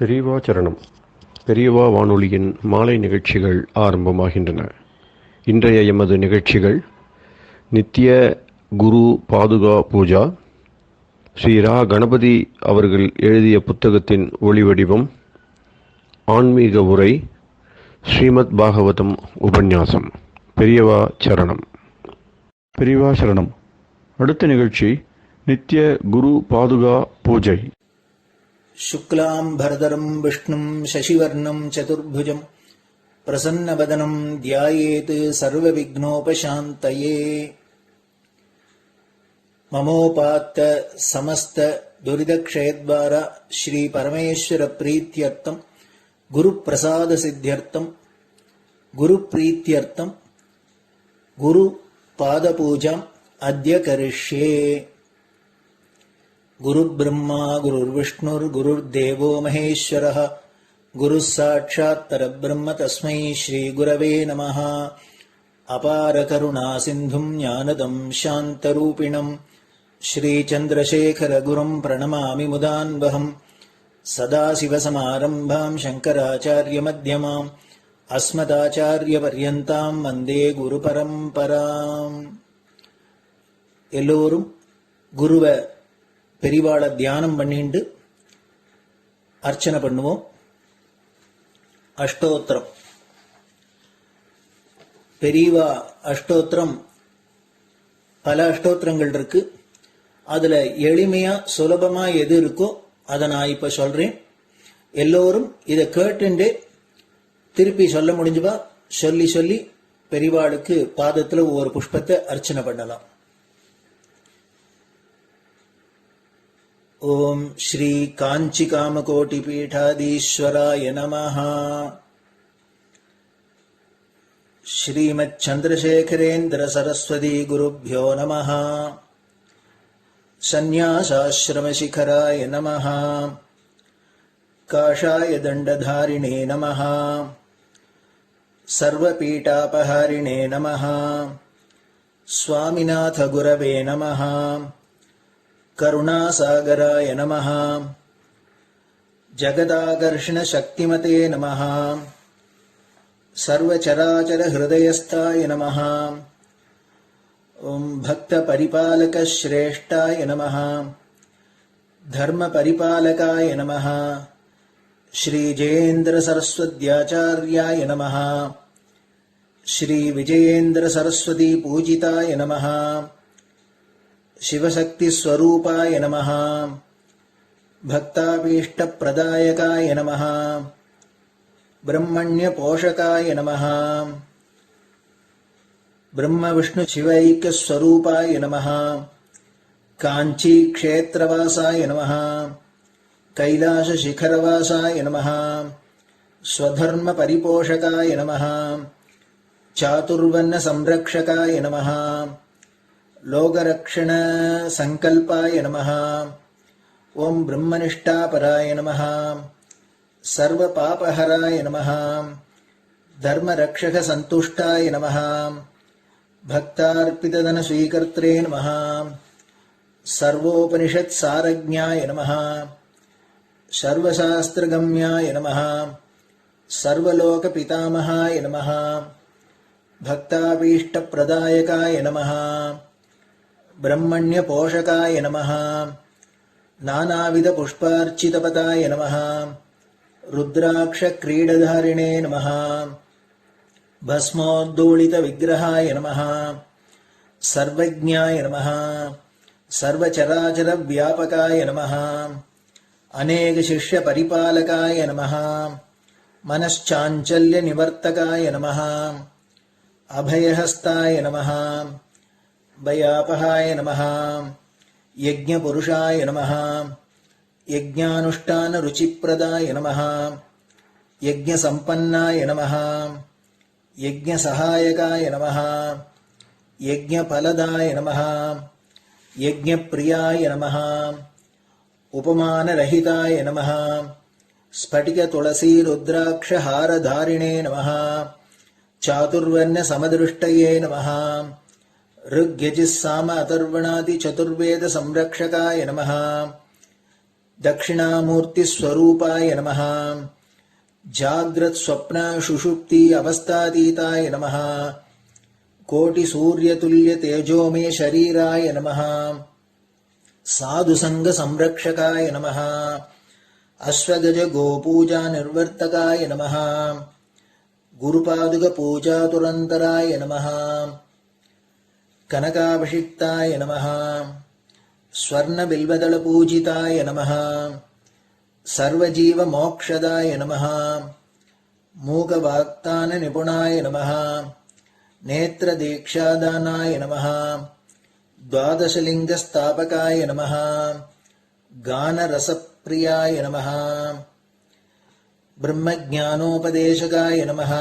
பெரியவா சரணம். பெரியவா வானொலியின் மாலை நிகழ்ச்சிகள் ஆரம்பமாகின்றன. இன்றைய எமது நிகழ்ச்சிகள் நித்திய குரு பாதுகா பூஜா, ஸ்ரீ ரா கணபதி அவர்கள் எழுதிய புத்தகத்தின் ஒளிவடிவம், ஆன்மீக உரை, ஸ்ரீமத் பாகவதம் உபன்யாசம். பெரியவா சரணம். பெரியவா சரணம். அடுத்த நிகழ்ச்சி நித்திய குரு பாதுகா பூஜை. शुक्लाम्भरधरम् विष्णुम् शशिवर्णम् चतुर्भुजम् प्रसन्नवदनम् ध्यायेत् सर्वविघ्नोपशान्तये। ममोपात्त समस्त दुरितक्षयद्वारा श्रीपरमेश्वरप्रीत्यर्थम् गुरुप्रसादसिद्ध्यर्थम् गुरुप्रीत्यर्थम् गुरुपादपूजाम् अद्य करिष्ये। गुरुर्ब्रह्मा गुरुर्विष्णुर्गुरुर्देवो महेश्वरः गुरुः साक्षात् परब्रह्म तस्मै श्रीगुरवे नमः। अपारकरुणासिन्धुम् ज्ञानदम् शान्तरूपिणम् श्रीचन्द्रशेखरगुरुम् प्रणमामि मुदान्वहम्। सदाशिवसमारम्भाम् शङ्कराचार्यमध्यमाम् अस्मदाचार्यपर्यन्ताम् वन्दे गुरुपरम्पराम्। எல்லோரும் குருவை பெரிவாளை தியானம் பண்ணிண்டு அர்ச்சனை பண்ணுவோம். அஷ்டோத்திரம். பெரியவா அஷ்டோத்திரம் பல அஷ்டோத்திரங்கள் இருக்கு. அதுல எளிமையா சுலபமா எது இருக்கோ அதை நான் இப்ப சொல்றேன். எல்லோரும் இதை கேட்டுண்டே திருப்பி சொல்ல முடிஞ்சுவா சொல்லி சொல்லி பெரிவாளுக்கு பாதத்துல ஒவ்வொரு புஷ்பத்தை அர்ச்சனை பண்ணலாம். ओम श्री कांची कामकोटि पीठाधीश्वराय नमः। श्रीमच्चंद्रशेखरेन्द्र सरस्वती गुरुभ्यो नमः। संन्यासाश्रम शिखराय नमः। काषाय दंडधारिणे नमः। सर्वपीठापहारिणे नमः। स्वामिनाथ गुरवे नमः। करुणासागराय नमः। जगदाकर्षण शक्तिमते नमः। सर्वचराचर हृदयस्थाय नमः। ओम भक्त परिपालक श्रेष्ठाय नमः। धर्म परिपालकाय नमः। श्री जयेन्द्र सरस्वत्याचार्याय नमः। श्री विजयेन्द्र सरस्वती पूजिताय नमः। शिवशक्ति स्वरूपाय नमः। भक्ताभीष्ट प्रदायकाय नमः। ब्रह्मण्य पोषकाय नमः। ब्रह्म विष्णु शिवैक्य स्वरूपाय नमः। कांची क्षेत्रवासाय नमः। कैलाश शिखरवासाय नमः। स्वधर्म परिपोषकाय नमः। चातुर्वर्ण संरक्षकाय नमः। लोकरक्षण संकल्पाय नमः। ओम ब्रह्मनिष्ठापराय नमः। सर्वपापहराय नमः। धर्मरक्षक संतुष्टाय नमः। भक्तार्पितधन स्वीकर्त्रे नमः। सर्वोपनिषत् सारज्ञाय नमः। सर्वशास्त्रगम्याय नमः। सर्वलोक पितामहाय नमः। भक्ताभीष्ट प्रदायकाय नमः। ब्रह्मण्य पोषकाय नमः। नानाविध पुष्पार्चितपताय नमः। रुद्राक्ष क्रीडधारिणे नमः। भस्मोद्दोलित विग्रहाय नमः। सर्वज्ञाय नमः। सर्वचराचर व्यापकाय नमः। अनेक शिष्य परिपालकाय नमः। मनश्चाञ्चल्य निवर्तकाय नमः। अभयहस्ताय नमः। भयापहाय नमः। यज्ञपुरुषाय नमः। यज्ञानुष्ठान रुचिप्रदाय नमः। यज्ञसम्पन्नाय नमः। यज्ञसहायकाय नमः। यज्ञफलदाय नमः। यज्ञप्रियाय नमः। उपमानरहिताय नमः। स्फटिक तुलसी रुद्राक्ष हारधारिणे नमः। चातुर्वर्ण समदृष्टये नमः। ऋग्यजुस्साम अथर्वणादि चतुर्वेद संरक्षकाय नमः। दक्षिणामूर्तिस्वरूपाय नमः जाग्रत् स्वप्न सुषुप्ति अवस्थातीताय नमः कोटिसूर्यतुल्यतेजोमय शरीराय नमः साधुसङ्गसंरक्षकाय नमः अश्वगज गोपूजा निर्वर्तकाय नमः गुरुपादुकपूजातुरन्तराय नमः कनकाभिषिक्ताय नमः स्वर्णबिल्वदलपूजिताय नमः सर्वजीवमोक्षदाय नमः मूकवाक्ताननिपुणाय नमः नेत्रदीक्षादानाय नमः द्वादशलिङ्गस्थापकाय नमः गानरसप्रियाय नमः ब्रह्मज्ञानोपदेशकाय नमः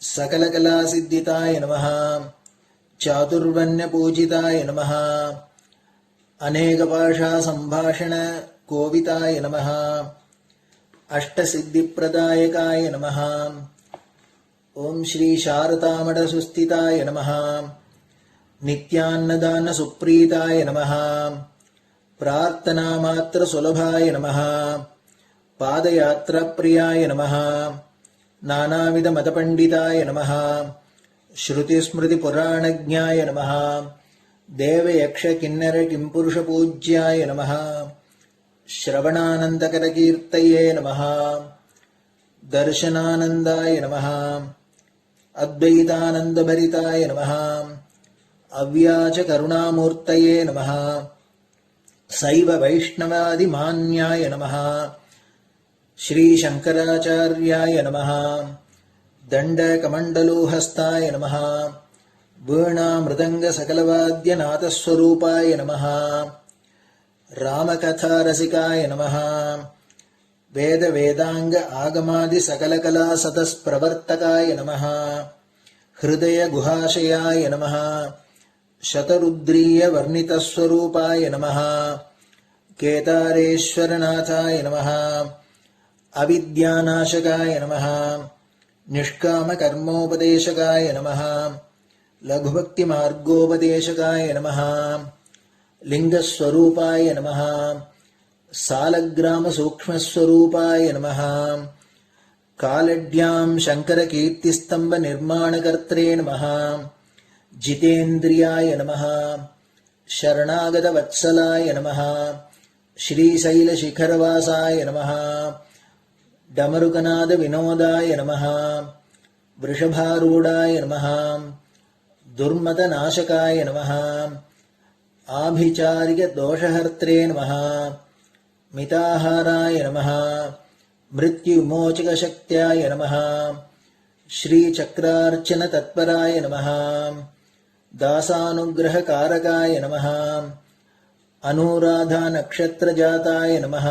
सकलकलासिद्धिताय नमः चातुर्वर्ण्यपूजिताय नमः अनेकभाषासम्भाषण कोविताय नमः अष्टसिद्धिप्रदायकाय नमः ओम श्री शारदामठसुस्थिताय नमः नित्यान्नदानसुप्रीताय नमः प्रार्थनामात्रसुलभाय नमः पादयात्राप्रियाय नमः नानाविधमतपण्डिताय नमः श्रुतिस्मृतिपुराणज्ञाय नमः देवयक्षकिन्नरकिंपुरुषपूज्याय नमः श्रवणानन्दकरकीर्तये नमः दर्शनानन्दाय नमः अद्वैतानन्दभरिताय नमः अव्याजकरुणामूर्तये नमः शैव वैष्णवादिमान्याय नमः श्रीशङ्कराचार्याय नमः दण्डकमण्डलोहस्ताय नमः वीणामृदङ्गसकलवाद्यनाथस्वरूपाय नमः रामकथारसिकाय नमः वेदवेदाङ्ग आगमादिसकलकलासतस्प्रवर्तकाय नमः हृदयगुहाशयाय नमः शतरुद्रीयवर्णितस्वरूपाय नमः केदारेश्वरनाथाय नमः अविद्यानाशकाय नमः निष्कामकर्मोपदेशकाय नमः लघुभक्तिमार्गोपदेशकाय नमः लिङ्गस्वरूपाय नमः सालग्रामसूक्ष्मस्वरूपाय नमः कालड्यां शङ्करकीर्तिस्तम्भनिर्माणकर्त्रे नमः जितेन्द्रियाय नमः शरणागतवत्सलाय नमः श्रीशैलशिखरवासाय नमः डमरुकनादविनोदाय नमः वृषभारूढाय नमः दुर्मदनाशकाय नमः आभिचारिकदोषहर्त्रे नमः मिताहाराय नमः मृत्युविमोचकशक्त्याय नमः श्रीचक्रार्चनतत्पराय नमः दासानुग्रहकारकाय नमः अनुराधानक्षत्रजाताय नमः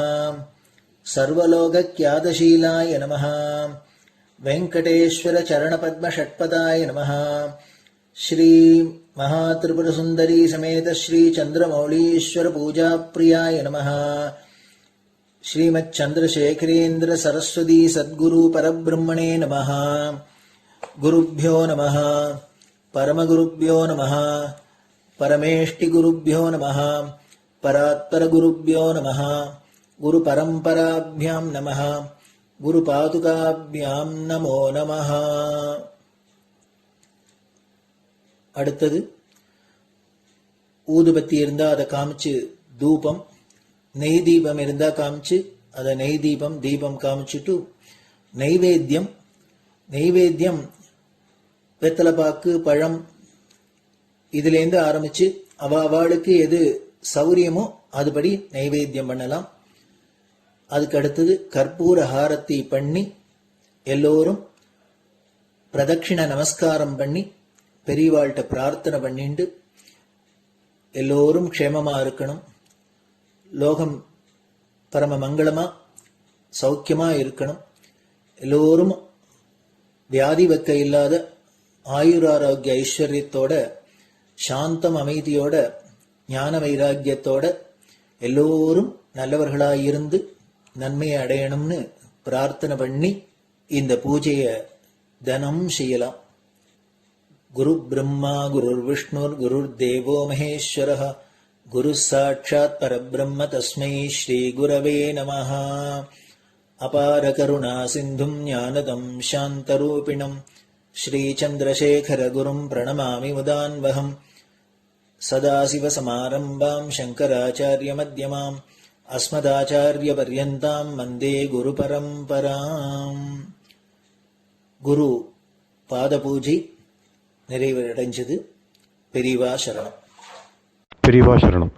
सर्वलोकख्यातशीलाय नमः वेङ्कटेश्वरचरणपद्मषट्पदाय नमः श्री महात्रिपुरसुन्दरी समेत श्री चन्द्रमौलीश्वर पूजाप्रियाय नमः श्रीमच्चन्द्रशेखरेन्द्र सरस्वती सद्गुरु परब्रह्मणे नमः गुरुभ्यो नमः परमगुरुभ्यो नमः परमेष्टिगुरुभ्यो नमः परात्परगुरुभ्यो नमः गुरुपरम्पराभ्यां नमः गुरुपादुकाभ्यां नमो नमः. அடுத்தது ஊதுபத்தி இருந்தா அதை காமிச்சு தூபம், நெய் தீபம் இருந்தா காமிச்சு அதை நெய் தீபம் தீபம் காமிச்சுட்டு நைவேத்தியம் வெத்தலைப்பாக்கு பழம் இதுலேருந்து ஆரம்பிச்சு அவளுக்கு எது சௌரியமோ அதுபடி நைவேத்தியம் பண்ணலாம். அதுக்கு அடுத்தது கற்பூர ஹாரத்தி பண்ணி எல்லோரும் பிரதட்சிண நமஸ்காரம் பண்ணி பெரியவாள்கிட்ட பிரார்த்தனை பண்ணிண்டு எல்லோரும் க்ஷேமமா இருக்கணும், லோகம் பரம மங்களமா சௌக்கியமா இருக்கணும், எல்லோரும் வியாதி வெக்க இல்லாத ஆயுராரோக்கிய ஐஸ்வர்யத்தோட சாந்தம் அமைதியோட ஞான வைராக்கியத்தோட எல்லோரும் நல்லவர்களாயிருந்து நன்மையை அடையணும்னு பிரார்த்தனை பண்ணி இந்த பூஜையை தினம் செய்யலாம். குரு பிரம்மா குருர் விஷ்ணுர் குருர் தேவோ மகேஸ்வரः குரு சாட்சாத் பரபிரம்ம தஸ்மை ஸ்ரீ குரவே நமஹ. அபார கருணா சிந்தும் ஞானதம் சாந்தரூபிணம் ஸ்ரீ சந்திரசேகர குரும் பிரணமாமி முதான்வகம். சதாசிவசமாரம்பாம் சங்கராச்சாரிய மத்யமாம் அஸ்மதாச்சாரிய பர்யந்தாம் வந்தே குரு பரம்பராம். குரு பாத பூஜை நிறைவடைஞ்சது. பெரியவா சரணம். பெரியவா சரணம்.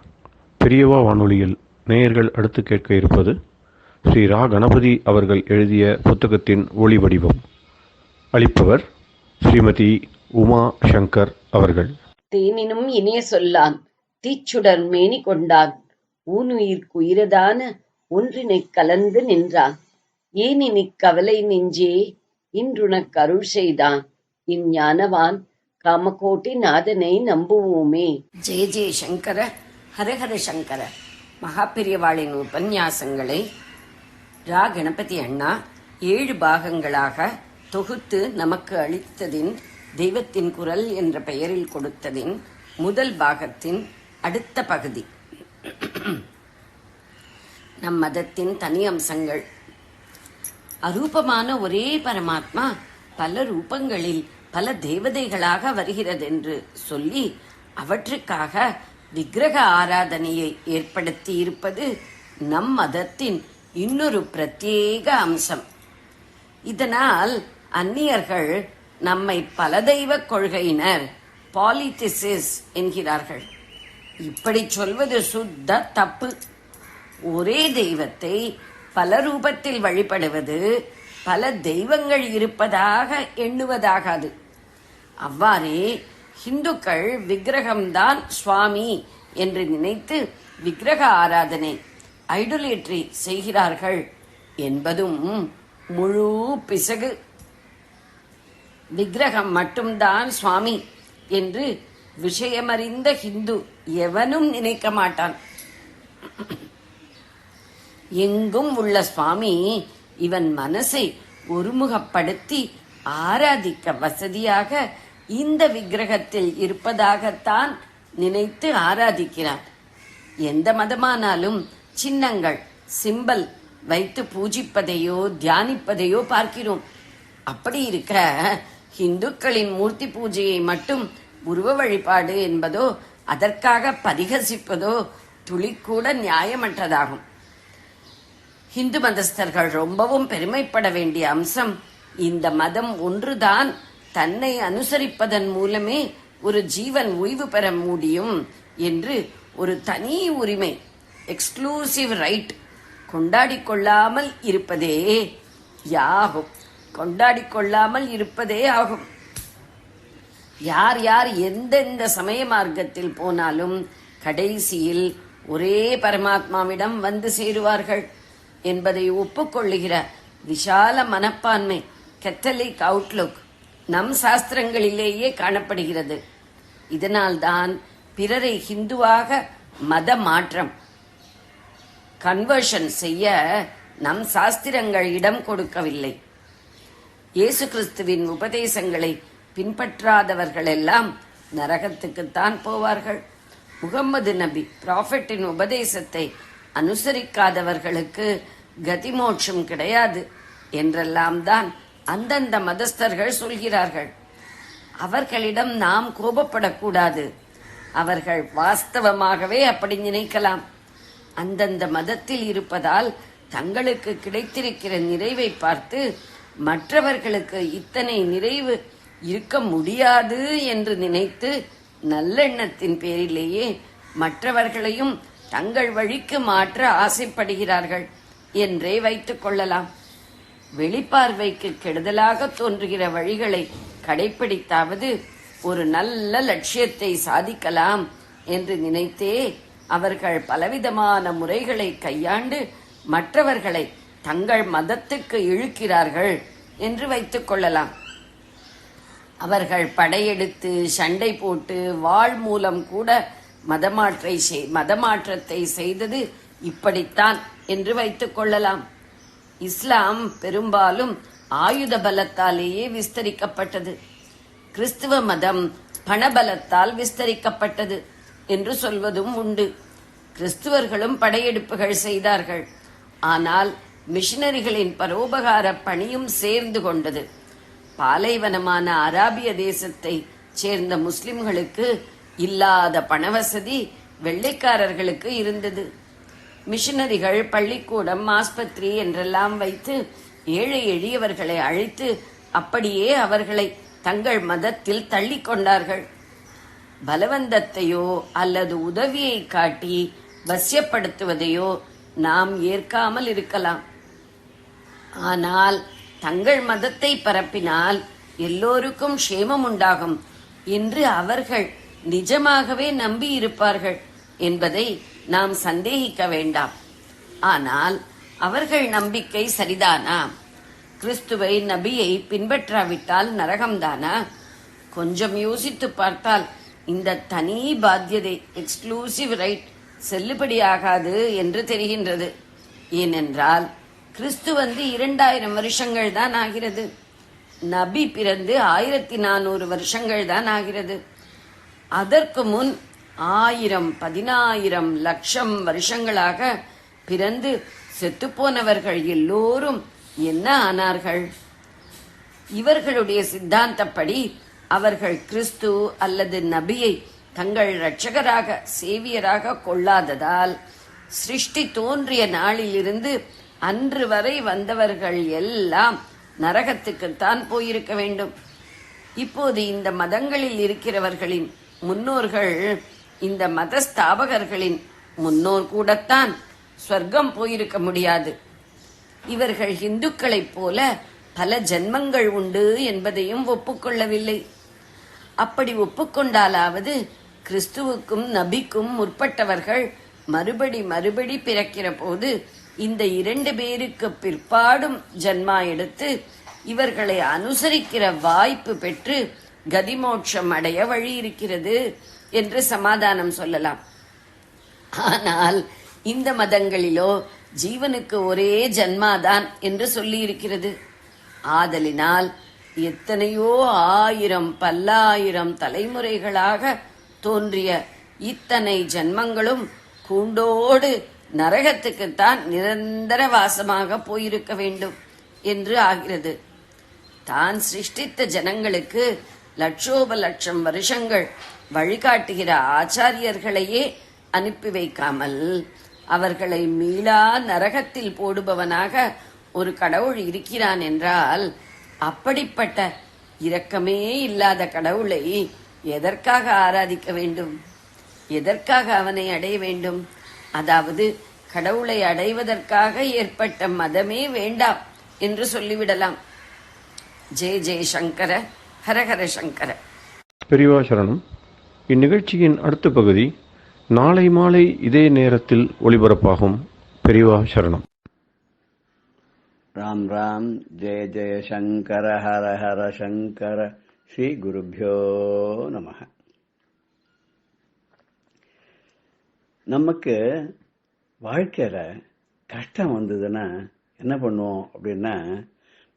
பெரியவா வானொலியில் நேயர்கள் அடுத்து கேட்க இருப்பது ஸ்ரீ ரா கணபதி அவர்கள் எழுதிய புத்தகத்தின் ஒளி வடிவம். அளிப்பவர் ஸ்ரீமதி உமா சங்கர் அவர்கள். தேனினும் இனிய சொல்லான் தீச்சுடர் மேனி கொண்டான் ஊனுயிர்க்குயிரதான ஒன்றினைக் கலந்து நின்றான் ஏனினிக் கவலை நெஞ்சே இன்றுனக் அருள் செய்தான் இஞ்ஞானவான் காமகோட்டி நாதனை நம்புவோமே. ஜெய ஜெய சங்கர ஹரஹர சங்கர. மகாபெரியவாளின் உபன்யாசங்களை ரா கணபதி அண்ணா 7 பாகங்களாக தொகுத்து நமக்கு அளித்ததின் தெய்வத்தின் குரல் என்ற பெயரில் கொடுத்ததின் முதல் பாகத்தின் அடுத்த பகுதி. நம் மதத்தின் தனி அம்சங்கள். அரூபமான ஒரே பரமாத்மா பல ரூபங்களில் பல தேவதைகளாக வருகிறதென்று சொல்லி அவற்றுக்காக விக்கிரக ஆராதனையை ஏற்படுத்தி இருப்பது நம் மதத்தின் இன்னொரு பிரத்யேக அம்சம். இதனால் அந்நியர்கள் நம்மை பல தெய்வ கொள்கையினர் பாலிதிசிஸ் என்கிறார்கள். இப்படி சொல்வது சுத்த தப்பு. ஒரே தெய்வத்தை பல ரூபத்தில் வழிபடுவது பல தெய்வங்கள் இருப்பதாக எண்ணுவதாகாது. அவ்வாறே இந்துக்கள் விக்கிரகம்தான் சுவாமி என்று நினைத்து விக்கிரக ஆராதனை ஐடோலேட்ரி செய்கிறார்கள் என்பதும் முழு பிசகு. விக்கிரகம் மட்டும்தான் சுவாமி என்று விஷயமறிந்த ஹிந்து எவனும் நினைக்க மாட்டான். எங்கும் உள்ள சுவாமி இவன் மனசை ஒருமுகப்படுத்தி ஆராதிக்க வசதியாக இந்த விக்கிரகத்தில் இருப்பதாகத்தான் நினைத்து ஆராதிக்கிறான். எந்த மதமானாலும் சின்னங்கள் சிம்பல் வைத்து பூஜிப்பதையோ தியானிப்பதையோ பார்க்கிறோம். அப்படி இருக்க இந்துக்களின் மூர்த்தி பூஜையை மட்டும் உருவ வழிபாடு என்பதோ அதற்காக பரிகசிப்பதோ துளிக்கூட நியாயமற்றதாகும். இந்து மதஸ்தர்கள் ரொம்பவும் பெருமைப்பட வேண்டிய அம்சம் இந்த மதம் ஒன்றுதான் தன்னை அனுசரிப்பதன் மூலமே ஒரு ஜீவன் ஓய்வு பெற முடியும் என்று ஒரு தனி உரிமை, எக்ஸ்க்ளூசிவ் ரைட் கொண்டாடிக் கொள்ளாமல் இருப்பதே யாகும். கொண்டாடிக் கொள்ளாமல் இருப்பதே ஆகும். யார் யார் எந்தெந்த சமய மார்க்கத்தில் போனாலும் கடைசியில் ஒரே பரமாத்மாவிடம் வந்து சேருவார்கள் என்பதை ஒப்புக்கொள்ளுகிற விஷால மனப்பான்மை, கேத்தலிக் அவுட்லுக் நம் சாஸ்திரங்களிலேயே காணப்படுகிறது. இதனால்தான் பிறரை ஹிந்துவாக மத மாற்றம் கன்வர்ஷன் செய்ய நம் சாஸ்திரங்கள் இடம் கொடுக்கவில்லை. இயேசு கிறிஸ்துவின் உபதேசங்களை பின்பற்றாதவர்களெல்லாம் நரகத்துக்குத்தான் போவார்கள். முகம்மது நபி ப்ராஃபெட்டின் உபதேசத்தை அனுசரிக்காதவர்களுக்கு கதிமோட்சம் கிடையாது என்றெல்லாம் தான் அந்தந்த மதஸ்தர்கள் சொல்கிறார்கள். அவர்களிடம் நாம் கோபப்படக்கூடாது. அவர்கள் வாஸ்தவமாகவே அப்படி நினைக்கலாம். அந்தந்த மதத்தில் இருப்பதால் தங்களுக்கு கிடைத்திருக்கிற நிறைவை பார்த்து மற்றவர்களுக்கு இத்தனை நிறைவு இருக்க முடியாது என்று நினைத்து நல்லெண்ணத்தின் பேரிலேயே மற்றவர்களையும் தங்கள் வழிக்கு மாற்ற ஆசைப்படுகிறார்கள் என்றே வைத்துக் கொள்ளலாம். வெளிப்பார்வைக்கு கெடுதலாக தோன்றுகிற வழிகளை கடைப்பிடித்தாவது ஒரு நல்ல லட்சியத்தை சாதிக்கலாம் என்று நினைத்தே அவர்கள் பலவிதமான முறைகளை கையாண்டு மற்றவர்களை தங்கள் மதத்துக்கு இழுக்கிறார்கள் என்று வைத்துக் கொள்ளலாம். அவர்கள் படையெடுத்து சண்டை போட்டு வாள் மூலம் கூட மதமாற்றத்தை செய்தது இப்படித்தான் என்று வைத்துக் கொள்ளலாம். இஸ்லாம் பெரும்பாலும் ஆயுத பலத்தாலேயே விஸ்தரிக்கப்பட்டது. கிறிஸ்துவ மதம் பணபலத்தால் விஸ்தரிக்கப்பட்டது. என்று சொல்வதும் உண்டு. கிறிஸ்துவர்களும் படையெடுப்புகள் செய்தார்கள். ஆனால் மிஷனரிகளின் பரோபகார பணியும் சேர்ந்து கொண்டது. பாலைவனமான அராபிய தேசத்தை சேர்ந்த முஸ்லிம்களுக்கு இல்லாத பணவசதி வெள்ளைக்காரர்களுக்கு இருந்தது. மிஷனரிகள் பள்ளிக்கூடம், ஆஸ்பத்திரி என்றெல்லாம் வைத்து ஏழை எளியவர்களை அழைத்து அப்படியே அவர்களை தங்கள் மதத்தில் தள்ளிக்கொண்டார்கள். பலவந்தத்தையோ அல்லது உதவியை காட்டி வசியப்படுத்துவதையோ நாம் ஏற்காமல் இருக்கலாம். ஆனால் தங்கள் மதத்தை பரப்பினால் எல்லோருக்கும் க்ஷேமம் உண்டாகும் என்று அவர்கள் நிஜமாகவே நம்பி இருப்பார்கள் என்பதை நாம் சந்தேகிக்க வேண்டாம். ஆனால் அவர்கள் நம்பிக்கை சரிதானா? கிறிஸ்துவை, நபியை பின்பற்றாவிட்டால் நரகம்தானா? கொஞ்சம் யோசித்து பார்த்தால் இந்த தனி பாத்தியதை, எக்ஸ்க்ளூசிவ் ரைட், செல்லுபடியாகாது என்று தெரிகின்றது. ஏனென்றால் கிறிஸ்து 2000 வருஷங்கள் தான் ஆகிறது. நபி பிறந்து 1400 வருஷங்கள் தான் ஆகிறது. அதற்கு முன் 1000, 10000, லட்சம் வருஷங்களாக பிறந்து செத்துப்போனவர்கள் எல்லோரும் என்ன ஆனார்கள்? இவர்களுடைய சித்தாந்தப்படி அவர்கள் கிறிஸ்து அல்லது நபியை தங்கள் இரட்சகராக, சேவியராக கொள்ளாததால் சிருஷ்டி தோன்றிய நாளிலிருந்து அன்று வரை வந்தவர்கள் எல்லாம் நரகத்துக்குத்தான் போயிருக்க வேண்டும். இப்போது இந்த மதங்களில் இருக்கிறவர்களின் முன்னோர்கள், இந்த மத ஸ்தாபகர்களின் முன்னோர் கூடத்தான் சொர்க்கம் போயிருக்க முடியாது. இவர்கள் இந்துக்களைப் போல பல ஜென்மங்கள் உண்டு என்பதையும் ஒப்புக்கொள்ளவில்லை. அப்படி ஒப்புக்கொண்டாலாவது கிறிஸ்துவுக்கும் நபிக்கும் முற்பட்டவர்கள் மறுபடி பிறக்கிற போது இந்த 2 பேருக்கு பிற்பாடும் ஜன்மா எடுத்து இவர்களை அனுசரிக்கிற வாய்ப்பு பெற்று கதிமோட்சம் அடைய வழி இருக்கிறது என்று சமாதானம் சொல்லலாம். ஆனால் இந்த மதங்களிலோ ஜீவனுக்கு ஒரே ஜன்மாதான் என்று சொல்லி இருக்கிறது. ஆதலினால் எத்தனையோ 1000, பல்லாயிரம் தலைமுறைகளாக தோன்றிய இத்தனை ஜன்மங்களும் கூண்டோடு நரகத்துக்குத்தான் நிரந்தர வாசமாக போயிருக்க வேண்டும் என்று ஆகிறது. தான் சிருஷ்டித்த ஜனங்களுக்கு லட்சோப லட்சம் வருஷங்கள் வழிகாட்டுகிற ஆச்சாரியர்களையே அனுப்பி வைக்காமல் அவர்களை மீளா நரகத்தில் போடுபவனாக ஒரு கடவுள் இருக்கிறான் என்றால், அப்படிப்பட்ட இரக்கமே இல்லாத கடவுளை எதற்காக ஆராதிக்க வேண்டும்? எதற்காக அவனை அடைய வேண்டும்? அதாவது கடவுளை அடைவதற்காக ஏற்பட்ட மதமே வேண்டாம் என்று சொல்லிவிடலாம். ஜெய ஜெய சங்கர, ஹரஹர சங்கர. பெரியவா சரணம். இந்நிகழ்ச்சியின் அடுத்த பகுதி நாளை மாலை இதே நேரத்தில் ஒளிபரப்பாகும். பெரியவா சரணம். ராம் ராம். ஜெய ஜெய சங்கர, ஹர ஹர சங்கர. ஸ்ரீ குருப்யோ நமஹ. நமக்கு வாழ்க்கையில கஷ்டம் வந்ததுன்னா என்ன பண்ணுவோம் அப்படின்னா,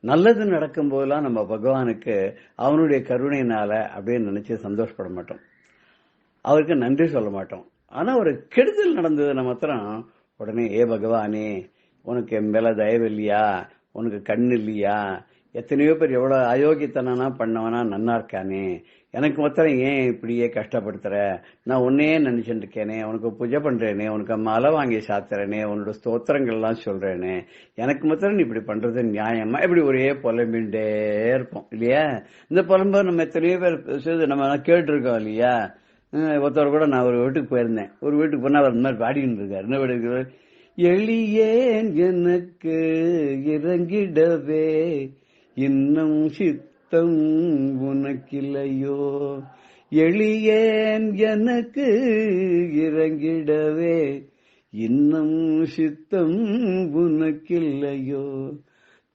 நல்லது நடக்கும் போதெல்லாம் நம்ம பகவானுக்கு அவனுடைய கருணையினால அப்படின்னு நினைச்சு சந்தோஷப்பட மாட்டோம், அவருக்கு நன்றி சொல்ல மாட்டோம். ஆனா ஒரு கெடுதல் நடந்ததுன்னா மாத்திரம் உடனே, ஏ பகவானே, உனக்கு என் மேல தயவு இல்லையா, உனக்கு கண்ணு இல்லையா, எத்தனையோ பேர் எவ்வளவு அயோக்கியத்தனா பண்ணவனா நன்னா இருக்கானே, எனக்கு மாத்திரம் ஏன் இப்படியே கஷ்டப்படுத்துற, நான் உன்னையே நினைச்சுட்டு இருக்கேனே, உனக்கு பூஜை பண்றேனே, உனக்கு மலை வாங்கி சாத்துறேனே, உன்னோட ஸ்தோத்திரங்கள் எல்லாம் சொல்றேனே, எனக்கு மாத்திரம் நீ இப்படி பண்றது நியாயமா, இப்படி ஒரே புலம்பின்ண்டே இருப்போம் இல்லையா? இந்த புலம்ப நம்ம எத்தனையோ பேர் நம்ம கேட்டுருக்கோம் இல்லையா? ஒருத்தர் கூட நான் ஒரு வீட்டுக்கு போயிருந்தேன். ஒரு வீட்டுக்கு போனா அவர் இந்த மாதிரி பாடிக்கிட்டு இருக்காரு. என்ன பாடி? எளியேன் எனக்கு இறங்கிடவே இன்னும் சித்தம் உனக்கில்லையோ, எளியேன் எனக்கு இறங்கிடவே இன்னும் சித்தம் உனக்கில்லையோ,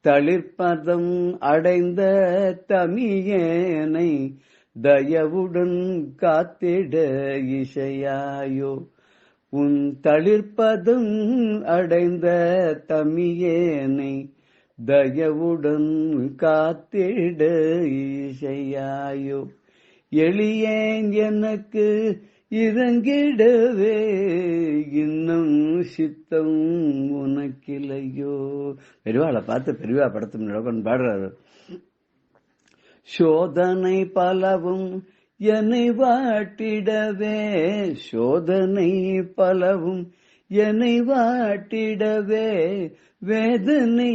தளிர்பதம் அடைந்த தமியேனை தயவுடன் காத்திட இசையாயோ, உன் தளிர்பதம் அடைந்த தமியேனை தயவுடன் காத்திட இசையாயோ, எளியேன் எனக்கு இறங்கிடவே இன்னும் சித்தம் உனக்கில்லையோ. பெரியவாளை பார்த்து பெரியவா படத்து முன்னாடி பாடுறாரு. சோதனை பலவும் என்னை வாட்டிடவே, சோதனை பலவும் என்னை வாட்டிடவே, வேதனை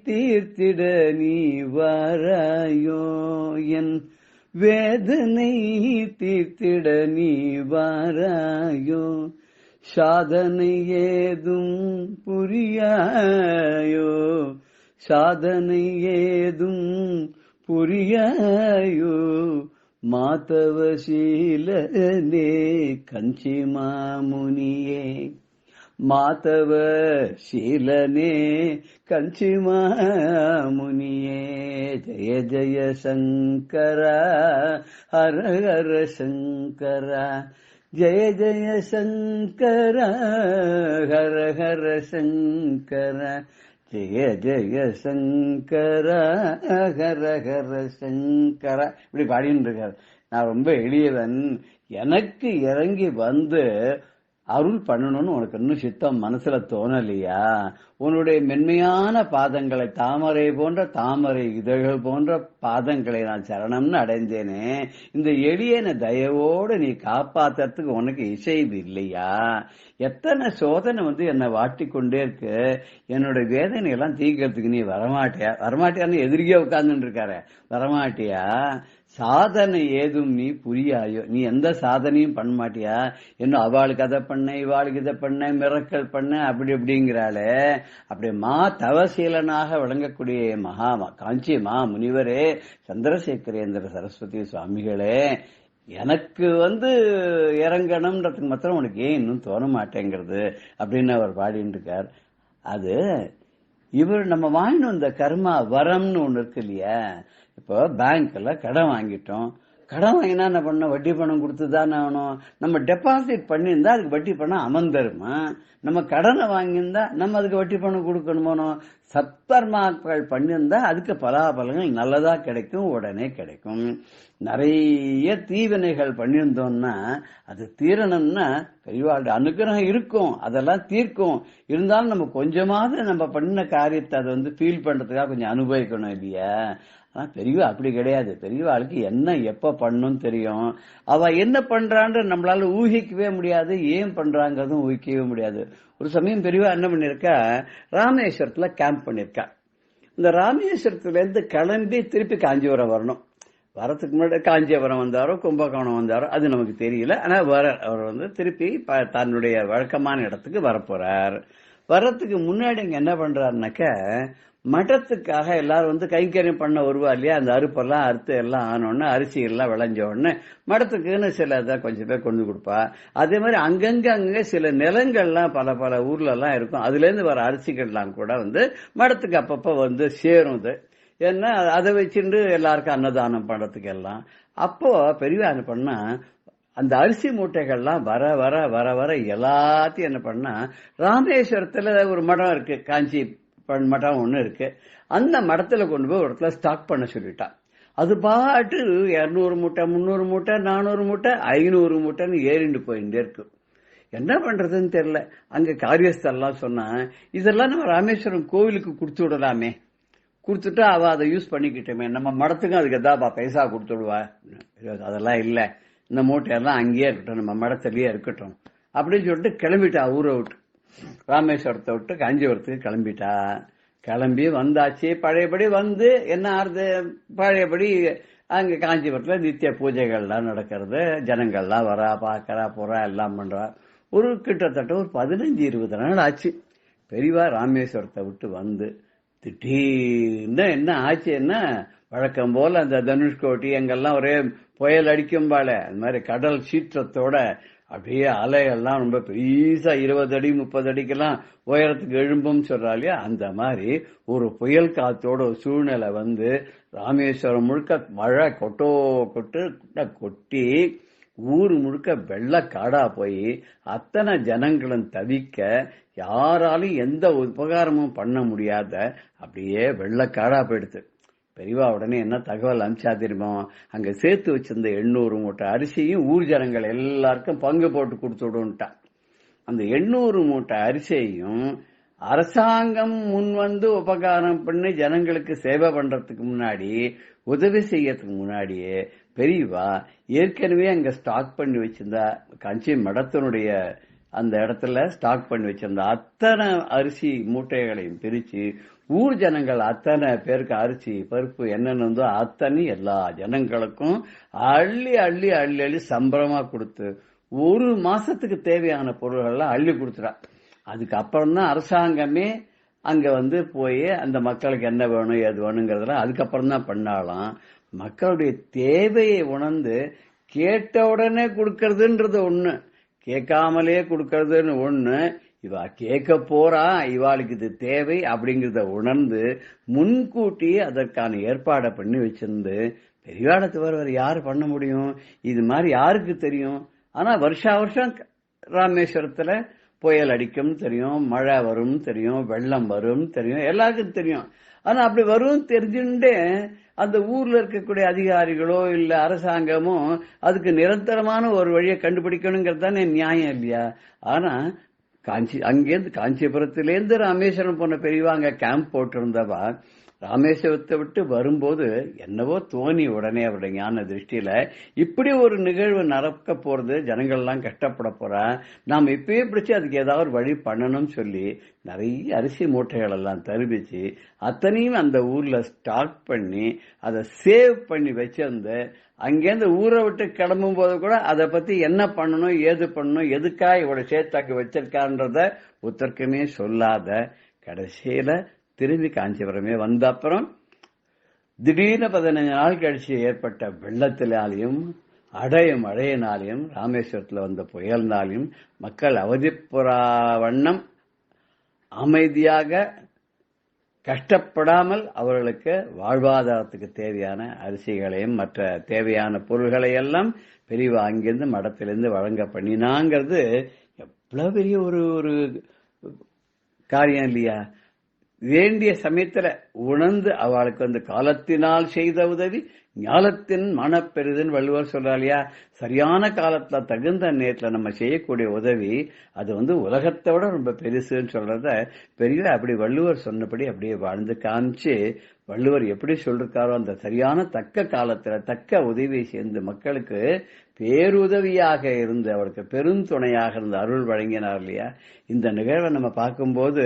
தீர்த்திட நீ வாராயோ, என் வேதனை தீர்த்திட நீ வாராயோ, சாதனை ஏதும் புரியாயோ, சாதனை ஏதும் புரியாயோ, மாதவசீலனே கஞ்சி மாமுனியே, மாதவ சீலனே கஞ்சி மாமுனியே, ஜய ஜய சங்கர ஹர ஹர சங்கர, ஜய ஜய சங்கர ஹர ஹர சங்கர, ஜய ஜய சங்கர ஹர ஹர சங்கர. இப்படி பாடின்னு இருக்காரு. நான் ரொம்ப எளியவன், எனக்கு இறங்கி வந்து அருள் பண்ணணும்னு உனக்கு இன்னும் சித்தம் மனசுல தோணலையா? உன்னுடைய மென்மையான பாதங்களை, தாமரை போன்ற தாமரை இதழ்கள் போன்ற பாதங்களை நான் சரணம்னு அடைந்தேனே, இந்த எளியனை தயவோடு நீ காப்பாத்துறதுக்கு உனக்கு இசைவு இல்லையா? எத்தனை சோதனை என்னை வாட்டி கொண்டே இருக்கு, என்னோட வேதனை எல்லாம் தீக்கிறதுக்கு நீ வரமாட்டியா? வரமாட்டியான்னு எதிரியே உட்கார்ந்துட்டு இருக்காரு, வரமாட்டியா? சாதனை ஏதும் நீ புரியாயோ, நீ எந்த சாதனையும் பண்ண மாட்டியா? இன்னும் அவளுக்கு அதை பண்ண, இவாளுக்கு இதை பண்ண, மிரக்கல் பண்ண, அப்படி அப்படிங்கிறாளே. அப்படி தவசீலனாக விளங்கக்கூடிய மகா காஞ்சி மா முனிவரே, சந்திரசேகரேந்திர சரஸ்வதி சுவாமிகளே, எனக்கு இறங்கணும்ன்றதுக்கு மாத்திரம் உனக்கு ஏன் இன்னும் தோண மாட்டேங்கிறது அப்படின்னு அவர் பாடிட்டு இருக்கார். அது இவர் நம்ம வாங்கினோம் இந்த கர்மா வரம்னு ஒண்ணு இருக்கு இல்லையா? இப்போ பேங்க்ல கடன் வாங்கிட்டோம், கடன் வாங்கினா என்ன பண்ண, வட்டி பணம் கொடுத்துதானே ஆகணும். நம்ம டெபாசிட் பண்ணியிருந்தா அதுக்கு வட்டி பணம் அமர்ந்துருமா? நம்ம கடனை வாங்கியிருந்தா நம்ம அதுக்கு வட்டி பணம் கொடுக்கணுமோ? சத்கர்மாக்கள் பண்ணியிருந்தா அதுக்கு பலாபலங்கள் நல்லதா கிடைக்கும், உடனே கிடைக்கும். நிறைய தீவினைகள் பண்ணியிருந்தோம்னா அது தீரணும்னா பெரியவாளுடைய அனுகிரகம் இருக்கும், அதெல்லாம் தீர்க்கும். இருந்தாலும் நம்ம கொஞ்சமாவது நம்ம பண்ண காரியத்தை அதை ஃபீல் பண்றதுக்காக கொஞ்சம் அனுபவிக்கணும் இல்லையா? ஆனா பெரியவா அப்படி கிடையாது. பெரியவாளுக்கு என்ன எப்ப பண்ணணும் தெரியும். அவ என்ன பண்றான்னு நம்மளால ஊகிக்கவே முடியாது, ஏன் பண்றாங்கிறதும் ஊகிக்கவே முடியாது. ஒரு சமயம் பெரியவா என்ன பண்ணிருக்கா, ராமேஸ்வரத்துல கேம்ப் பண்ணிருக்கா. இந்த ராமேஸ்வரத்துல இருந்து கிளம்பி திருப்பி காஞ்சிபுரம் வரணும். வரத்துக்கு முன்னாடி காஞ்சிபுரம் வந்தாரோ கும்பகோணம் வந்தாரோ அது நமக்கு தெரியல. ஆனா அவர் திருப்பி தன்னுடைய வழக்கமான இடத்துக்கு வரப்போறார். வர்றதுக்கு முன்னாடி இங்க என்ன பண்றாருனாக்க, மடத்துக்காக எல்லாரும் கைங்கரியம் பண்ண வருவா இல்லையா? அந்த அறுப்பெல்லாம் அறுத்து எல்லாம் ஆனோடனே, அரிசி எல்லாம் விளைஞ்ச உடனே மடத்துக்குன்னு சில இதை கொஞ்சம் பேர் கொண்டு கொடுப்பா. அதே மாதிரி அங்கங்க சில நிலங்கள்லாம் பல பல ஊர்ல எல்லாம் இருக்கும், அதுல இருந்து வர அரிசிகள்லாம் கூட மடத்துக்கு அப்பப்ப சேரும். இது ஏன்னா அதை வச்சுட்டு எல்லாருக்கும் அன்னதானம் பண்றதுக்கு எல்லாம். அப்போ பெரியவா என்ன பண்ணா, அந்த அரிசி மூட்டைகள்லாம் வர வர வர வர எல்லாத்தையும் என்ன பண்ணா, ராமேஸ்வரத்துல ஒரு மடம் இருக்கு, காஞ்சி மடம் ஒண்ணு இருக்கு, அந்த மடத்துல கொண்டு போய் ஒரு இடத்துல ஸ்டாக் பண்ண சொல்லிட்டான். அது பாட்டு 200 மூட்டை 300 மூட்டை 400 மூட்டை 500 மூட்டைன்னு ஏறிண்டு போயிட்டே இருக்கு. என்ன பண்றதுன்னு தெரியல. அங்க காரியஸ்தெல்லாம் சொன்னா, இதெல்லாம் நம்ம ராமேஸ்வரம் கோவிலுக்கு கொடுத்து விடலாமே, கொடுத்துட்டா அவ அதை யூஸ் பண்ணிக்கிட்டோமே, நம்ம மடத்துக்கும் அதுக்கு எதாப்பா பைசா கொடுத்துடுவா. அதெல்லாம் இல்ல, இந்த மூட்டையெல்லாம் அங்கேயே இருக்கட்டும், நம்ம மடத்திலேயே இருக்கட்டும் அப்படின்னு சொல்லிட்டு கிளம்பிட்டா. ஊரை விட்டு ராமேஸ்வரத்தை விட்டு காஞ்சிபுரத்துக்கு கிளம்பிட்டா. கிளம்பி வந்தாச்சு. பழையபடி என்ன ஆறுது, பழையபடி அங்க காஞ்சிபுரத்துல நித்திய பூஜைகள்லாம் நடக்கிறது, ஜனங்கள்லாம் வரா, பாக்கறா, போறா, எல்லாம் பண்றா. கிட்டத்தட்ட ஒரு 15-20 நாள் ஆச்சு. பெரியவா ராமேஸ்வரத்தை விட்டு திடீர்னு என்ன ஆச்சுன்னா, வழக்கம் போல அந்த தனுஷ்கோட்டி எங்கெல்லாம் ஒரே புயல் அடிக்கும்பால, அந்த மாதிரி கடல் சீற்றத்தோட அப்படியே அலையெல்லாம் ரொம்ப பெருசா 20 அடி 30 அடிக்கெல்லாம் உயரத்துக்கு எழும்பும் சொல்றா இல்லையா, அந்த மாதிரி ஒரு புயல் காத்தோட ஒரு சூழ்நிலை ராமேஸ்வரம் முழுக்க மழை கொட்டி ஊரு முழுக்க வெள்ளக்காடா போய் அத்தனை ஜனங்களும் தவிக்க, யாராலும் எந்த உபகாரமும் பண்ண முடியாத அப்படியே வெள்ளக்காடா போயிடுது. பெரியவா உடனே என்ன தகவல் அனுப்பிச்சா தெரியுமா, அங்க சேர்த்து வச்சிருந்த 800 மூட்டை அரிசியும் ஊர் ஜனங்கள் எல்லாருக்கும் பங்கு போட்டு கொடுத்து விடுன்ட்டான். அந்த 800 மூட்டை அரிசியையும் அரசாங்கம் முன் வந்து உபகாரம் பண்ணி ஜனங்களுக்கு சேவை பண்றதுக்கு முன்னாடி, உதவி செய்யறதுக்கு முன்னாடியே பெரியவா ஏற்கனவே அங்க ஸ்டாக் பண்ணி வச்சிருந்தா காஞ்சி மடத்தினுடைய அந்த இடத்துல ஸ்டாக் பண்ணி வச்சிருந்த அத்தனை அரிசி மூட்டைகளையும் பிரிச்சு ஊர் ஜனங்கள் அத்தனை பேருக்கு அரிசி பருப்பு என்னென்ன அத்தனை எல்லா ஜனங்களுக்கும் அள்ளி அள்ளி அள்ளி அள்ளி சம்பரமா கொடுத்து ஒரு மாசத்துக்கு தேவையான பொருள்கள்லாம் அள்ளி கொடுத்துட்டா. அதுக்கப்புறம் தான் அரசாங்கமே அங்க வந்து போய் அந்த மக்களுக்கு என்ன வேணும் எது வேணுங்கிறதுல அதுக்கப்புறம் தான் பண்ணாலாம். மக்களுடைய தேவையை உணர்ந்து கேட்ட உடனே கொடுக்கறதுன்றது ஒண்ணு, கேட்காமலே கொடுக்கறதுன்னு ஒண்ணு. இவா கேட்க போறா, இவாளுக்கு இது தேவை அப்படிங்கறத உணர்ந்து முன்கூட்டியே அதற்கான ஏற்பாடை பண்ணி வச்சிருந்து பெரியவாளை தவிர வேற யாரு பண்ண முடியும்? இது மாதிரி யாருக்கு தெரியும்? ஆனா வருஷா வருஷம் ராமேஸ்வரத்துல புயல் அடிக்கும் தெரியும், மழை வரும் தெரியும், வெள்ளம் வரும் தெரியும், எல்லாருக்கும் தெரியும். ஆனா அப்படி வரும் தெரிஞ்சுட்டே அந்த ஊர்ல இருக்கக்கூடிய அதிகாரிகளோ இல்ல அரசாங்கமோ அதுக்கு நிரந்தரமான ஒரு வழியை கண்டுபிடிக்கணுங்கிறது தானே நியாயம் இல்லையா? ஆனா அங்கேருந்து காஞ்சிபுரத்திலேருந்து ராமேஸ்வரம் போன பெரியவா அங்க கேம்ப் போட்டிருந்தவா ராமேஸ்வரத்தை விட்டு வரும்போது என்னவோ தோணி உடனே அவருடைய ஞான திருஷ்டியில இப்படி ஒரு நிகழ்வு நடக்க போறது, ஜனங்கள் எல்லாம் கஷ்டப்பட போறா, நாம் இப்பயே பிடிச்சு அதுக்கு ஏதாவது வழி பண்ணணும்னு சொல்லி நிறைய அரிசி மூட்டைகள் எல்லாம் தருவிச்சு அத்தனையும் அந்த ஊர்ல ஸ்டாக் பண்ணி அதை சேவ் பண்ணி வச்சிருந்து அங்கேருந்து ஊரை விட்டு கிளம்பும் போது கூட அதை பத்தி என்ன பண்ணணும் ஏது பண்ணணும் எதுக்காக இவ்வளவு சேர்த்தாக்கி வச்சிருக்கான்றத ஒருத்தருக்குமே சொல்லாத கடைசியில திரும்பி காஞ்சிபுரமே வந்த அப்புறம் திடீர்னு 15 நாள் கழிச்சு ஏற்பட்ட வெள்ளத்தினாலையும் மழையினாலையும் ராமேஸ்வரத்துல வந்த புயல்னாலையும் மக்கள் அவதிப்புறா வண்ணம் அமைதியாக கஷ்டப்படாமல் அவர்களுக்கு வாழ்வாதாரத்துக்கு தேவையான அரிசிகளையும் மற்ற தேவையான பொருள்களை எல்லாம் பெரியவா அங்கிருந்து மடத்திலிருந்து வழங்க பண்ணினாங்கிறது எவ்வளவு பெரிய ஒரு காரியம் இல்லையா? வேண்டிய சமயத்துல உணர்ந்து அவளுக்கு வந்து காலத்தினால் செய்த உதவி ஞாலத்தின் மனப்பெரிதுன்னு வள்ளுவர் சொல்றா இல்லையா? சரியான காலத்துல தகுந்த நேரத்துல நம்ம செய்யக்கூடிய உதவி அது வந்து உலகத்தை விட ரொம்ப பெருசுன்னு சொல்றத பெரிய அப்படி வள்ளுவர் சொன்னபடி அப்படியே வாழ்ந்து காமிச்சு வள்ளுவர் எப்படி சொல்லிருக்காரோ அந்த சரியான தக்க காலத்துல தக்க உதவியை சேர்ந்து மக்களுக்கு பேருதவியாக இருந்து அவருக்கு பெருந்துணையாக இருந்து அருள் வழங்கினார் இல்லையா? இந்த நிகழ்வை நம்ம பார்க்கும்போது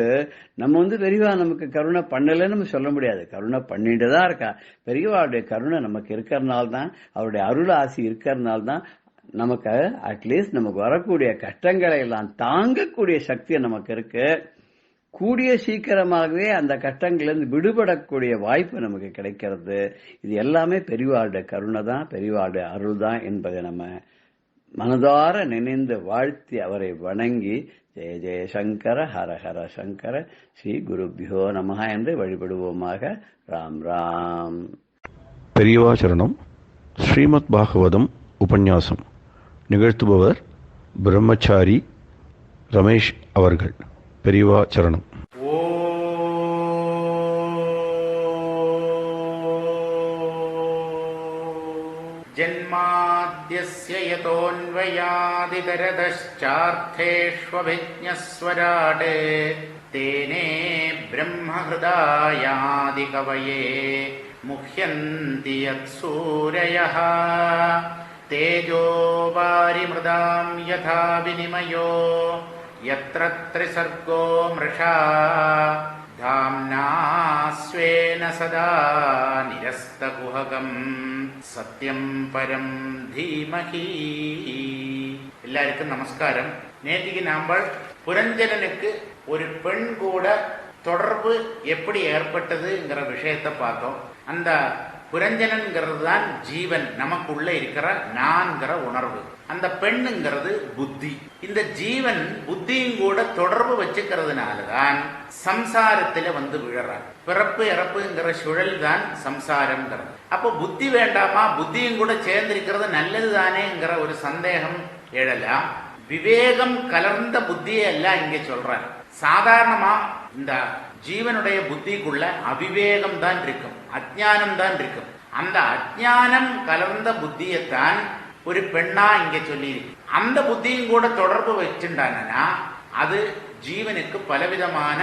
நம்ம வந்து பெரியவா நமக்கு கருணை பண்ணலன்னு நம்ம சொல்ல முடியாது, கருணை பண்ணிட்டு தான் இருக்கா. பெரியவாவுடைய கருணை நமக்கு இருக்கிறதுனால்தான், அவருடைய அருள் ஆசி இருக்கிறதுனால்தான் நமக்கு அட்லீஸ்ட் நமக்கு வரக்கூடிய கஷ்டங்களை எல்லாம் தாங்கக்கூடிய சக்தி நமக்கு இருக்கு. கூடிய சீக்கிரமாகவே அந்த கஷ்டங்களிலிருந்து விடுபடக்கூடிய வாய்ப்பு நமக்கு கிடைக்கிறது. இது எல்லாமே பெரியவாளுடைய கருணை தான், பெரியவாளுடைய அருள் தான் என்பதை நம்ம மனதார நினைந்து வாழ்த்தி அவரை வணங்கி ஜெய ஜெய சங்கர ஹர ஹர சங்கர ஸ்ரீ குருபியோ நமஹ என்று வழிபடுவோமாக. ராம் ராம். பெரியவா சரணம். ஸ்ரீமத் பாகவதம் உபன்யாசம் நிகழ்த்துபவர் பிரம்மச்சாரி ரமேஷ் அவர்கள். பெரியவா சரணம். ஜன்மாத்யஸ்ய யதோன்வயாதிதரதश्चार्थेष्वभिज्ञस्वराट् तेने ब्रह्महृदायादिकवये मुह्यन्ति यत्सूरयः तेजो वारिमृदां यथा विनिमयो यत्र त्रिसर्गो मृषा धाम्ना स्वेन सदा निरस्तकुहकम् सत्यं परं धीमहि. எல்லாருக்கும் நமஸ்காரம். நேத்திக்கு நாங்கள் புரஞ்சனனுக்கு ஒரு பெண் கூட தொடர்பு எப்படி ஏற்பட்டதுங்கிற விஷயத்தை பார்த்தோம். அந்த புரஞ்சனன்கிறது தான் ஜீவன், நமக்குள்ள இருக்கிற நான்கிற உணர்வு. அந்த பெண்ணுங்கிறது புத்தி. இந்த ஜீவன் புத்தியும் கூட தொடர்பு வச்சுக்கிறதுனாலதான் சம்சாரத்துல வந்து விழறான். பிறப்பு இறப்புங்கிற சுழல் தான் சம்சாரம்ங்கிறது. அப்போ புத்தி வேண்டாமா, புத்தியும் கூட சேர்ந்திருக்கிறது நல்லது தானேங்கிற ஒரு சந்தேகம் எழலாம். விவேகம் கலர்ந்த புத்தியை எல்லாம் இங்க சொல்றாங்க. சாதாரணமா இந்த ஜீவனுடைய புத்திக்குள்ள அவிவேகம் தான் இருக்கும், அஜ்ஞானம் தான் இருக்கும். அந்த அஜ்ஞானம் கலந்த புத்தியைத்தான் ஒரு பெண்ணா இங்க சொல்லியிருக்கு. அந்த புத்தியும் கூட தொடர்பு வச்சுட்டானா அது ஜீவனுக்கு பலவிதமான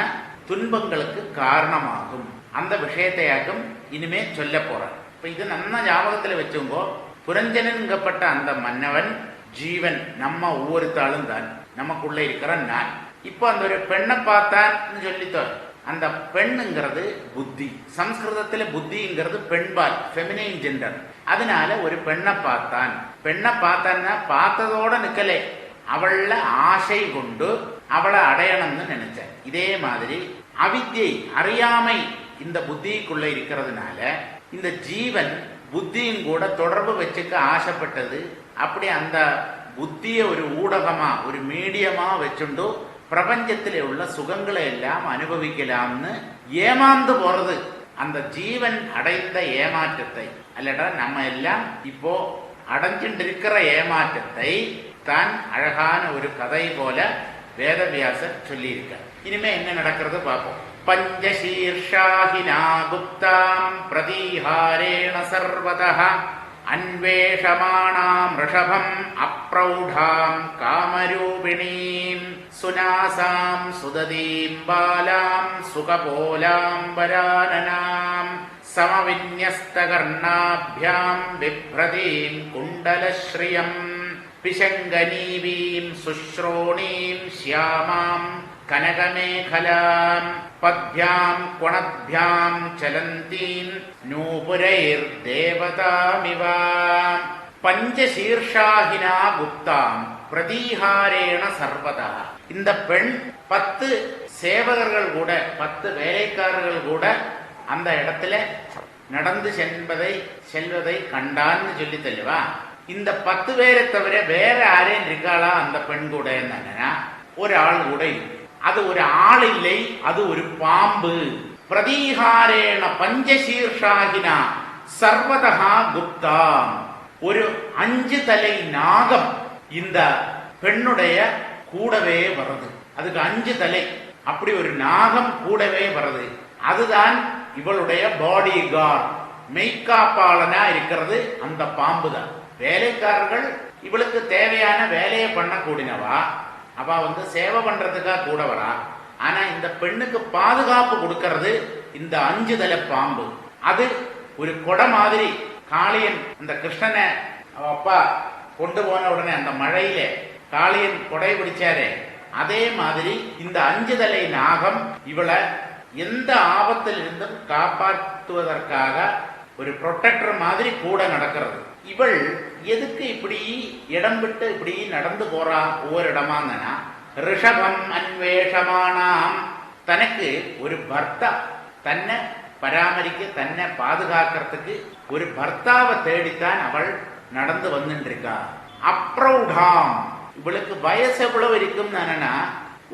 துன்பங்களுக்கு காரணமாகும். அந்த விஷயத்தையாக்கும் இனிமே சொல்ல போறார். இப்ப இது நம்ம ஞாபகத்துல வச்சுங்கோ. புரஞ்சனன்கப்பட்ட அந்த மன்னவன் ஜீவன், நம்ம ஒவ்வொருத்தாளும் தான், நமக்குள்ள இருக்கிற நான். இப்போ அந்த ஒரு பெண்ணை பார்த்தான்னு சொல்லித்தோம். அந்த பெண்ணுங்கிறது புத்தி. சம்ஸ்கிருதத்துல புத்திங்கிறது பெண்பால், ஃபெமினைன் ஜெண்டர். அதனால ஒரு பெண்ணை பார்த்தான். பெண்ணை பார்த்தான்னா பார்த்ததோட நிக்கலே, அவள ஆசை கொண்டு அவளை அடையணும்னு நினைச்சேன். இதே மாதிரி அவித்யை, அறியாமை இந்த புத்திக்குள்ள இருக்கிறதுனால இந்த ஜீவன் புத்தியும் கூட தொடர்பு வச்சுக்க ஆசைப்பட்டது. அப்படி அந்த புத்திய ஒரு ஊடகமா, ஒரு மீடியமா வச்சுண்டு பிரபஞ்சத்திலே உள்ள சுகங்களை எல்லாம் அனுபவிக்கலாம்னு ஏமாந்து போறது. அந்த ஜீவன் அடைந்த ஏமாற்றத்தை, அல்லடா நம்ம எல்லாம் இப்போ அடைஞ்சிட்டு இருக்கிற ஏமாற்றத்தை தான் அழகான ஒரு கதை போல வேதவியாசர் சொல்லியிருக்க. இனிமே என்ன நடக்கிறது பார்ப்போம். பஞ்சசீர்ஷாஹினா குப்தாம் பிரதீஹாரேண சர்வதஹ அன்வேஷமாணாம் ரிஷபம் அப்ரௌடாம் காமரூபிணீம் சுனாசாம் சுததீம் பாலாம் சுகபோலாம் வரானனாம் சமவின்யஸ்தகர்ணாப்யாம் பிப்ரதீம் குண்டலஸ்ரீயம் பிஷங்கனீவீம் சுஸ்ரோணீம் ஷ்யாமாம் கனகமேகலாம் பத்யாம் குணத்யாம் சலந்தீம் நூபுரைர்தேவதாமிவ பஞ்சசீர்ஷாஹினா குப்தாம் பிரதீஹாரேண சர்வதா. இந்த பெண் 10 சேவகர்கள் கூட, 10 வேலைக்காரர்கள் கூட அந்த இடத்துல நடந்து செல்வதை கண்டான்னு சொல்லி தெளிவா. இந்த 10 பேரை தவிர வேற யாரேன் இருக்காளா அந்த பெண் கூட? என்னன்னா ஒரு ஆள் கூட இருக்கு. அது ஒரு ஆள் இல்லை, அது ஒரு பாம்பு. பிரதீஹாரேண பஞ்சசீர்ஷாகினா சர்வதா குப்தா. ஒரு 5 தலை நாகம் இந்த பெண்ணுடைய கூடவே வருது. அதுக்கு 5 தலை, அப்படி ஒரு நாகம் கூடவே வருது. அதுதான் இவளுடைய பாடி கார்டு, மெய்காப்பாளனா இருக்கிறது அந்த பாம்பு தான். வேலைக்காரர்கள் இவளுக்கு தேவையான வேலையை பண்ண கூடினவா, அவ சேவை பண்றதுக்காக கூட வரா. ஆனா இந்த பெண்ணுக்கு பாதுகாப்பு கொடுக்கறது இந்த 5 தலை பாம்பு. அது ஒரு கொடை மாதிரி. காளியன் அந்த கிருஷ்ணனை அப்பா கொண்டு போன உடனே அந்த மழையில காளியன் கொடை பிடிச்சாரே, அதே மாதிரி இந்த 5 தலை நாகம் இவளை எந்த ஆபத்தில் இருந்தும் காப்பாற்றுவதற்காக ஒரு ப்ரொடெக்டர் மாதிரி கூட நடக்கிறது. இவள் எதுக்கு இப்படி இடம் விட்டு இப்படி நடந்து போறா ஒவ்வொரு இடமாங்கன்னா, ரிஷபம் அன்வேஷமானாம், தனக்கு ஒரு பர்த்தா, தன்னை பராமரிக்க, தன்னை பாதுகாக்கிறதுக்கு ஒரு பர்த்தாவை தேடித்தான் அவள் நடந்து வந்துட்டு இருக்கா. அப்ரௌடாம், இவளுக்கு வயசு எவ்வளவு இருக்கும்?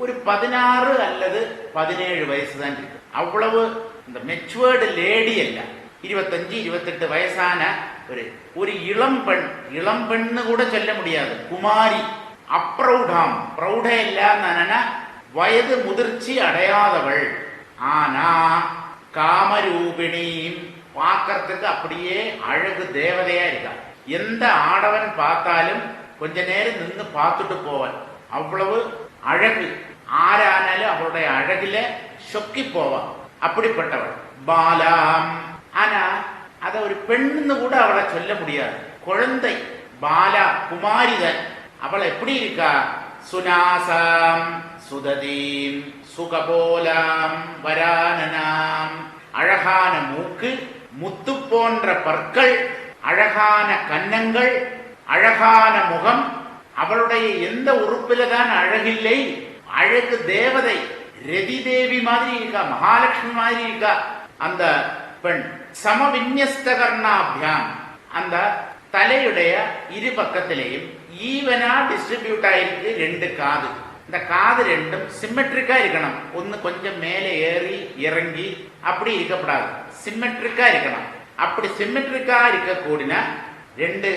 ஒரு 16 அல்லது 17 வயசு தான் இருக்கு. அவ்வளவு இந்த மெச்சுவேர்டு லேடி அல்ல. 25, 28 வயசான ஒரு இளம் பெண். இளம் பெண்ணு கூட சொல்ல முடியாது, குமாரி. அப்ரௌடாம், பிரௌட இல்ல, வயது முதிர்ச்சி அடையாதவள். ஆனா காமரூபிணி, பார்க்கறதுக்கு அப்படியே அழகு தேவதையா இருக்கா. எந்த ஆடவன் பார்த்தாலும் கொஞ்ச நேரம் நின்று பார்த்துட்டு போவன், அவ்வளவு அழகு. ஆரானாலும் அவளுடைய அழகில சொக்கி போவான், அப்படிப்பட்டவள். பாலாம், ஆனா அத ஒரு பெண்ணு கூட அவளை சொல்ல முடியாது, குழந்தை. பாலா, குமாரிதன். அவள் எப்படி இருக்கா? சுனாசாம் சுததீம் சுகபோலாம் வரானனாம், அழகான மூக்கு, முத்து போன்ற பற்கள், அழகான கன்னங்கள், அழகான முகம். அவளுடைய எந்த உறுப்பில தான் அழகில்லை? அழகு தேவதை, ரதி தேவி மாதிரி இருக்கா, மகாலட்சுமி மாதிரி இருக்கா அந்த பெண். சமவின்யஸ்தகர்ணாபியாம், அந்த தலையுடைய இரு பக்கத்திலேயும் ஈவனா டிஸ்ட்ரிபியூட் ஆயிருக்கு 2 காது. இந்த காது ரெண்டும் சிம்மெட்ரிக்கா இருக்கணும். ஒன்னு கொஞ்சம் மேலே ஏறி இறங்கி அப்படி இருக்கப்படாது, சிம்மெட்ரிக்கா இருக்கணும். அப்படி சிம்மெட்ரிக்கா இருக்க கூடின 2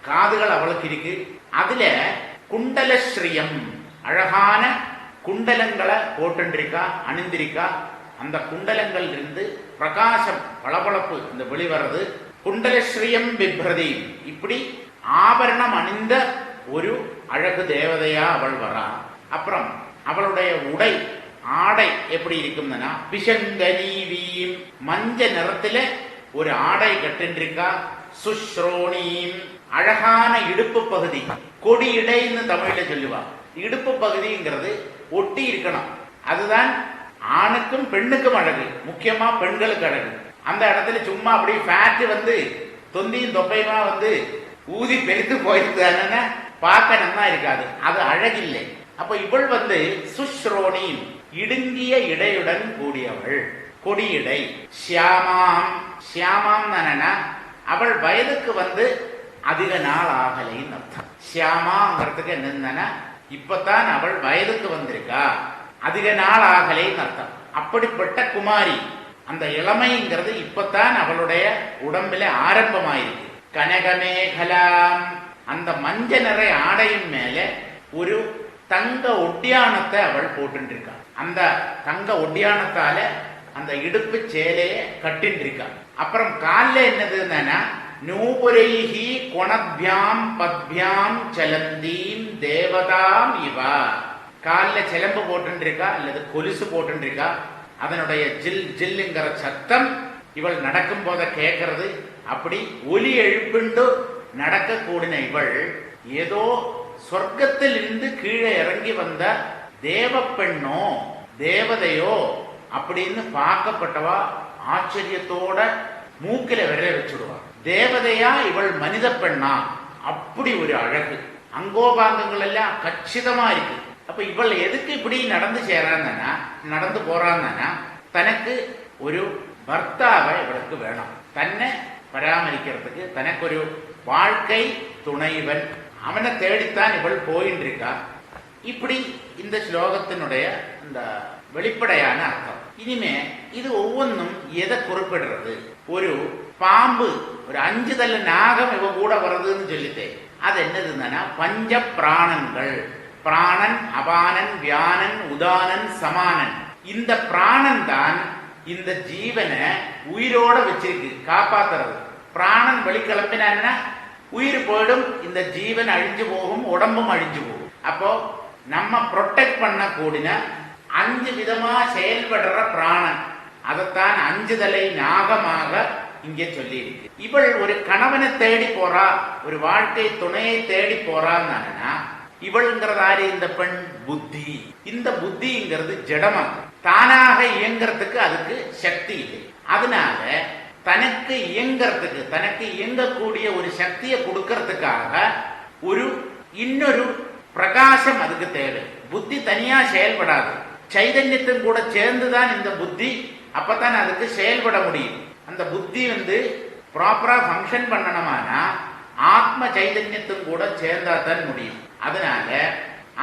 காதுகள் அவளுக்கு இருக்கு. அதுல குண்டலஸ்ரீயம், அழகான குண்டலங்களை போட்டுருக்கா, அணிந்திருக்கா. அந்த குண்டலங்கள் இருந்து பிரகாசம் பளபளப்பு இந்த வெளிவரது. குண்டலஸ்ரீயம் பிப்ரதி, இப்படி ஆபரணம் அணிந்த ஒரு அழகு தேவதையா அவள் வரா. அப்புறம் அவளுடைய உடை ஆடை எப்படி இருக்கும்னா பிஷங்கனீவீம், மஞ்ச நிறத்துல ஒரு ஆடை கட்டின்றிருக்கா. சுஸ்ரோணீம், அழகான இடுப்பு பகுதி, கொடி இடைன்னு தமிழ்ல சொல்லுவா. இடுப்பு பகுதிங்கிறது ஒட்டி இருக்கணும். அதுதான் ஆணுக்கும் பெண்ணுக்கும் அழகு, முக்கியமா பெண்களுக்கு அழகு. அந்த இடத்துல சும்மா அப்படி ஃபேட் வந்து தொந்தியும் தொப்பையுமா வந்து ஊதி பெருத்து போயிருந்தானே பார்க்க நல்லா இருக்காது, அது அழகில்லை. அப்ப இவள் வந்து சுஸ்ரோணி, இடுங்கிய இடையுடன் கூடியவள், கொடியடை. சியாமாம், சியாமாம் தானே அவள் வயதுக்கு வந்து அதிக நாள் ஆகலைன்னு அர்த்தம். சியாமாங்கிறதுக்கு என்னன்னா இப்பதான் அவள் வயதுக்கு வந்திருக்கா, அதிக நாள் ஆகலைன்னு அர்த்தம். அப்படிப்பட்ட குமாரி, அந்த இளமைங்கிறது இப்பதான் அவளுடைய உடம்புல ஆரம்பமாயிருக்கு. கனகமேகலாம், அந்த மஞ்ச நிற ஆடையின் மேல ஒரு தங்க ஒட்டியானத்தை அவள் போட்டுருக்கா. அந்த தங்க ஒட்டியானத்தால அந்த இடுப்பு சேலைய கட்டின்றிருக்கா. அப்புறம் கால்ல என்னதுன்னா நூபுரைஹி கொணபியாம் பத்பியாம் சலந்தீம் தேவதாம் இவா, கால்ல சிலம்பு போட்டுருக்கா அல்லது கொலுசு போட்டுருக்கா. அதனுடைய ஜில் ஜில்லுங்கிற சத்தம் இவள் நடக்கும் போத கேட்கறது. அப்படி ஒலி எழுப்பிண்டு நடக்கக்கூடிய இவள் ஏதோ சொர்க்கத்தில் இருந்து கீழே இறங்கி வந்த தேவ பெண்ணோ தேவதையோ அப்படின்னு பார்க்கப்பட்டவா ஆச்சரியத்தோட மூக்கில விரல வச்சுடுவா. தேவதையா இவள் மனித பெண்ணா, அப்படி ஒரு அழகு. அங்கோபாங்கங்கள் எல்லாம் கச்சிதமா இருக்கு. அப்ப இவள் எதுக்கு இப்படி நடந்து சேரான்னா நடந்து போறான்னா தனக்கு ஒரு பர்த்தாவை இவளுக்கு வேணும், தன்னை பராமரிக்கிறதுக்கு தனக்கு ஒரு வாழ்க்கை துணைவன், அவனை தேடித்தான் இவள் போயின்னு இருக்கா. இப்படி இந்த ஸ்லோகத்தினுடைய இந்த வெளிப்படையான அர்த்தம். இனிமே இது ஒவ்வொன்றும் எதை குறிப்பிடுறது? ஒரு பாம்பு, ஒரு 5 தலை நாகம் இவ கூட வருதுன்னு சொல்லிட்டேன். அது என்னதுன்னா பஞ்ச பிராணன்கள், பிராணன், அபானன், வியானன், உதானன், சமானன். இந்த பிராணன் தான் இந்த ஜீவனை உயிரோட வச்சிருக்கு, காப்பாத்துறது. பிராணன் வெளிக்கிளம்பினா உயிர் போயிடும், இந்த ஜீவன் அழிஞ்சு போகும், உடம்பும் அழிஞ்சு போகும். அப்போ நம்ம ப்ரொடெக்ட் பண்ண கூடின 5 விதமா செயல்படுற பிராணன், அதைத்தான் 5 தலை நாகமாக இங்கே சொல்லி இருக்கு. இவள் ஒரு கணவனை தேடி போறா, ஒரு வாழ்க்கை துணையை தேடி போறான்னா இவள்ங்கிறதாரு இந்த பெண் புத்தி. இந்த புத்திங்கிறது ஜடமா, தானாக இயங்கிறதுக்கு அதுக்கு சக்தி இல்லை. அதனால தனக்கு இயங்கிறதுக்கு, தனக்கு இயங்கக்கூடிய ஒரு சக்தியை கொடுக்கறதுக்காக ஒரு இன்னொரு பிரகாசம் அதுக்கு தேவை. புத்தி தனியா செயல்படாது, சைதன்யத்தின் கூட சேர்ந்துதான் இந்த புத்தி, அப்பதான் அதுக்கு செயல்பட முடியும். அந்த புத்தி வந்து ப்ராப்பரா ஃபங்க்ஷன் பண்ணணுமானா ஆத்ம சைதன்யத்தின் கூட சேர்ந்தாதான் முடியும். அதனால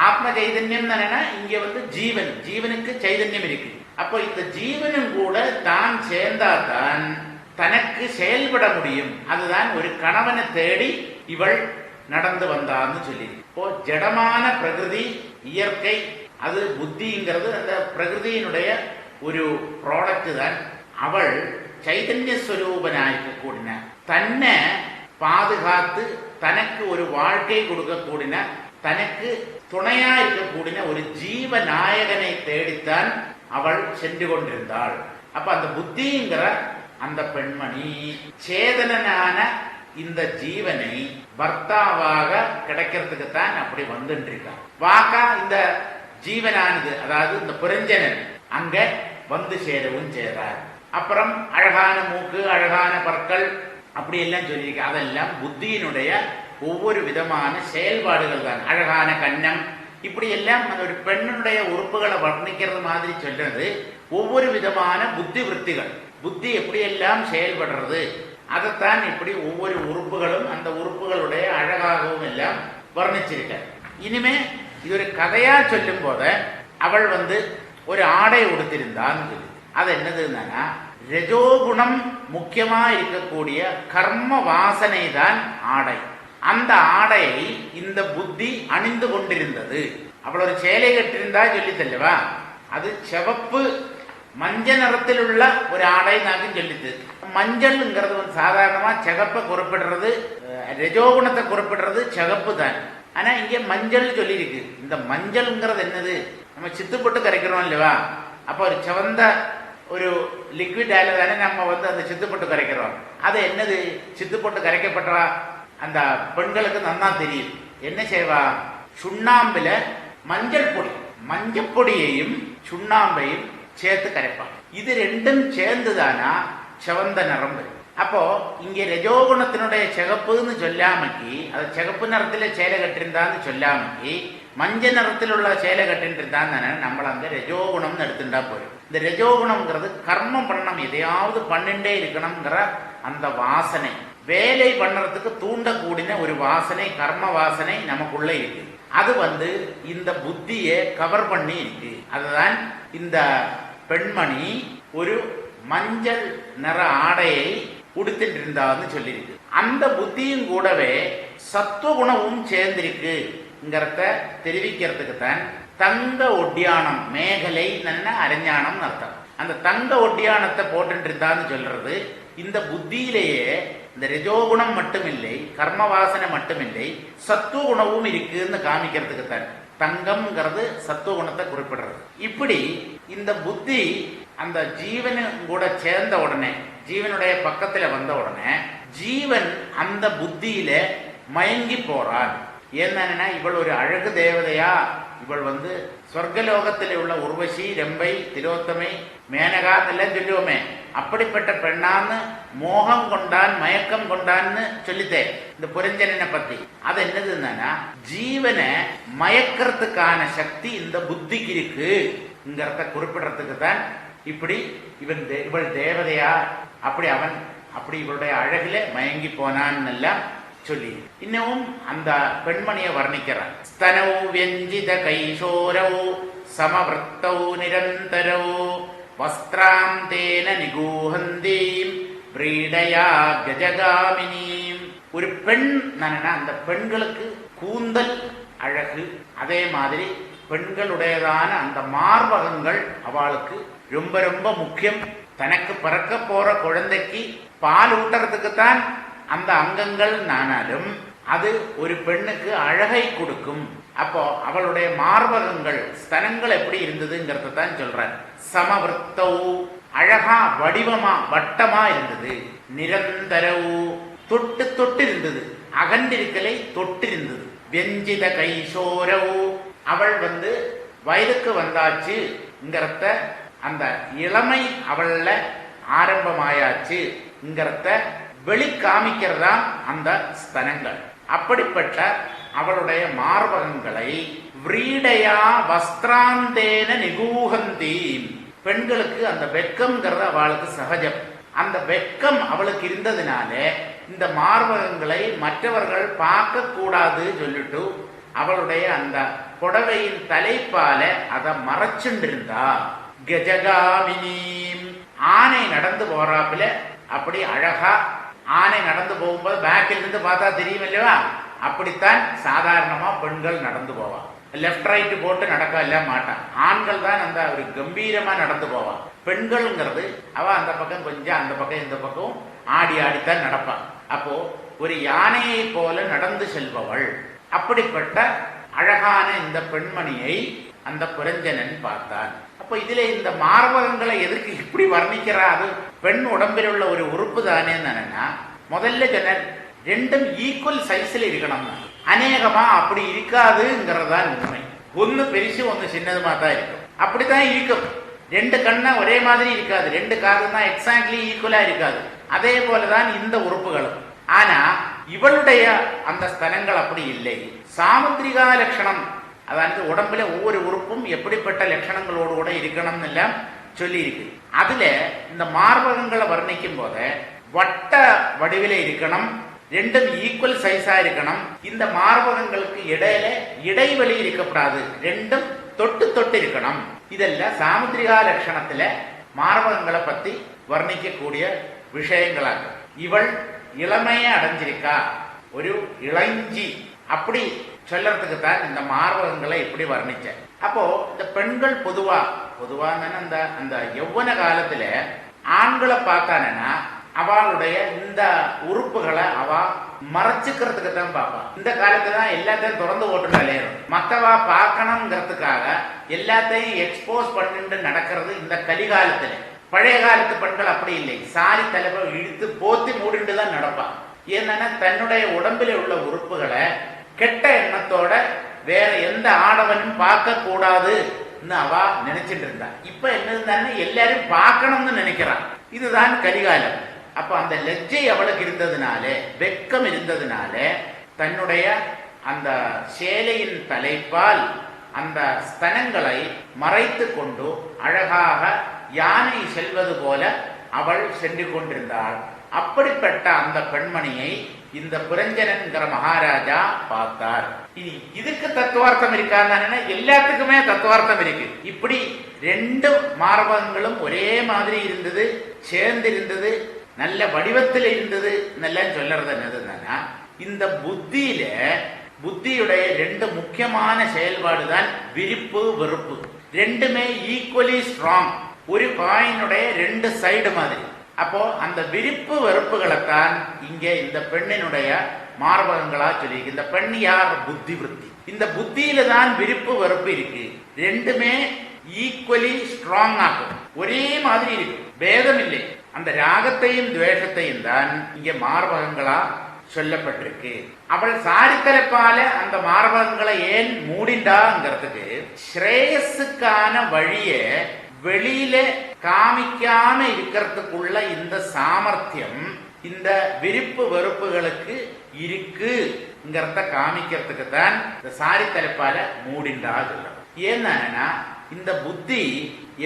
ஆத்ம சைதன்யம் தானே இங்க வந்து ஜீவன், ஜீவனுக்கு சைதன்யம் இருக்கு. அப்போ இந்த ஜீவனும் கூட தான் சேர்ந்தாதான் தனக்கு செயல்பட முடியும். அதுதான் ஒரு கணவனை தேடி இவள் நடந்து வந்தான்னு சொல்லி. இப்போ ஜடமான பிரகிருதி இயற்கை, அது புத்திங்கிறது அந்த பிரகிருதியினுடைய ஒரு ப்ராடக்ட் தான். அவள் சைதன்ய ஸ்வரூபனாயிருக்க கூடின, தன்னை பாதுகாத்து தனக்கு ஒரு வாழ்க்கை கொடுக்க கூடின, தனக்கு துணையா இருக்கக்கூடிய ஒரு ஜீவநாயகனை தேடித்தான் அவள் சென்று கொண்டிருந்தாள். அப்ப அந்த புத்திங்கிற அந்த பெண்மணி சேதனனான இந்த ஜீவனை பர்த்தாவாக கிடைக்கிறதுக்கு தான் அப்படி வந்துட்டு இருக்கா. வாக்கா இந்த ஜீவனானது, அதாவது இந்த புரஞ்சனன் அங்க வந்து சேரவும் சேரார். அப்புறம் அழகான மூக்கு, அழகான பற்கள், அப்படி எல்லாம் சொல்லியிருக்க. அதெல்லாம் புத்தியினுடைய ஒவ்வொரு விதமான செயல்பாடுகள் தான். அழகான கன்னம், இப்படி எல்லாம் ஒரு பெண்ணுடைய உறுப்புகளை வர்ணிக்கிறது மாதிரி சொல்றது ஒவ்வொரு விதமான புத்தி விற்த்திகள். புத்தி எப்படியெல்லாம் செயல்படுறது அதைத்தான் இப்படி ஒவ்வொரு உறுப்புகளும் அந்த உறுப்புகளுடைய அழகாகவும் எல்லாம் வர்ணிச்சிருக்க. இனிமே இது ஒரு கதையா சொல்லும் போத அவள் வந்து ஒரு ஆடை உடுத்திருந்தான்னு சொல்லி, அது என்னதுன்னா ரஜோகுணம் முக்கியமா இருக்கக்கூடிய கர்ம வாசனை தான் ஆடை. அந்த ஆடையை இந்த புத்தி அணிந்து கொண்டிருந்தது. அவள் ஒரு சேலை கட்டிருந்தா சொல்லி தல்லவா, அது சிவப்பு மஞ்சள் நிறத்திலுள்ள ஒரு ஆடை நாக்கும் சொல்லிது. மஞ்சள்ங்கிறது சாதாரணமா சிகப்பை குறிப்பிடுறது, ரஜோகுணத்தை குறிப்பிடுறது சிகப்பு தான். ஆனா இங்க மஞ்சள் சொல்லி இருக்கு. இந்த மஞ்சள்ங்கிறது என்னது? நம்ம சித்து போட்டு கரைக்கிறோம் இல்லவா? அப்ப ஒரு சிவந்த ஒரு லிக்விட் ஆயில தானே நம்ம அந்த சித்து போட்டு கரைக்கிறோம். அது என்னது? சித்து போட்டு கரைக்கப்பட்டா அந்த பெண்களுக்கு நன்னா தெரியும். என்ன செய்வா? சுண்ணாம்புல மஞ்சள் பொடி, மஞ்சள் பொடியையும் சுண்ணாம்பையும் சேர்த்து கரைப்பான். இது ரெண்டும் சேர்ந்துதானா சிவந்த நிறம். அப்போ இங்க ரஜோகுணத்தினுடைய சிகப்புன்னு சொல்லாமக்கி, அது சிகப்பு நிறத்துல சேலை கட்டிருந்தான்னு சொல்லாமக்கி மஞ்சள் நிறத்தில் உள்ள சேலை கட்டிருந்தான் தானே நம்மள அந்த ரஜோகுணம்னு எடுத்துட்டா போயிடும். இந்த ரஜோகுணம்ங்கிறது கர்மம் பண்ணணும், எதையாவது பண்ணிண்டே இருக்கணும்ங்கிற அந்த வாசனை, வேலை பண்ணுறதுக்கு தூண்டக்கூடின ஒரு வாசனை, கர்ம வாசனை நமக்குள்ள இருக்கு. அது இந்த புத்தியை கவர் பண்ணி இருக்கு. அதுதான் இந்த பெண்மணி ஒரு மஞ்சள் நிற ஆடையை உடுத்திட்டு இருந்தான்னு சொல்லியிருக்கு. அந்த புத்தியும் கூடவே சத்துவகுணமும் சேர்ந்திருக்குங்கிறத தெரிவிக்கிறதுக்கு தான் தங்க ஒட்டியானம், மேகலை அரஞானம் அர்த்தம். அந்த தங்க ஒட்டியானத்தை போட்டு இருந்தான்னு சொல்றது இந்த புத்தியிலேயே இந்த ரஜோகுணம் மட்டுமில்லை, கர்ம வாசனை மட்டுமில்லை, சத்துவகுணமும் இருக்குன்னு காமிக்கிறதுக்கு தான் தங்கம்ங்கிறது சத்துவகுணத்தை குறிப்பிடுறது. இப்படி இந்த புத்தி அந்த ஜீவனு கூட சேர்ந்த உடனே, ஜீவனுடைய பக்கத்துல வந்த உடனே ஜீவன் அந்த புத்தியில மயங்கி போறான். என்னன்னா இவள் ஒரு அழகு தேவதையா, இவள் சொர்க்கலோகத்தில் உள்ள உர்வசி, ரெம்பை, திலோத்தமை, மேனகா எல்லாம் சொல்லுவோமே, அப்படிப்பட்ட பெண்ணான்னு மோகம் கொண்டான், மயக்கம் கொண்டான்னு சொல்லித்தேன் இந்த புரஞ்சனனை பத்தி. அது என்னதுன்னா ஜீவனை மயக்கிறதுக்கான சக்தி இந்த புத்திக்கு இருக்குங்கிறத குறிப்பிடறதுக்கு தான் இப்படி இவள் தேவதையா, அப்படி இவளுடைய அழகில மயங்கி போனான்னு எல்லாம் சொல்லி இன்னமும் அந்த பெண்மணியை வர்ணிக்கிறார். ஸ்தனௌ வியஞ்சித கைஷோரௌ சமவృத்தௌ நிரந்தரௌ வஸ்திராம் தேன நிகூஹந்தீம் பிரீடயா கஜகாமினீம். ஒரு பெண் அந்த பெண்களுக்கு கூந்தல் அழகு, அதே மாதிரி பெண்களுடையதான அந்த மார்பகங்கள் அவளுக்கு ரொம்ப ரொம்ப முக்கியம். தனக்கு பிறக்க போற குழந்தைக்கு பால் ஊட்டுறதுக்கு தான் அந்த அங்கங்கள் நானாலும் அது ஒரு பெண்ணுக்கு அழகை கொடுக்கும். அப்போ அவளுடைய மார்பகங்கள், ஸ்தனங்கள் எப்படி இருந்ததுங்கிறத தான் சொல்றார். சமவృத்தௌ அழகா வடிவமா வட்டமா இருந்தது. நிரந்தரவு தொட்டு தொட்டு இருந்தது, அகண்டிருக்கலை தொட்டு இருந்தது. வெஞ்சித கைஷோரவு அவள் வயதுக்கு வந்தாச்சுங்கிறத, அந்த இளமை அவள்ல ஆரம்பமாயாச்சுங்கிறத வெளி காமிக்கிறதா அந்த ஸ்தனங்கள். அப்படிப்பட்ட அவளுடைய மார்பகங்களை விரீடையா வஸ்திராந்தேன நிகூஹந்தி. பெண்களுக்கு அந்த வெட்கம்ங்கிறது அவளுக்கு சகஜம். அந்த வெட்கம் அவளுக்கு இருந்ததுனால இந்த மார்பகங்களை மற்றவர்கள் பார்க்க கூடாது சொல்லிட்டு அவளுடைய அந்த புடவையின் தலைப்பால அதை மறைச்சுண்டிருந்தா. கஜகாமினி ஆனை நடந்து போறாப்புல அப்படி அழகா ஆனை நடந்து போகும்போது பேக்கில் இருந்து பார்த்தா தெரியும் இல்லையா, அப்படித்தான் சாதாரணமா பெண்கள் நடந்து போவா. லெப்ட் ரைட் போட்டு நடக்க எல்லாம் மாட்டான். ஆண்கள் தான் அந்த ஒரு கம்பீரமா நடந்து போவான். பெண்கள்ங்கிறது அவ அந்த பக்கம் கொஞ்சம், அந்த பக்கம் இந்த பக்கம் ஆடி ஆடித்தான் நடப்பான். அப்போ ஒரு யானையை போல நடந்து செல்பவள். அப்படிப்பட்ட அழகான இந்த பெண்மணியை அந்த புரஞ்சனன் பார்த்தான். அப்ப இதுல இந்த மார்பகங்களை எதுக்கு இப்படி வர்ணிக்கிறா? அது பெண் உடம்பில் உள்ள ஒரு உறுப்பு தானே. முதல்ல சொன்ன ரெண்டும் ஈக்குவல் சைஸ்ல இருக்கணும். அநேகமா அப்படி இருக்காதுங்கிறதான் உண்மை. ஒன்னு பெருசு ஒன்னு சின்னதுமா தான் இருக்கும். அப்படித்தான் இருக்கும். ரெண்டு கண்ணா ஒரே மாதிரி இருக்காது, ரெண்டு காது தான் எக்ஸாக்ட்லி ஈக்குவலா இருக்காது. அதே போலதான் இந்த உறுப்புகளும். ஆனா இவளுடைய அந்த ஸ்தனங்கள் அப்படி இல்லை. சாமுத்திரிகா லட்சணம், அதாவது உடம்புல ஒவ்வொரு உறுப்பும் எப்படிப்பட்ட லட்சணங்களோடு கூட இருக்கணும்னு எல்லாம் சொல்லி இருக்கு. அதுல இந்த மார்பகங்களை வர்ணிக்கும் போத வட்ட வடிவில இருக்கணும், ரெண்டும் ஈக்குவல் சைஸா இருக்கணும். இந்த மார்பகங்களுக்கு இடையில இடைவெளி இருக்கப்படாது, ரெண்டும் தொட்டு தொட்டு இருக்கணும். இதெல்லாம் சாமுத்திரிகா லட்சணத்துல மார்பகங்களை பத்தி வர்ணிக்கக்கூடிய விஷயங்களாக. இவள் இளமையை அடைஞ்சிருக்கா, ஒரு இளஞ்சி, அப்படி சொல்லறதுக்கு தான் இந்த மார்பகங்களை இப்படி வர்ணிச்ச. அப்போ இந்த பெண்கள் பொதுவா பொதுவா அந்த அந்த யௌவன காலத்துல ஆண்களை பார்த்தானா அவளுடைய இந்த உறுப்புகளை அவ மறைச்சுக்கிறதுக்கு தான் பார்ப்பா. இந்த காலத்துல தான் எல்லாத்தையும் திறந்து ஓட்டு விளையாடும். மத்தவா பார்க்கணுங்கிறதுக்காக எல்லாத்தையும் எக்ஸ்போஸ் பண்ணிட்டு நடக்கிறது இந்த கலிகாலத்துல. பழைய காலத்து பெண்கள் அப்படி இல்லை. சாரி தலைவை இழுத்து போத்தி மூடிட்டு தான் நடப்பான். ஏன்னா தன்னுடைய உடம்பில உள்ள உறுப்புகளை கெட்ட எண்ணத்தோட வேற எந்த ஆடவனும் பார்க்க கூடாதுன்னு அவ நினைச்சிட்டு இருந்தா. இப்ப என்ன எல்லாரும் பார்க்கணும்னு நினைக்கிறான். இதுதான் கலிகாலம். அப்ப அந்த லெஜ்ஜை அவளுக்கு இருந்ததுனால, வெக்கம் இருந்ததுனால தன்னுடைய அந்த சேலையின் தலைப்பால் அந்த ஸ்தனங்களை மறைத்து கொண்டு அழகாக யானை செல்வது போல அவள் சென்று கொண்டிருந்தாள். அப்படிப்பட்ட அந்த பெண்மணியை இந்த புரஞ்சனன்கிற மகாராஜா பார்த்தார். இதுக்கு தத்துவார்த்தம் இருக்கான்னு எல்லாத்துக்குமே தத்துவார்த்தம் இருக்கு. இப்படி ரெண்டு மார்பகங்களும் ஒரே மாதிரி இருந்தது, சேர்ந்து இருந்தது, நல்ல வடிவத்தில் இருந்தது எல்லாம் சொல்றது என்னதுன்னா, இந்த புத்தியுடைய ரெண்டு முக்கியமான செயல்பாடு தான் விருப்பு வெறுப்பு. ரெண்டுமே ஈக்குவலி ஸ்ட்ராங். ஒரு காயினுடைய ரெண்டு சைடு மாதிரி. அப்போ அந்த விருப்பு வெறுப்புகளைத்தான் இங்கே இந்த பெண்ணினுடைய மார்பகங்களா சொல்லி. இந்த பெண் யார்? புத்தி விருத்தி. இந்த புத்தியில தான் விருப்பு வெறுப்பு இருக்கு. ரெண்டுமே ஈக்குவலி ஸ்ட்ராங் ஆகும், ஒரே மாதிரி இருக்கு, பேதம் இல்லை. அந்த ராகத்தையும் துவேஷத்தையும் தான் இங்கே மார்பகங்களா சொல்லப்பட்டிருக்கு. அவள் சாரித்தலைப்பால அந்த மார்பகங்களை ஏன் மூடிண்டாங்கிறதுக்கு ஸ்ரேயஸுக்கான வழிய வெளியில காமிக்காம இருக்கிறதுக்குள்ள இந்த சாமர்த்தியம் இந்த விருப்பு வெறுப்புகளுக்கு இருக்குங்கிறத காமிக்கிறதுக்கு தான் இந்த சாரி தலைப்பால மூடிண்டா சொல்லும். ஏன்னா இந்த புத்தி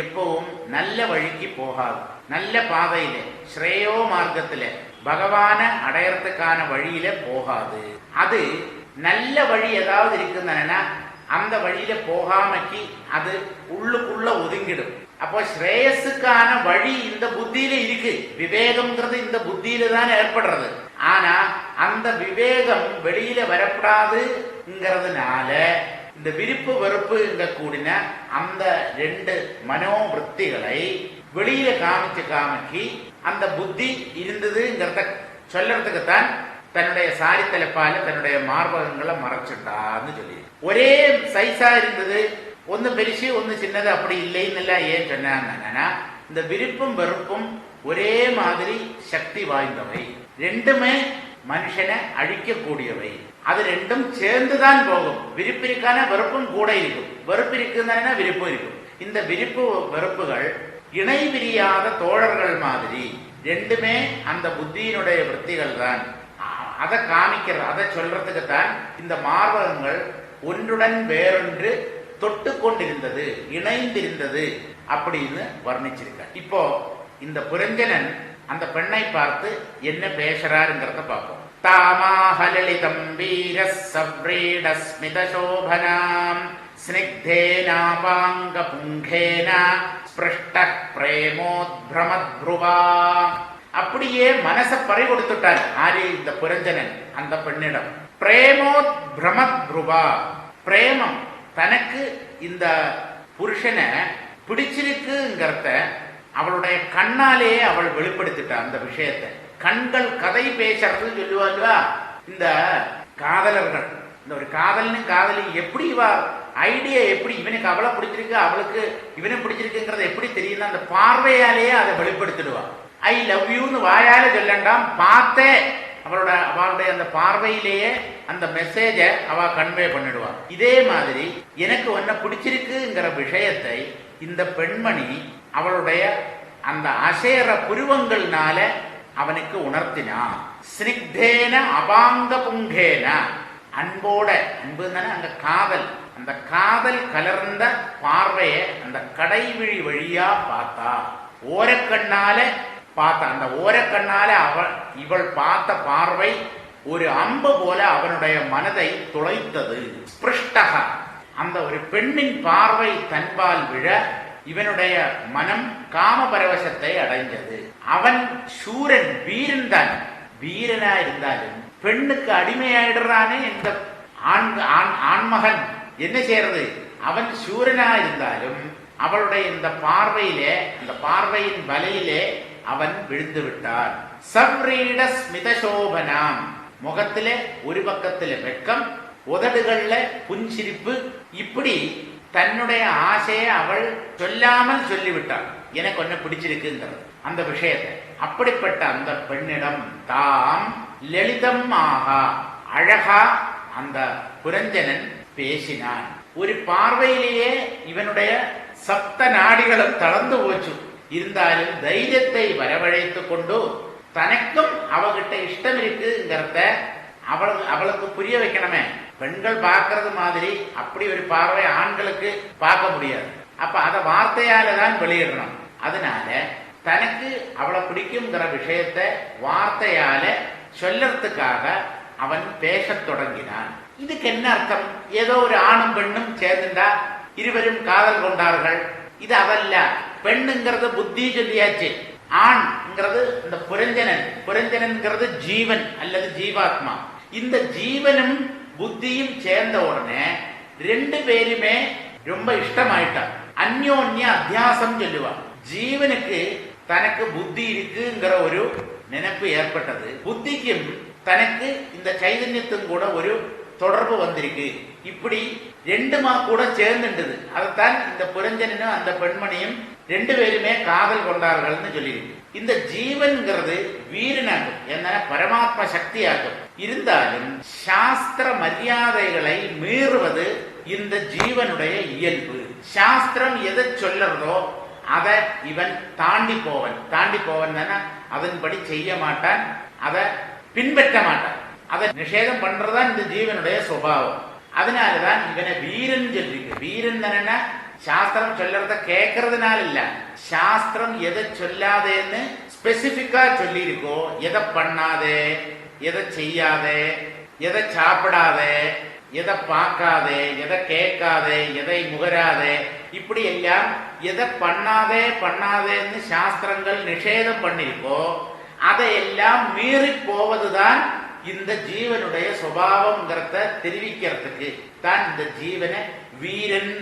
எப்பவும் நல்ல வழிக்கு போகாது. நல்ல பாதையில ஸ்ரேயோ மார்க்கத்துல பகவான அடையறதுக்கான வழியில போகாது. அது நல்ல வழி ஏதாவது இருக்குன்னா அந்த வழியில போகாமக்கி அது உள்ளுக்குள்ள ஒதுங்கிடும். அப்போ ஸ்ரேயஸுக்கான வழி இந்த புத்தியில இருக்கு. விவேகம்ங்கிறது இந்த புத்தியில தான் ஏற்படுறது. ஆனா அந்த விவேகம் வெளியில வரப்படாதுங்கிறதுனால இந்த விருப்பு வெறுப்பு கூடின அந்த ரெண்டு மனோவிருத்திகளை வெளியில காமிக்கி அந்த புத்தி இருந்ததுங்கிறத சொல்றதுக்குத்தான் தன்னுடைய சாரி தலைப்பால தன்னுடைய மார்பகங்களை மறைச்சுட்டான்னு சொல்லி. ஒரே சைஸா இருந்தது, ஒன்னு பெருசு ஒன்னு சின்னது அப்படி இல்லைன்னு ஏன் சொன்னாங்கன்னா, இந்த விருப்பும் வெறுப்பும் ஒரே மாதிரி சக்தி வாய்ந்தவை. ரெண்டுமே மனுஷனை அழிக்கக்கூடியவை. அது ரெண்டும் சேர்ந்துதான் போகும். விருப்பிற்கான வெறுப்பும் கூட இருக்கும், வெறுப்பு இருக்குன்னா விருப்பும் இருக்கும். இந்த விருப்பு வெறுப்புகள் இணை பிரியாத தோழர்கள் மாதிரி ரெண்டுமே அந்த புத்தியினுடைய விற்த்திகள் தான். அதை காமிக்கிறது, அதை சொல்றதுக்கு தான் இந்த மார்பகங்கள் ஒன்றுடன் வேறொன்று தொட்டு கொண்டிருந்தது, இணைந்திருந்தது அப்படின்னு வர்ணிச்சிருக்க. இப்போ இந்த புரஞ்சனன் அந்த பெண்ணை பார்த்து என்ன பேசுறாருங்கிறத பார்ப்போம். தாமாஹலிதம் வீர சவ்ரீட ஸ்மித சோபனாம் ஸ்னிக்தேனாபாங்க புங்கேன ஸ்பிருஷ்ட பிரேமோத்பிரமத்ருவா. அப்படியே மனச பறி கொடுத்துட்டார் ஆரி இந்த புரஞ்சனன் அந்த பெண்ணிடம். பிரேமோத்பிரமத்ருவா, பிரேமம் தனக்கு இந்த புருஷனை பிடிச்சிருக்குங்கிறத அவளுடைய கண்ணாலேயே அவள் வெளிப்படுத்திட்டான். அந்த விஷயத்தை கண்கள் கதை பேசுறது சொல்லுவாங்களா இந்த காதலர்கள். இந்த ஒரு காதல்னு காதலி எப்படி இவா ஐடியா எப்படி இவனுக்கு அவளை பிடிச்சிருக்கு அவளுக்கு இவனை பிடிச்சிருக்குங்கிறத எப்படி தெரியும், அந்த பார்வையாலேயே அதை வெளிப்படுத்திடுவா. ஐ லவ் யூன்னு வாயால சொல்லண்டாம், பார்த்தே அவளுடைய அந்த பார்வையிலேயே அந்த மெசேஜ அவ கன்வே பண்ணிடுவா. இதே மாதிரி எனக்கு ஒன்ன பிடிச்சிருக்குங்கிற விஷயத்தை இந்த பெண்மணி அவளுடைய அந்த அசேர புருவங்கள்னால அவனுக்கு உணர்த்தினா. ஸ்னிக்தேன அபாங்க புங்கேன, அன்போட, அன்பு தானே அங்க காதல், அந்த காதல் கலர்ந்த பார்வைய அந்த கடைவிழி வழியா பார்த்தா. ஓரக்கண்ணால பார்த்த அந்த ஓரக்கண்ணால இவள் பார்த்த பார்வை ஒரு அம்பு போல அவனுடைய மனதை துளைத்தது. ஸ்பிருஷ்டக, அந்த ஒரு பெண்ணின் பார்வை தன்பால் விழ இவனுடைய மனம் காமபரவசத்தை அடைந்தது. அவன் சூரன், வீரன் தான். வீரனா இருந்தாலும் பெண்ணுக்கு அடிமையாயிடுறானே இந்த ஆண்மகன் என்ன செய்யறது? அவன் சூரனா இருந்தாலும் அவளுடைய இந்த பார்வையிலே, இந்த பார்வையின் வலையிலே அவன் விழுந்து விட்டான். சவ்ரீட ஸ்மிதசோபனாம், முகத்திலே ஒரு பக்கத்திலே வெட்கம், உதடுகள்ல புன்சிரிப்பு, இப்படி தன்னுடைய ஆசையை அவள் சொல்லாமல் சொல்லிவிட்டாள். எனக்கு ஒன்னு பிடிச்சிருக்குங்கிறது அந்த விஷயத்தை. அப்படிப்பட்ட அந்த பெண்ணிடம் தாம் லலிதம் ஆகா, அழகா அந்த புரஞ்சனன் பேசினான். ஒரு பார்வையிலேயே இவனுடைய சப்த நாடிகளும் தளர்ந்து போச்சு. இருந்தாலும் தைரியத்தை வரவழைத்து கொண்டு தனக்கும் அவகிட்ட இஷ்டம் இருக்குங்கிறத அவளுக்கு புரிய வைக்கணுமே. பெண்கள் பார்க்கறது மாதிரி அப்படி ஒரு பார்வை ஆண்களுக்கு பார்க்க முடியாது. அப்ப அத வார்த்தையால தான் வெளியிடணும். அதனால தனக்கு அவளை பிடிக்குங்கிற விஷயத்தை வார்த்தையால சொல்லறதுக்காக அவன் பேசத் தொடங்கினான். இதுக்கு என்ன அர்த்தம்? ஏதோ ஒரு ஆணும் பெண்ணும் சேர்ந்துட்டா இருவரும் காதல் கொண்டார்கள், இது அதல்ல. பெண்ணுங்கிறது புத்தி சொல்லியாச்சு, ஆண்ங்கிறது இந்த புரஞ்சனன்கிறது ஜீவன் அல்லது ஜீவாத்மா. இந்த ஜீவனும் புத்தியும் சேர்ந்த உடனே ரெண்டு பேருமே ரொம்ப இஷ்டமாயிட்டான். அந்யோன்ய அத்தியாசம் சொல்லுவான். ஜீவனுக்கு தனக்கு புத்தி இருக்குங்கிற ஒரு நினைப்பு ஏற்பட்டது, புத்திக்கும் தனக்கு இந்த சைதன்யத்தும் கூட ஒரு தொடர்பு வந்திருக்கு. இப்படி ரெண்டுமா கூட சேர்ந்துட்டது. அதைத்தான் இந்த புரஞ்சனும் அந்த பெண்மணியும் ரெண்டு பேருமே காதல் கொண்டார்கள்னு சொல்லியிருக்கு. இந்த ஜீவன்கிறது வீரனாகும், என்ன பரமாத்ம சக்தியாகும். இருந்தாலும் சாஸ்திர மரியாதைகளை மீறுவது இந்த ஜீவனுடைய இயல்பு. சாஸ்திரம் எதை சொல்றதோ அதை இவன் தாண்டி போவன் அதன்படி செய்ய மாட்டான், அதை பின்பற்ற மாட்டான், அதை நிஷேதம் பண்றதுதான் இந்த ஜீவனுடைய சுபாவம். அதனாலதான் இவனை வீரன் சொல்லிருக்கு. வீரன் தானே சாஸ்திரம் சொல்றத கேட்கறதுனால இல்ல, சாஸ்திரம் எதை சொல்லாதேன்னு ஸ்பெசிபிக்கா சொல்லி இருக்கோ, எதை பண்ணாதே, எதை செய்யாதே, எதை சாப்பிடாதே, எதை பார்க்காதே, எதை கேட்காதே, எதை முகராதே, இப்படி எல்லாம் எதை பண்ணாதேன்னு சாஸ்திரங்கள் நிஷேதம் பண்ணிருக்கோ அதையெல்லாம் மீறி போவதுதான் இந்த ஜீவனுடைய சுபாவம்ங்கிறத தெரிவிக்கிறதுக்கு தான் இந்த ஜீவனை வீரன்.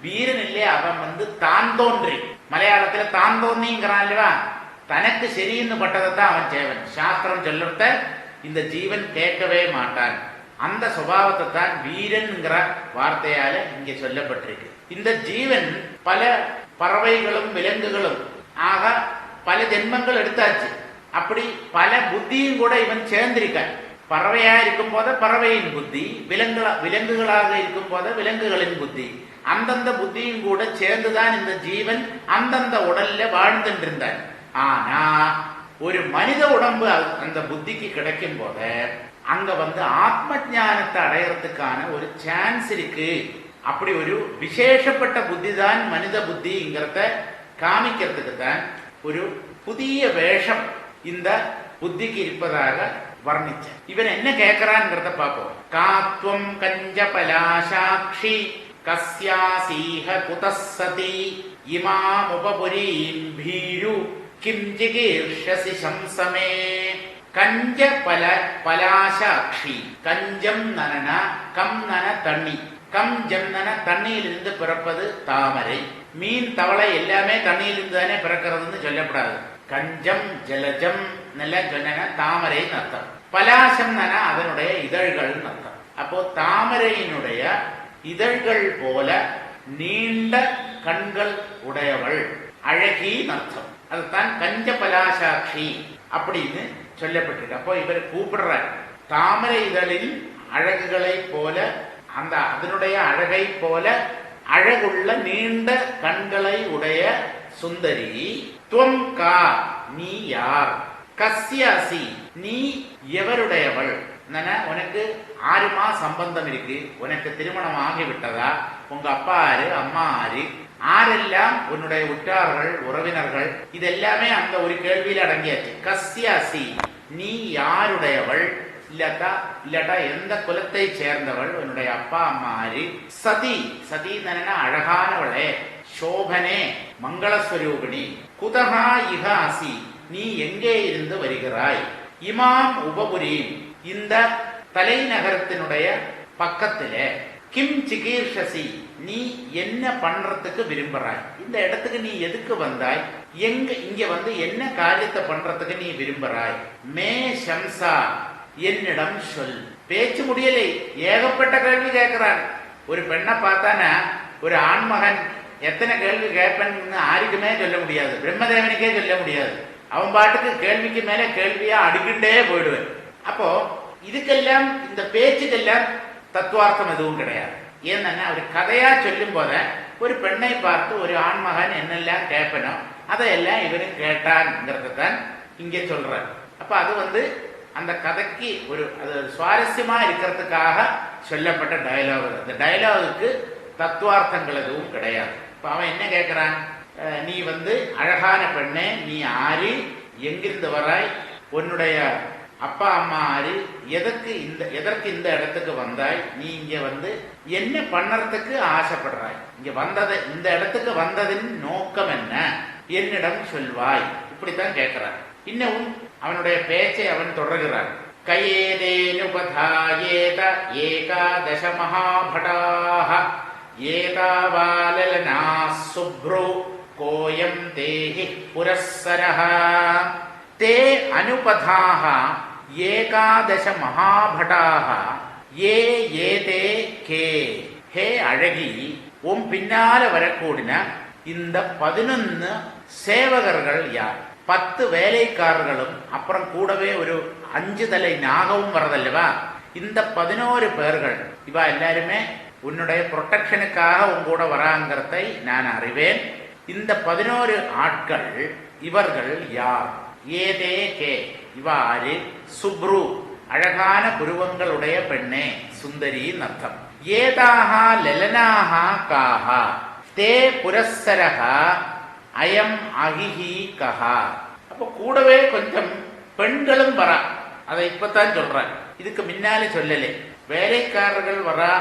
வீரன் இல்லையே, அவன் தான் தோன்றி, மலையாளத்துல தான் தோன்றிங்கிறான் இல்லவா, தனக்கு சரின்னு பட்டதைத்தான் அவன் சேவன். சாஸ்திரம் சொல்றத இந்த ஜீவன் கேட்கவே மாட்டான். அந்த சுபாவத்தை தான் வீரன்ங்கிற வார்த்தையால இங்கே சொல்லப்பட்டிருக்கு. இந்த ஜீவன் பல பறவைகளும் விலங்குகளும் ஆக பல ஜென்மங்கள் எடுத்தாச்சு. அப்படி பல புத்தியும் கூட இவன் சேர்ந்திருக்கான். பறவையா இருக்கும் போத பறவையின் புத்தி, விலங்குகளாக இருக்கும் போத விலங்குகளின் புத்தி, அந்தந்த புத்தியும் கூட சேர்ந்துதான் இந்த ஜீவன் அந்தந்த உடல்ல வாழ்ந்துட்டு இருந்தான். ஆனா ஒரு மனித உடம்பு அந்த புத்திக்கு கிடைக்கும் போத அங்க ஆத்ம ஞானத்தை அடையறதுக்கான ஒரு சான்ஸ் இருக்கு. அப்படி ஒரு விசேஷப்பட்ட புத்தி தான் மனித புத்திங்கிறத காமிக்கிறதுக்கு தான் ஒரு புதிய வேஷம் இந்த புத்திக்கு இருப்பதாக வர்ணிச்ச. இவன் என்ன கேட்கிறான்ங்கிறத பார்ப்போம். காத்வம் கஞ்ச பலாசாட்சி கஸ்யாசீஹ குதஸ்ஸதி இமாம் உபபுரீம் பீரு கிம் ஜிகீர்ஷசி சம்சமே. கஞ்ச பலாசாட்சி, கஞ்சம் நனன, கம் நன தண்ணி, கம் ஜம் நன தண்ணியிலிருந்து பிறப்பது தாமரை. மீன் தவளை எல்லாமே தண்ணியிலிருந்து தானே பிறக்கிறதுன்னு சொல்லப்படாது. கஞ்சம் ஜலஜம் சொன்ன தாமரைன்னு அர்த்தம். பலாசம் அதனுடைய இதழ்கள் அர்த்தம். அப்போ தாமரையினுடைய இதழ்கள் போல நீண்ட கண்கள் உடையவள் அழகின்னு அர்த்தம். அதுதான் கஞ்ச பலாசாட்சி அப்படின்னு சொல்லப்பட்டிருக்கு. அப்போ இவர் கூப்பிடுறார், தாமரை இதழில் அழகுகளை போல, அந்த அதனுடைய அழகை போல அழகுள்ள நீண்ட கண்களை உடைய சுந்தரி. துவம் கா, நீ யார்? கஸ்யாசி, நீ எவருடையவள்? உனக்கு ஆறுமா சம்பந்தம் இருக்கு, உனக்கு திருமணம் ஆகிவிட்டதா, உங்க அப்பா ஆறு, அம்மா ஆறு, ஆரெல்லாம் உன்னுடைய உற்றார்கள் உறவினர்கள், இதெல்லாமே அந்த ஒரு கேள்வியில அடங்கியாச்சு. கஸ்யாசி, நீ யாருடையவள்? இல்லாட்டா எந்த குலத்தை சேர்ந்தவள், உன்னுடைய அப்பா அம்மா ஆறு? சதி, சதி அழகானவளே, சோபனே, மங்களஸ்வரூபிணி. குதகா இஹ அசி, நீ எங்கே இருந்து வருகிறாய்? இமாம் உபபுரி, இந்த தலைநகரத்தினுடைய பக்கத்திலே. கிம் சிகீர்ஷசி, நீ என்ன பண்றதுக்கு விரும்புறாய்? இந்த இடத்துக்கு நீ எதுக்கு வந்தாய், இங்க வந்து என்ன காரியத்தை பண்றதுக்கு நீ விரும்புறாய், மே சம்சா என்னிடம் சொல். பேச்சு முடியலை, ஏகப்பட்ட கேள்வி கேட்கிறான். ஒரு பெண்ணை பார்த்தானா ஒரு ஆண்மகன் எத்தனை கேள்வி கேட்பேன்னு யாருக்குமே சொல்ல முடியாது, பிரம்மதேவனுக்கே சொல்ல முடியாது. அவன் பாட்டுக்கு கேள்விக்கு மேல கேள்வியா அடுக்கிட்டே போயிடுவேன். அப்போ இதுக்கெல்லாம் இந்த பேச்சுக்கெல்லாம் தத்துவார்த்தம் எதுவும் கிடையாது. ஏன்னா அவர் கதையா சொல்லும் போத ஒரு பெண்ணை பார்த்து ஒரு ஆண்மகன் என்னெல்லாம் கேட்பனும் அதையெல்லாம் இவரும் கேட்டான்ங்கிறதான் இங்கே சொல்றார். அப்ப அது வந்து அந்த கதைக்கு ஒரு அது சுவாரஸ்யமா இருக்கிறதுக்காக சொல்லப்பட்ட டயலாக். அந்த டயலாகுக்கு தத்துவார்த்தங்கள் எதுவும் கிடையாது. இப்ப அவன் என்ன கேட்கிறான், நீ வந்து அழகான பெண்ணே, நீ ஆறு, எங்கிருந்து வராய், உன்னுடைய அப்பா அம்மா ஆறு, எதற்கு இந்த இடத்துக்கு வந்தாய், நீ இங்க வந்து என்ன பண்ணறதுக்கு ஆசைப்படுறாய், இங்க வந்தது இந்த இடத்துக்கு வந்ததின் நோக்கம் என்ன, என்னிடம் சொல்வாய், இப்படித்தான் கேட்கிறான். இன்னும் அவனுடைய பேச்சை அவன் தொடர்கிறான். கயேதேனுபதாயேத ஏகாதச மகாபடாஹ ஏதாவாலலனா சுப்ரோ கோயம் தேஹி புரஸ்ஸரஹ தே அனுபதாஹ ஏகாதச மகாபடாஹ ஏ ஏதே கே. ஹே அழகி, உன் பின்னால வரக்கூடின இந்த 11 சேவகர்கள் யார்? 10 வேலைக்காரர்களும் அப்புறம் கூடவே ஒரு 5 தலை நாகவும் வரதல்லவா? இந்த 11 பேர்கள் இவ எல்லாருமே உன்னுடைய ப்ரொடெக்ஷனுக்காக உன் கூட வராங்கிறதை நான் அறிவேன். இந்த 11 ஆட்கள் இவர்கள் யார்? ஏதே கே, இவ ஆறு? சுப்ரு, அழகான புருவங்களுடைய பெண்ணே, சுந்தரியின் அர்த்தம். ஏதாஹா லலனாஹா காஹா தே புரஸ்ஸரஹா அயம் அகிஹி கஹா. அப்ப கூடவே கொஞ்சம் பெண்களும் வரா, அதை இப்பதான் சொல்றாங்க, இதுக்கு முன்னாலே சொல்லலே. வேலைக்காரர்கள் வரா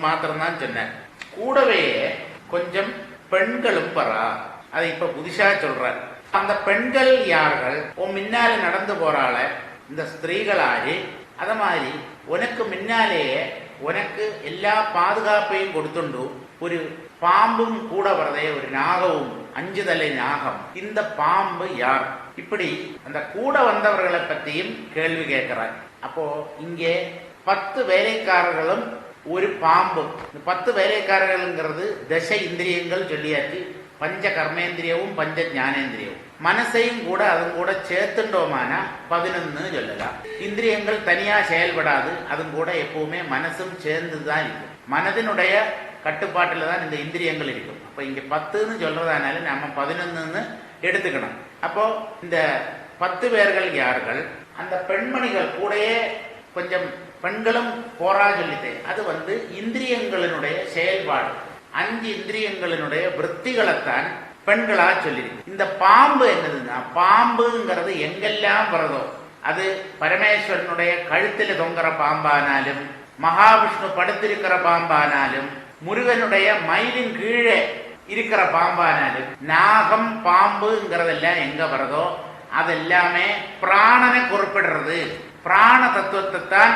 மாத்திரம்தான் சொன்ன, கூடவே கொஞ்சம் பெண்களும் வரா, அதை இப்ப புதுசா சொல்றார். அந்த பெண்கள் யார்கள்? உன் முன்னால நடந்து போறாள இந்த ஸ்திரீகள் ஆறு. அத மாதிரி உனக்கு முன்னாலேயே உனக்கு எல்லா பாதுகாப்பையும் கொடுத்துண்டு ஒரு பாம்பும் கூட வரதே, ஒரு நாகவும், 5 தலை நாகம். இந்த பாம்பு யார்? இப்படி அந்த கூட வந்தவர்களை பத்தியும் கேள்வி கேட்கிறார். அப்போ இங்கே 10 வேலைக்காரர்களும் ஒரு பாம்பு. 10 வேலைக்காரர்கள்ங்கிறது தச இந்திரியங்கள் சொல்லியாச்சு. பஞ்ச கர்மேந்திரியவும் பஞ்ச ஞானேந்திரியவும் மனசையும் கூட அதுவும் கூட சேர்த்துட்டோமானா 11 சொல்லலாம். இந்திரியங்கள் தனியா செயல்படாது, அதுவும் கூட எப்பவுமே மனசும் சேர்ந்துதான் இருக்கும். மனதினுடைய கட்டுப்பாட்டுல தான் இந்த இந்திரியங்கள் இருக்கும். அப்ப இங்க 10ன்னு சொல்றதுனால நம்ம 11ன்னு எடுத்துக்கணும். அப்போ இந்த 10 பேர்கள் யார்கள்? அந்த பெண்மணிகள் கூடயே கொஞ்சம் பெண்களும் போரா சொல்லிட்டேன். அது வந்து இந்திரியங்களினுடைய செயல்பாடு, 5 இந்திரியங்களினுடைய விற்த்திகளைத்தான் பெண்களா சொல்லியிருக்கு. இந்த பாம்பு என்னதுன்னா, பாம்புங்கிறது எங்கெல்லாம் வருதோ, அது பரமேஸ்வரனுடைய கழுத்தில் தொங்குற பாம்பானாலும், மகாவிஷ்ணு படுத்திருக்கிற பாம்பானாலும், முருகனுடைய மயிலின் கீழே இருக்கிற பாம்பானாலும், நாகம் பாம்புங்கிறதெல்லாம் எங்க வருதோ அதெல்லாமே பிராணனை குறிப்பிடுறது. பிராண தத்துவத்தை தான்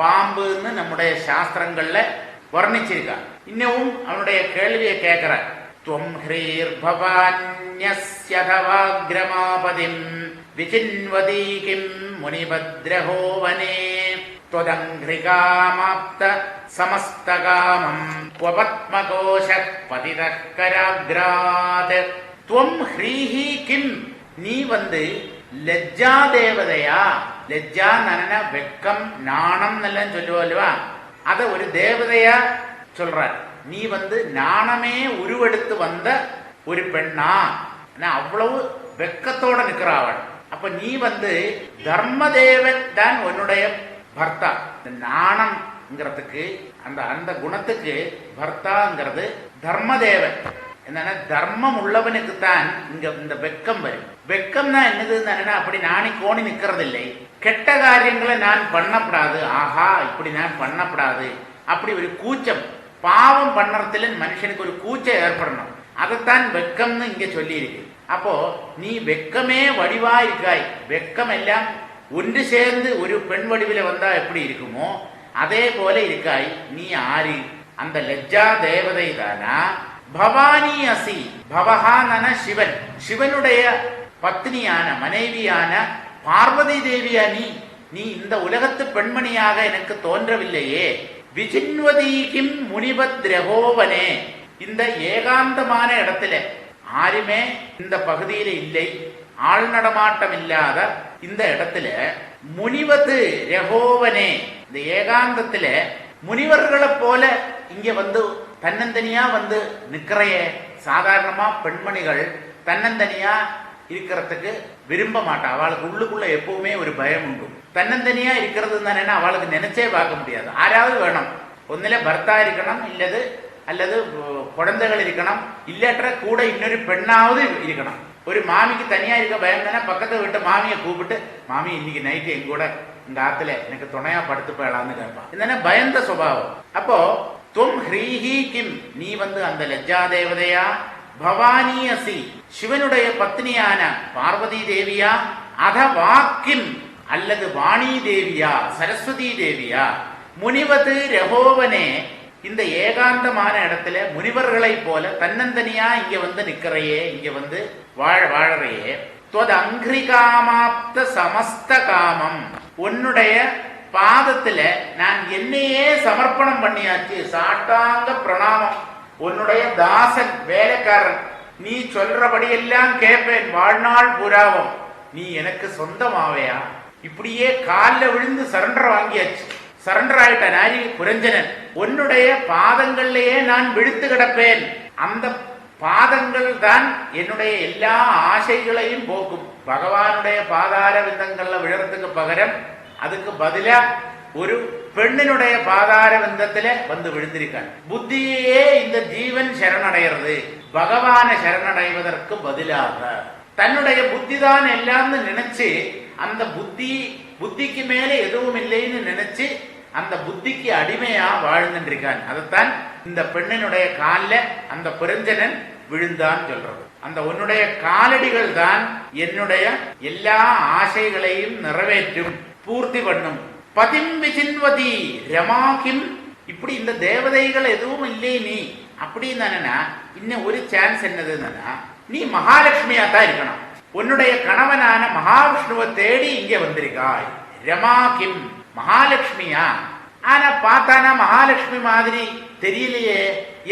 பாம்புன்னு நம்முடைய சாஸ்திரங்கள்ல வர்ணிச்சிருக்கா. இன்னமும் அவனுடைய கேள்வியை கேட்கிற, துவம் ஹ்ரீர் பவான்யஸ்யதவாக்ரமாபதிம் விசின்வதி கிம் முனிபத்ரஹோவனே त्वदङ्घ्रिकामाप्त समस्तकामम् त्वपद्मकोशः पतितः कराग्रात् त्वम् ह्रीहि किम्. நீ வந்து லஜ்ஜா தேவதையா? லஜ்ஜா நன வெக்கம் நாணம் எல்லாம் சொல்லுவோல்வா, அத ஒரு தேவதையா சொல்றார். நீ வந்து நாணமே உருவெடுத்து வந்த ஒரு பெண்ணா? அவ்வளவு வெக்கத்தோட நிற்கிறாவள். அப்ப நீ வந்து தர்மதேவன் தான் உன்னுடைய பர்த்தா. இந்த நாணம்ங்கிறதுக்கு அந்த குணத்துக்கு பர்த்தாங்கிறது தர்மதேவன். என்னன்னா தர்மம் உள்ளவனுக்கு தான் இங்க இந்த வெக்கம் வரும். வெக்கம்னா என்னதுன்னு அப்படி நாணி கோணி நிக்கிறது இல்லை. கெட்ட காரியங்களை நான் பண்ணப்படாது, ஆஹா இப்படி நான் பண்ணப்படாது, அப்படி ஒரு கூச்சம், பாவம் பண்ணறதுல மனுஷனுக்கு ஒரு கூச்சம் ஏற்படணும். அதைத்தான் வெக்கம்னு இங்க சொல்லி இருக்கு. அப்போ நீ வெக்கமே வடிவா இருக்காய். வெக்கம் எல்லாம் ஒன்று சேர்ந்து ஒரு பெண் வடிவில வந்தா எப்படி இருக்குமோ அதே போல இருக்காய். நீ ஆரி அந்த லஜ்ஜா தேவதை தானா? பவானி அசி. பவஹான சிவன், சிவனுடைய பத்னியான மனைவியான பார்வதி தேவியா நீ? நீ இந்த உலகத்து பெண்மணியாக எனக்கு தோன்றவில்லையே. விசின்வதீகிம் முனிபத்ரகோவனே, இந்த ஏகாந்தமான இடத்துல ஆருமே இந்த பகுதியில இல்லை, ஆள் நடமாட்டம் இல்லாத இந்த இடத்துல முனிவது ரகோவனே, இந்த ஏகாந்தத்துல முனிவர்களை போல இங்க வந்து தன்னந்தனியா வந்து நிக்கிறைய. சாதாரணமா பெண்மணிகள் தன்னந்தனியா இருக்கிறதுக்கு விரும்ப மாட்டா. அவளுக்கு உள்ளுக்குள்ள எப்பவுமே ஒரு பயம் உண்டு. தன்னந்தனியா இருக்கிறது தானே அவளுக்கு நினைச்சே பார்க்க முடியாது. ஆராவது வேணும், ஒன்னில பர்த்தா இருக்கணும், அல்லது குழந்தைகள் இருக்கணும், இல்லாட்ட கூட இன்னொரு பெண்ணாவது இருக்கணும். ஒரு மாமிக்கு தனியா இருக்க பயம் தானே, பக்கத்தை விட்டு மாமியை கூப்பிட்டு, மாமி இன்னைக்கு நைட்டு எங்க கூட இந்த ஆத்துல எனக்கு துணையா படுத்து போயலான்னு கேட்பான். இதுதானே பயந்த சுபாவம். அப்போ துவம் ஹ்ரீஹி கிம், நீ வந்து அந்த லஜ்ஜா தேவதையா? பவானி அசி, சிவனுடைய பத்னியான பார்வதி தேவியா? அத வாக்கிம், அல்லது வாணி தேவியா, சரஸ்வதி தேவியா? முனிவது ரகோவனே, இந்த ஏகாந்தமான இடத்துல முனிவர்களை போல தன்னந்தனியா இங்க வந்து நிக்கிறையே, இங்க வந்து வாழறையே. துவத் அங்கிரிகாமாப்த சமஸ்த காமம், உன்னுடைய பாதத்துல நான் என்னையே சமர்ப்பணம் பண்ணியாச்சு. சாட்டாங்க பிரணாமம். உன்னுடைய தாசன், வேலைக்காரன், நீ சொல்றபடியெல்லாம் கேட்பேன் வாழ்நாள் புறாவும். நீ எனக்கு சொந்தமாவையா? இப்படியே காலில் விழுந்து சரண்டர் வாங்கியாச்சு. சரண்டர் ஆயிட்ட நாரி புரஞ்சனன். உன்னுடைய பாதங்கள்லயே நான் விழுத்து கிடப்பேன். அந்த பாதங்கள் தான் என்னுடைய எல்லா ஆசைகளையும் போக்கும். பகவானுடைய பாதார விந்தங்கள்ல விழறதுக்கு பகரம் அதுக்கு பதிலா ஒரு பெண்ணினுடைய பாதார விந்தத்தில வந்து விழுந்திருக்கான். புத்தியே இந்த ஜீவன் சரணடைகிறது. பகவான சரணடைவதற்கு பதிலாக தன்னுடைய புத்தி தான் எல்லாம் நினைச்சு, அந்த புத்திக்கு மேல எதுவும் இல்லைன்னு நினைச்சு அந்த புத்திக்கு அடிமையா வாழ்ந்துருக்கான். அதைத்தான் இந்த பெண்ணினுடைய காலில அந்த புரஞ்சனன் விழுந்தான் சொல்றது. அந்த உன்னுடைய காலடிகள் தான் என்னுடைய எல்லா ஆசைகளையும் நிறைவேற்றும், பூர்த்தி பண்ணும். பதிம் விசின்வதி ரமாகிம், இப்படி இந்த தேவதைகள் எதுவும் இல்லை நீ அப்படின்னு இன்னும் ஒரு சான்ஸ் என்னதுன்னா, நீ மகாலட்சுமியா தான் இருக்கணும். உன்னுடைய கணவனான மகாவிஷ்ணுவை தேடி இங்க வந்திருக்காய். ரமாகிம், மகாலட்சுமியா? ஆனா பார்த்தானா மகாலட்சுமி மாதிரி தெரியலையே.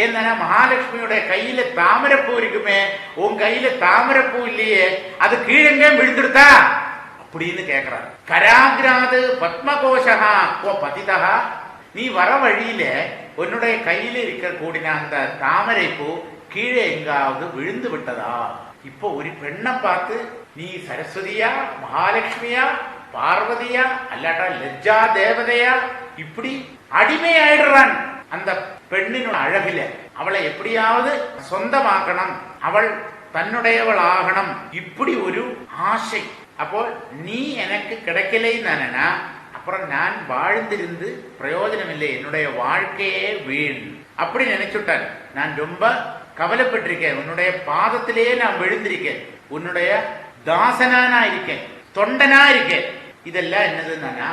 ஏன்னா மகாலட்சுமியுடைய கையில தாமரைப்பூ இருக்குமே, உன் கையில தாமரைப்பூ இல்லையே, அது கீழங்க விழுந்துடுதா அப்படின்னு கேக்குறாரு. கராகிராது பத்மகோஷகா ஓ பதிதா, நீ வர வழியில உன்னுடைய கையில இருக்க கூடின அந்த தாமரை பூ கீழே எங்காவது விழுந்து விட்டதா? இப்போ ஒரு பெண்ணை பார்த்து நீ சரஸ்வதியா, மகாலட்சுமியா, பார்வதியா, அல்லாட்டா லஜ்ஜா தேவதையா, இப்படி அடிமை ஆயிடுறான் அந்த பெண்ணின் அழகில. அவளை எப்படியாவது சொந்தமாக்கணும், அவள் தன்னுடையவள் ஆகணும், இப்படி ஒரு ஆசை. அப்போ நீ எனக்கு கிடைக்கலைன்னா அப்புறம் நான் வாழ்ந்திருந்து பிரயோஜனம் இல்லை, என்னுடைய வாழ்க்கையே வீண் அப்படி நினைச்சுட்டான். நான் ரொம்ப கவலைப்பட்டிருக்கேன், உன்னுடைய பாதத்திலேயே நான் விழுந்திருக்கேன், உன்னுடைய தாசனா இருக்கேன், தொண்டனா இருக்கேன். இதெல்லாம் என்னதுன்னா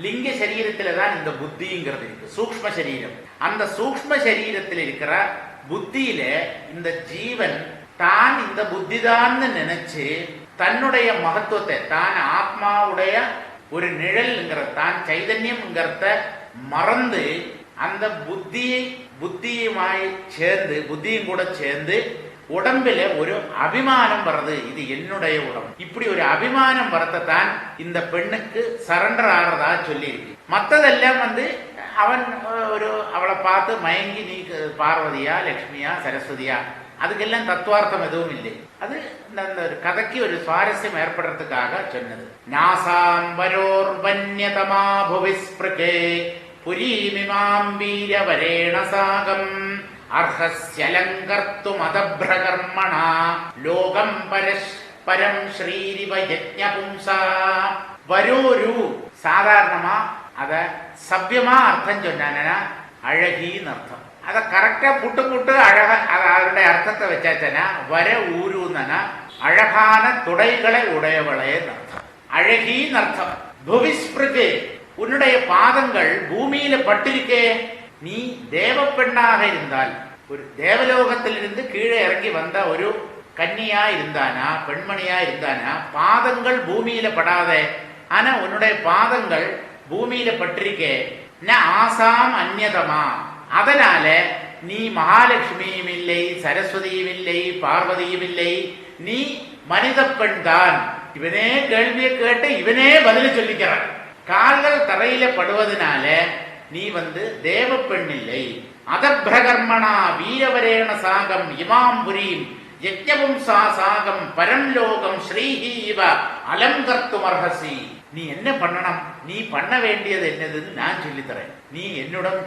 லிங்க சரீரத்துல தான் இந்த புத்திங்கிறது இருக்கு, சூக்ஷ்ம சரீரம். அந்த சூக்ஷ்ம சரீரத்தில் இருக்கிற புத்தியில இந்த ஜீவன் தான் இந்த புத்திதான்னு நினைச்சு தன்னுடைய மகத்துவத்தை, தான் ஆத்மாவுடைய ஒரு நிழல்ங்கிற, தான் சைதன்யம்ங்கிறத மறந்து அந்த புத்தியுமாய் சேர்ந்து, புத்தியும் கூட சேர்ந்து உடம்பில ஒரு அபிமானம் வர்றது, இது என்னுடைய உடம்பு. இப்படி ஒரு அபிமானம் வரத்தான் இந்த பெண்ணுக்கு சரண்டர் ஆகிறதா சொல்லி இருக்கு. மற்றதெல்லாம் அவன் அவளை பார்த்து மயங்கி நீ பார்வதியா, லட்சுமியா, சரஸ்வதியா, அதுக்கெல்லாம் தத்துவார்த்தம் எதுவும் இல்லை. அது இந்த கதைக்கு ஒரு சுவாரஸ்யம் ஏற்படுறதுக்காக சொன்னது. நாசாம்பரோர்வன்யதமா புவிஸ்பிருகே புரீமிமாம் வீரவரேண சாகம் அர்ஹஸ்யலங்கர்த்தும் அதப்ரகர்மணா லோகம் பரம் ஸ்ரீரிவ யஜ்ஞபும்சா. வரோரு சாதாரணமா அத சவ்யமா அர்த்தம் சொன்னா அழகின்னு அர்த்தம். அத கரெக்டா புட்டு அழகா அதனுடைய அர்த்தத்தை வச்சாச்சனா வர ஊருன்னா அழகான துடைகளை உடையவளே அர்த்தம், அழகின்னு அர்த்தம். புவிஸ்பிருகு, உன்னுடைய பாதங்கள் பூமியில பட்டிருக்கே. நீ தேவ பெண்ணாக இருந்தால் ஒரு தேவலோகத்திலிருந்து கீழே இறங்கி வந்த ஒரு கன்னியா இருந்தானா, பெண்மணியா இருந்தானா, பாதங்கள் பூமியில படாத, ஆனா உன்னுடைய பாதங்கள் பூமியில பட்டிருக்கே, ஆசாம் அந்நியதமா, அதனால நீ மகாலட்சுமியும் இல்லை, சரஸ்வதியும் இல்லை, பார்வதியும் இல்லை, நீ மனித பெண் தான். இவனே கேள்வியை கேட்டு இவனே பதில் சொல்லிக்கிறான். கால்கள் தரையில படுவதனால நீ தேவ பெண் இல்லை. அதபிரகர்மணா வீரவரேண சாகம் இமாம்புரீம் யஜ்ஞபும்சா சாகம் பரம்லோகம் ஸ்ரீஹி இவ அலங்கர்த்தும் அர்ஹசி. நீ என்ன பண்ணணும், நீ பண்ண வேண்டியது என்னதுன்னு நான் சொல்லித்தரேன். நீ என்னுடன்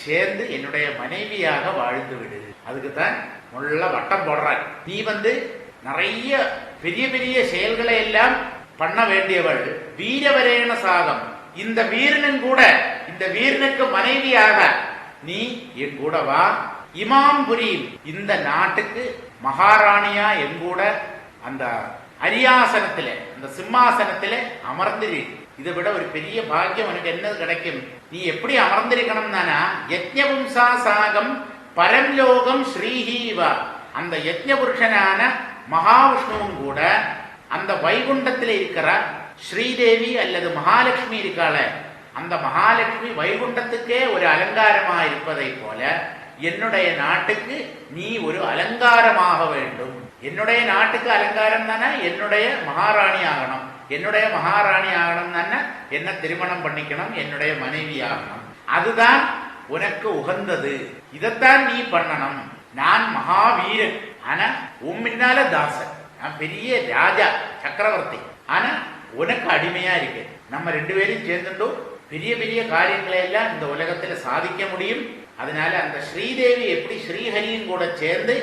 சேர்ந்து என்னுடைய மனைவியாக வாழ்ந்து விடு. அதுக்குத்தான் முள்ள வட்டம் போடுறாய். நீ நிறைய பெரிய பெரிய செயல்களை எல்லாம் பண்ண வேண்டியவள். வீரவரேண சாகம், இந்த வீரனும் கூட, இந்த வீரனுக்கு மனைவியாக நீ என் கூட வா. இமாம்புரி, இந்த நாட்டுக்கு மகாராணியா என் கூட அந்த அரியாசனத்தில, அந்த சிம்மாசனத்தில அமர்ந்திரு. இதை விட ஒரு பெரிய பாக்கியம் உனக்கு என்ன கிடைக்கும்? நீ எப்படி அமர்ந்திருக்கணும் தானா, யஜ்ஞபும்சா சாகம் பரம்லோகம் ஸ்ரீஹீவா, அந்த யஜ்ஞ புருஷனான மகாவிஷ்ணுவும் கூட அந்த வைகுண்டத்தில் இருக்கிற ஸ்ரீதேவி அல்லது மகாலட்சுமி இருக்காள, அந்த மகாலட்சுமி வைகுண்டத்துக்கே ஒரு அலங்காரமா இருப்பதை போல என்னுடைய நாட்டுக்கு நீ ஒரு அலங்காரமாக வேண்டும். என்னுடைய நாட்டுக்கு அலங்காரம் தானே என்னுடைய மகாராணி ஆகணும். என்னுடைய மகாராணி ஆகணும் தானே என்ன திருமணம் பண்ணிக்கணும், என்னுடைய மனைவி ஆகணும். அதுதான் உனக்கு உகந்தது. இதைத்தான் நீ பண்ணணும். நான் மகாவீரன், ஆனா உம்மின்னால தாசன். நான் பெரிய ராஜா சக்கரவர்த்தி, ஆனா உனக்கு அடிமையா இருக்கு. நம்ம ரெண்டு பேரும் சேர்ந்துட்டோம் பெரிய பெரிய காரியங்களை எல்லாம் இந்த உலகத்துல சாதிக்க முடியும். அதனால அந்த ஸ்ரீதேவி எப்படி ஸ்ரீஹரியின் கூட சேர்ந்து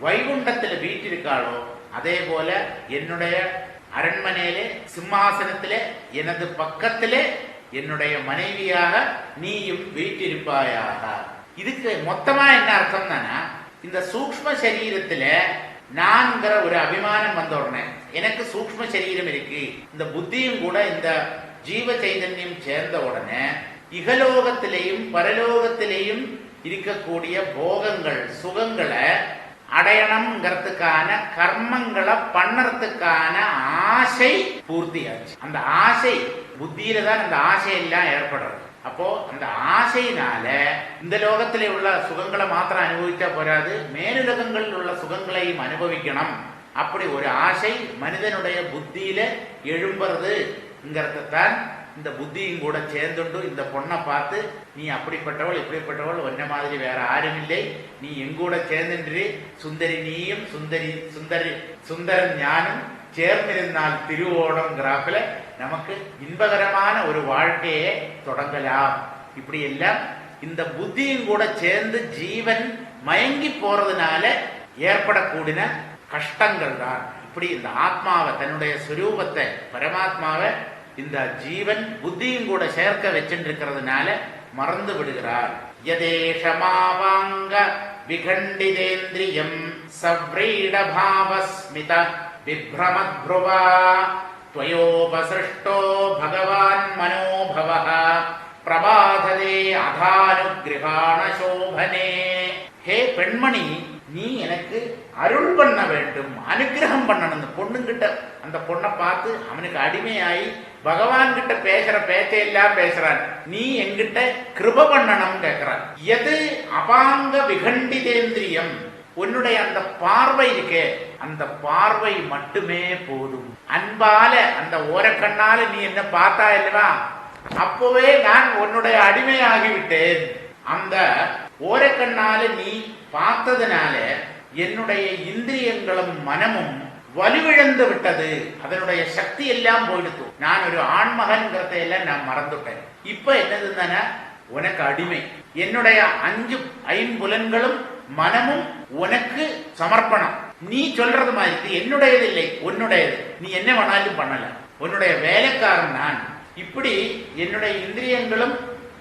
வைகுண்டத்துல வீட்டிருக்காளோ, அதே போல என்னுடைய அரண்மனையிலே சிம்மாசனத்திலே எனது பக்கத்திலே என்னுடைய மனைவியாக நீயும் வீட்டிருப்பாயாக. இதுக்கு மொத்தமா என்ன அர்த்தம் தானா, இந்த சூக்ஷ்ம சரீரத்துல நான்கிற ஒரு அபிமானம் வந்த உடனே எனக்கு சூக்ஷ்ம சரீரம் இருக்கு, இந்த புத்தியும் கூட இந்த ஜீவ சைதன்யம் சேர்ந்த உடனே இகலோகத்திலேயும் பரலோகத்திலேயும் இருக்கக்கூடிய போகங்கள் சுகங்களை அடையணுங்கிறதுக்கான கர்மங்களை பண்ணறதுக்கான ஆசை பூர்த்தியாச்சு. அந்த ஆசை புத்தியில தான் அந்த ஆசை எல்லாம் ஏற்படுறது. அப்போ அந்த ஆசையினால இந்த லோகத்திலே உள்ள சுகங்களை மாத்திரம் அனுபவிச்சா போராது, மேலுலகங்களில் உள்ள சுகங்களையும் அனுபவிக்கணும். அப்படி ஒரு ஆசை மனிதனுடைய புத்தியில எழும்புறதுங்கிறதான் இந்த புத்தியும் கூட சேர்ந்துண்டு இந்த பொண்ணை பார்த்து நீ அப்படிப்பட்டவள் இப்படிப்பட்டவள் ஒன்ன மாதிரி வேற யாரும் இல்லை, நீ எங்கூட சேர்ந்துன்று சுந்தரி நீயும் சுந்தரி சுந்தரி சுந்தரன் ஞானும் சேர்ந்திருந்தால் திருவோணம் கிராஃபில நமக்கு இன்பகரமான ஒரு வாழ்க்கையை தொடங்கலாம். இப்படி எல்லாம் இந்த புத்தியும் கூட சேர்ந்து ஜீவன் மயங்கி போறதுனால ஏற்படக்கூடிய கஷ்டங்கள் தான். இப்படி இந்த ஆத்மாவை தன்னுடைய சுரூபத்தை பரமாத்மாவை இந்த ஜீவன் புத்தியும் கூட சேர்க்க வச்சிருக்கிறதுனால மறந்து விடுகிறார். யதேஷமாவாங்க விகண்டிதேந்திரியம் சவ்ரீட பாவஸ்மித விப்ரமத்ருவா த்வயோபசிருஷ்டோ பகவான் மனோபவः பிரபாததே அதானுகிரகாண சோபனே. ஹே பெண்மணி, நீ எனக்கு அருள் பண்ண வேண்டும், அனுகிரகம் பண்ணணும். அந்த பொண்ணுங்கிட்ட அந்த பொண்ணை பார்த்து அவனுக்கு அடிமையாயி பகவான் கிட்ட பேசுற பேச்சையெல்லாம் பேசுறான். நீ என்கிட்ட கிருப பண்ணணும் கேட்கிறான். எது அபாங்க விகண்டிதேந்திரியம், உன்னுடைய அந்த பார்வை இருக்கே, அந்த பார்வை மட்டுமே போதும். அன்பால அந்த ஓரக்கண்ணால நீ என்ன பார்த்தா இல்லவா, அப்பவே நான் உன்னுடைய அடிமையாகிவிட்டேன். அந்த ஓரக்கண்ணால நீ பார்த்ததுனால என்னுடைய இந்திரியங்களும் மனமும் வலுவிழந்து விட்டது, அதனுடைய சக்தி எல்லாம் போயிடுத்து. நான் ஒரு ஆண்மகன்கிறத எல்லாம் நான் மறந்துட்டேன். இப்ப என்னதுன்னா உனக்கு அடிமை. என்னுடைய 5 ஐம்புலன்களும் மனமும் உனக்கு சமர்ப்பணம். நீ சொல்றது மாதிரி இது என்னுடையது இல்லை, உன்னுடையது. நீ என்ன வேணாலும் பண்ணல, உன்னுடைய வேலைக்காரன் நான். இப்படி என்னுடைய இந்திரியங்களும்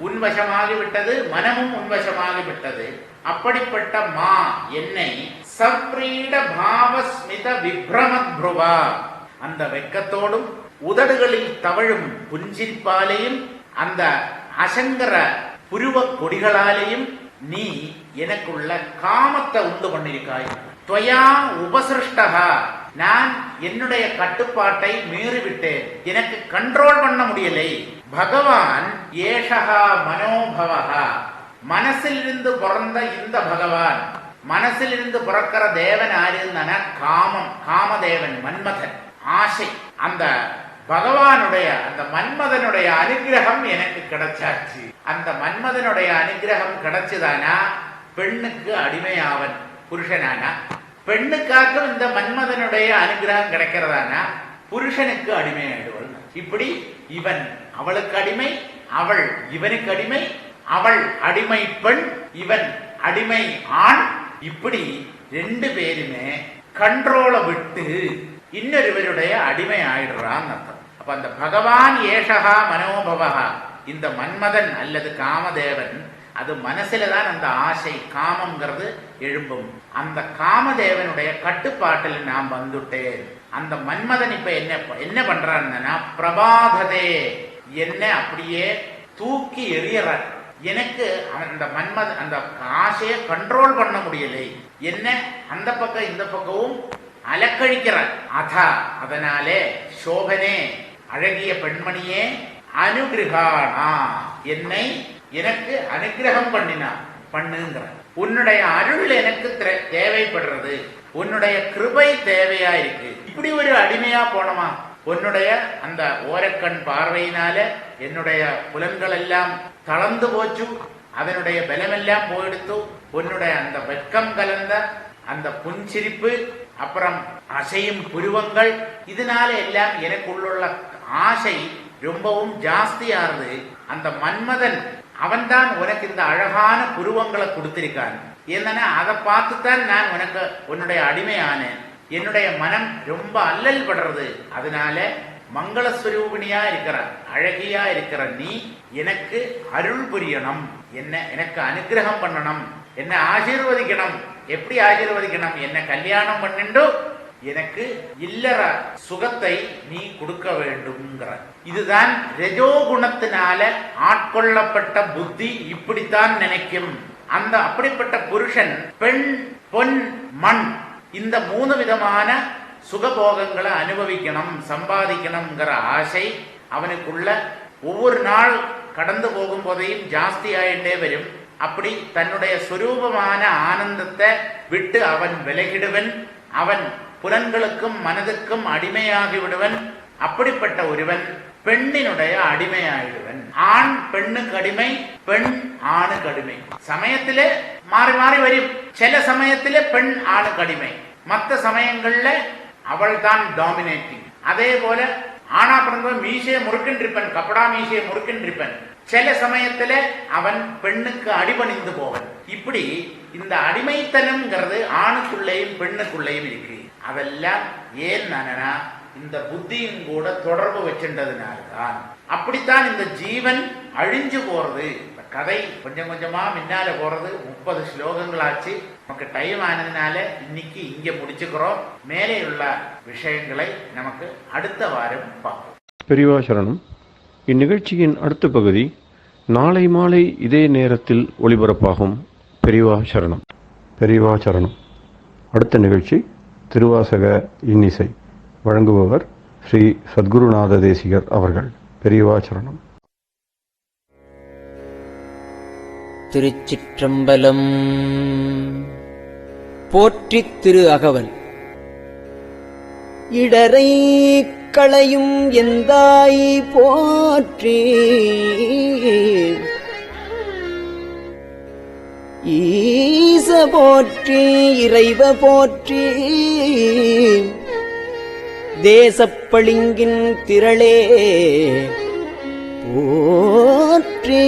உன்வசமாகிவிட்டது, மனமும் உன்வசமாகிவிட்டது. அப்படிப்பட்ட மா என்னை சப்ரீட பாவஸ்மித விப்ரமத்ருவா, அந்த வெக்கத்தோடும் உதடுகளில் தவழும் புஞ்சிரிப்பாலேயும் அந்த அசங்கர புருவ கொடிகளாலேயும் நீ எனக்குள்ள காமத்தை உண்டு பண்ணிருக்காய். துவயா உபசிருஷ்டா, நான் என்னுடைய கட்டுப்பாட்டை மீறிவிட்டேன், எனக்கு கண்ட்ரோல் பண்ண முடியலை. பகவான் ஏஷகா மனோபவா, மனசிலிருந்து பிறந்த இந்த பகவான், மனசிலிருந்து பிறக்கிற தேவன் ஆறுன்னா காமம், காமதேவன், மன்மதன், ஆசை. அந்த பகவானுடைய அந்த மன்மதனுடைய அனுகிரகம் எனக்கு கிடைச்சாச்சு. அந்த மன்மதனுடைய அனுகிரகம் கிடைச்சுதானா பெண்ணுக்கு அடிமையாவன் புருஷனானா, பெண்ணுக்காக இந்த மன்மதனுடைய அனுகிரகம் கிடைக்கிறதானா புருஷனுக்கு அடிமையாயிடுவள். இப்படி இவன் அவளுக்கு அடிமை, அவள் இவனுக்கு அடிமை, அவள் அடிமை பெண், இவன் அடிமை ஆண். இப்படி ரெண்டு பேருமே கண்ட்ரோலை விட்டு இன்னொருவருடைய அடிமை ஆயிடுறான் அர்த்தம். அப்ப அந்த பகவான் ஏஷகா மனோபவா, இந்த மன்மதன் அல்லது காமதேவன், அது மனசுல தான் அந்த ஆசை காமம்ங்கிறது எழும்பும். அந்த காமதேவனுடைய கட்டுப்பாட்டில் நான் வந்துட்டேன். அந்த மன்மதன் இப்ப என்ன பண்றான்னா பிரபாததே, என்ன அப்படியே தூக்கி எறியறான். எனக்கு அந்த மன்மத அந்த ஆசையை கண்ட்ரோல் பண்ண முடியலை, என்ன அந்த பக்கம் இந்த பக்கமும் அலக்கழிக்கிறான். அதனாலே சோபனே, அழகிய பெண்மணியே, அனுகிரகானா, என்னை எனக்கு அனுகிரகம் பண்ணினா பண்ணுங்கிற. உன்னுடைய அருள் எனக்கு தேவைப்படுறது, உன்னுடைய கிருபை தேவையா இருக்கு. இப்படி ஒரு அடிமையா போனோமா? உன்னுடைய அந்த ஓரக்கண் பார்வையினால என்னுடைய புலன்கள் எல்லாம் தளர்ந்து போச்சு, அதனுடைய பலமெல்லாம் போயிடுத்து. உன்னுடைய அந்த வெட்கம் கலந்த அந்த புன்சிரிப்பு, அப்புறம் அசையும் புருவங்கள், இதனால எல்லாம் எனக்குள்ள ஆசை ரொம்பவும் ஜாஸ்தியானது. அந்த மன்மதன் அவன்தான் உனக்கு இந்த அழகான புருவங்களை கொடுத்திருக்கான். என்னன்னா அதை பார்த்துத்தான் நான் உனக்கு உன்னுடைய அடிமையானேன். என்னுடைய மனம் ரொம்ப அல்லல் படுறது. அதனால மங்களஸ்வரூபிணியா இருக்கிற, அழகியா இருக்கிற நீ எனக்கு அருள் புரியணும், என்ன எனக்கு அனுகிரகம் பண்ணணும், என்ன ஆசீர்வதிக்கணும். எப்படி ஆசீர்வதிக்கணும்? என்ன கல்யாணம் பண்ணிண்டு எனக்கு இல்லற சுகத்தை நீ கொடுக்க வேண்டும்ங்கிற. இதுதான் ரஜோகுணத்தினால ஆட்கொள்ளப்பட்ட புத்தி இப்படித்தான் நினைக்கும். அந்த அப்படிப்பட்ட புருஷன் பெண், பொன், மண், இந்த 3 விதமான சுகபோகங்களை அனுபவிக்கணும், சம்பாதிக்கணும்ங்கிற ஆசை அவனுக்குள்ள ஒவ்வொரு நாள் கடந்து போகும் போதையும் ஜாஸ்தி ஆயிட்டே வரும். அப்படி தன்னுடைய சுரூபமான ஆனந்தத்தை விட்டு அவன் விலகிடுவன். அவன் புலன்களுக்கும் மனதுக்கும் அடிமையாகி விடுவன். அப்படிப்பட்ட ஒருவன் பெண்ணினுடைய அடிமையாயிடுவன். ஆண் பெண்ணுக்கு அடிமை, பெண் ஆணுக்கு அடிமை. சமயத்திலே மாறி மாறி வரும். சில சில பெண் ஆணுக்கு அடிமை, மற்ற சமயங்கள்ல அவள் தான் டாமினேட்டிங். அதே போல ஆனா பிறந்த மீசையை முறுக்கின்றிருப்பன், கப்படா மீசையை முறுக்கின்றிருப்பன். சில சமயத்துல அவன் பெண்ணுக்கு அடிபணிந்து போவன். இப்படி இந்த அடிமைத்தனம்ங்கிறது ஆணுக்குள்ளேயும் பெண்ணுக்குள்ளேயும் இருக்கு. அதெல்லாம் ஏன் நானா இந்த புத்தியும் கூட தொடர்பு வச்சின்றதுனால்தான். அப்படித்தான் இந்த ஜீவன் அழிஞ்சு போறது. கதை கொஞ்சம் கொஞ்சமா முன்னால போறது. 30 ஸ்லோகங்களாச்சு. நமக்கு டைம் ஆனதுனால இன்னைக்கு இங்க முடிச்சுக்கிறோம். மேலே உள்ள விஷயங்களை நமக்கு அடுத்த வாரம் பார்ப்போம். பெரியவா சரணம். இந்நிகழ்ச்சியின் அடுத்த பகுதி நாளை மாலை இதே நேரத்தில் ஒளிபரப்பாகும். பெரியவா சரணம். பெரியவா சரணம். அடுத்த நிகழ்ச்சி திருவாசக இன்னிசை. வழங்குபவர் ஸ்ரீ சத்குருநாத தேசிகர் அவர்கள். பெரியவா சரணம். திருச்சிற்றம்பலம். போற்றித் திரு அகவல். இடரை களையும் எந்தாய் போற்றி, ஈச போற்றி, இறைவ போற்றி, தேசப்பளிங்கின் திரளே போற்றி,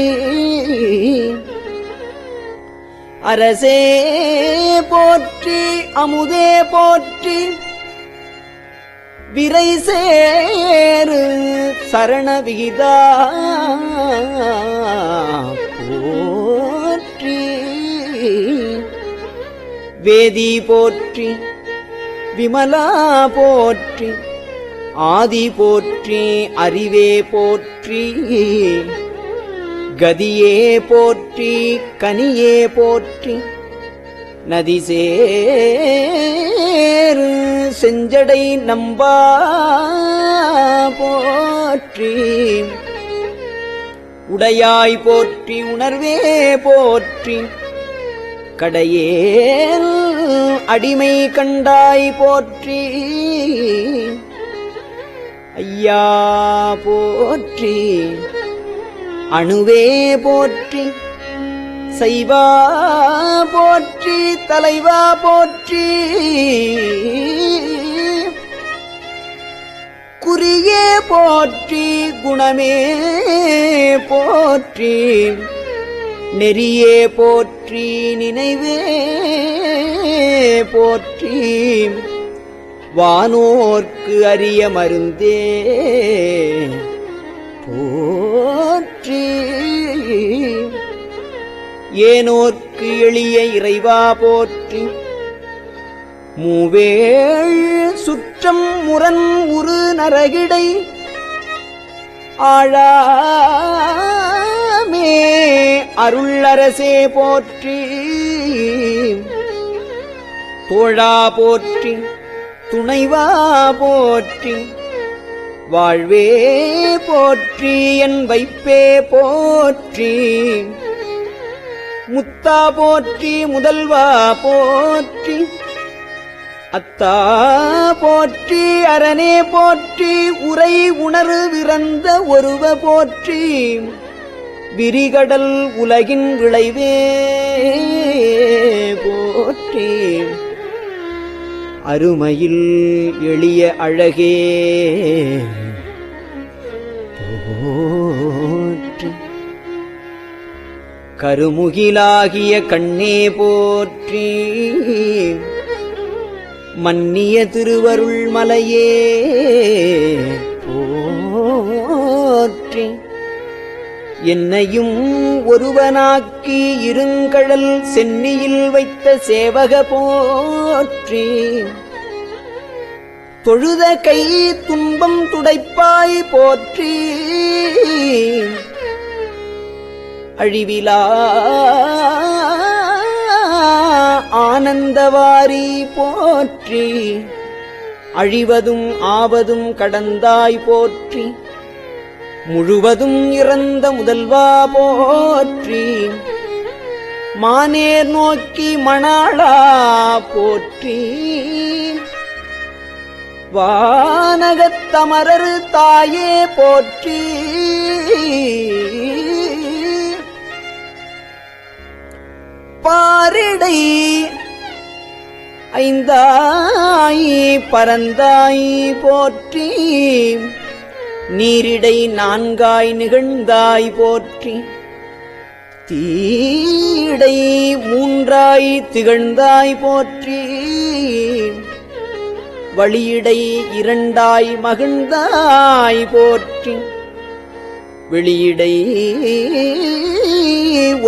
அரசே போற்றி, அமுதே போற்றி, விரை சேரு சரணவிகிதா போற்றி, வேதி போற்றி, விமலா போற்றி, ஆதி போற்றி, அறிவே போற்றி, கதியே போற்றி கனியே போற்றி நதிசேர் செஞ்சடை நம்பா போற்றி உடையாய் போற்றி உணர்வே போற்றி கடையேல் அடிமை கண்டாய் போற்றி ஐயா போற்றி அணுவே போற்றி சைவா போற்றி தலைவா போற்றி குறியே போற்றி குணமே போற்றி நெறியே போற்றி நினைவே போற்றி வானோர்க்கு அரிய மருந்தே போற்றி ஏனோர்க்கு எளிய இறைவா போற்றி மூவேள் சுற்றம் முரண் உரு நரகிடை ஆழாமே அருளரசே போற்றி தோழா போற்றி துணைவா போற்றி வாழ்வே போற்றி என் வைப்பே போற்றி முத்தா போற்றி முதல்வா போற்றி அத்தா போற்றி அரணே போற்றி உரை உணர்வு விரந்த ஒருவ போற்றி விரிகடல் உலகின் விளைவே போற்றி அருமையில் எளிய அழகே போற்றி கருமுகிலாகிய கண்ணே போற்றி மன்னிய திருவருள் மலையே போற்றி என்னையும் ஒருவனாக்கி இருங்கடல் சென்னியில் வைத்த சேவக போற்றி தொழுத கை துன்பம் துடைப்பாய் போற்றி அழிவிலா ஆனந்தவாரி போற்றி அழிவதும் ஆவதும் கடந்தாய் போற்றி முழுவதும் இறந்த முதல்வா போற்றி மானேர் நோக்கி மணாளா போற்றி வானகத்தமரரு தாயே போற்றி பாரிடை ஐந்தாய் பரந்தாய் போற்றி நீரிடை நான்காய் நிகழ்ந்தாய் போற்றி தீடை மூன்றாய் திகழ்ந்தாய் போற்றி வழியிடை இரண்டாய் மகிழ்ந்தாய் போற்றி வெளியிடை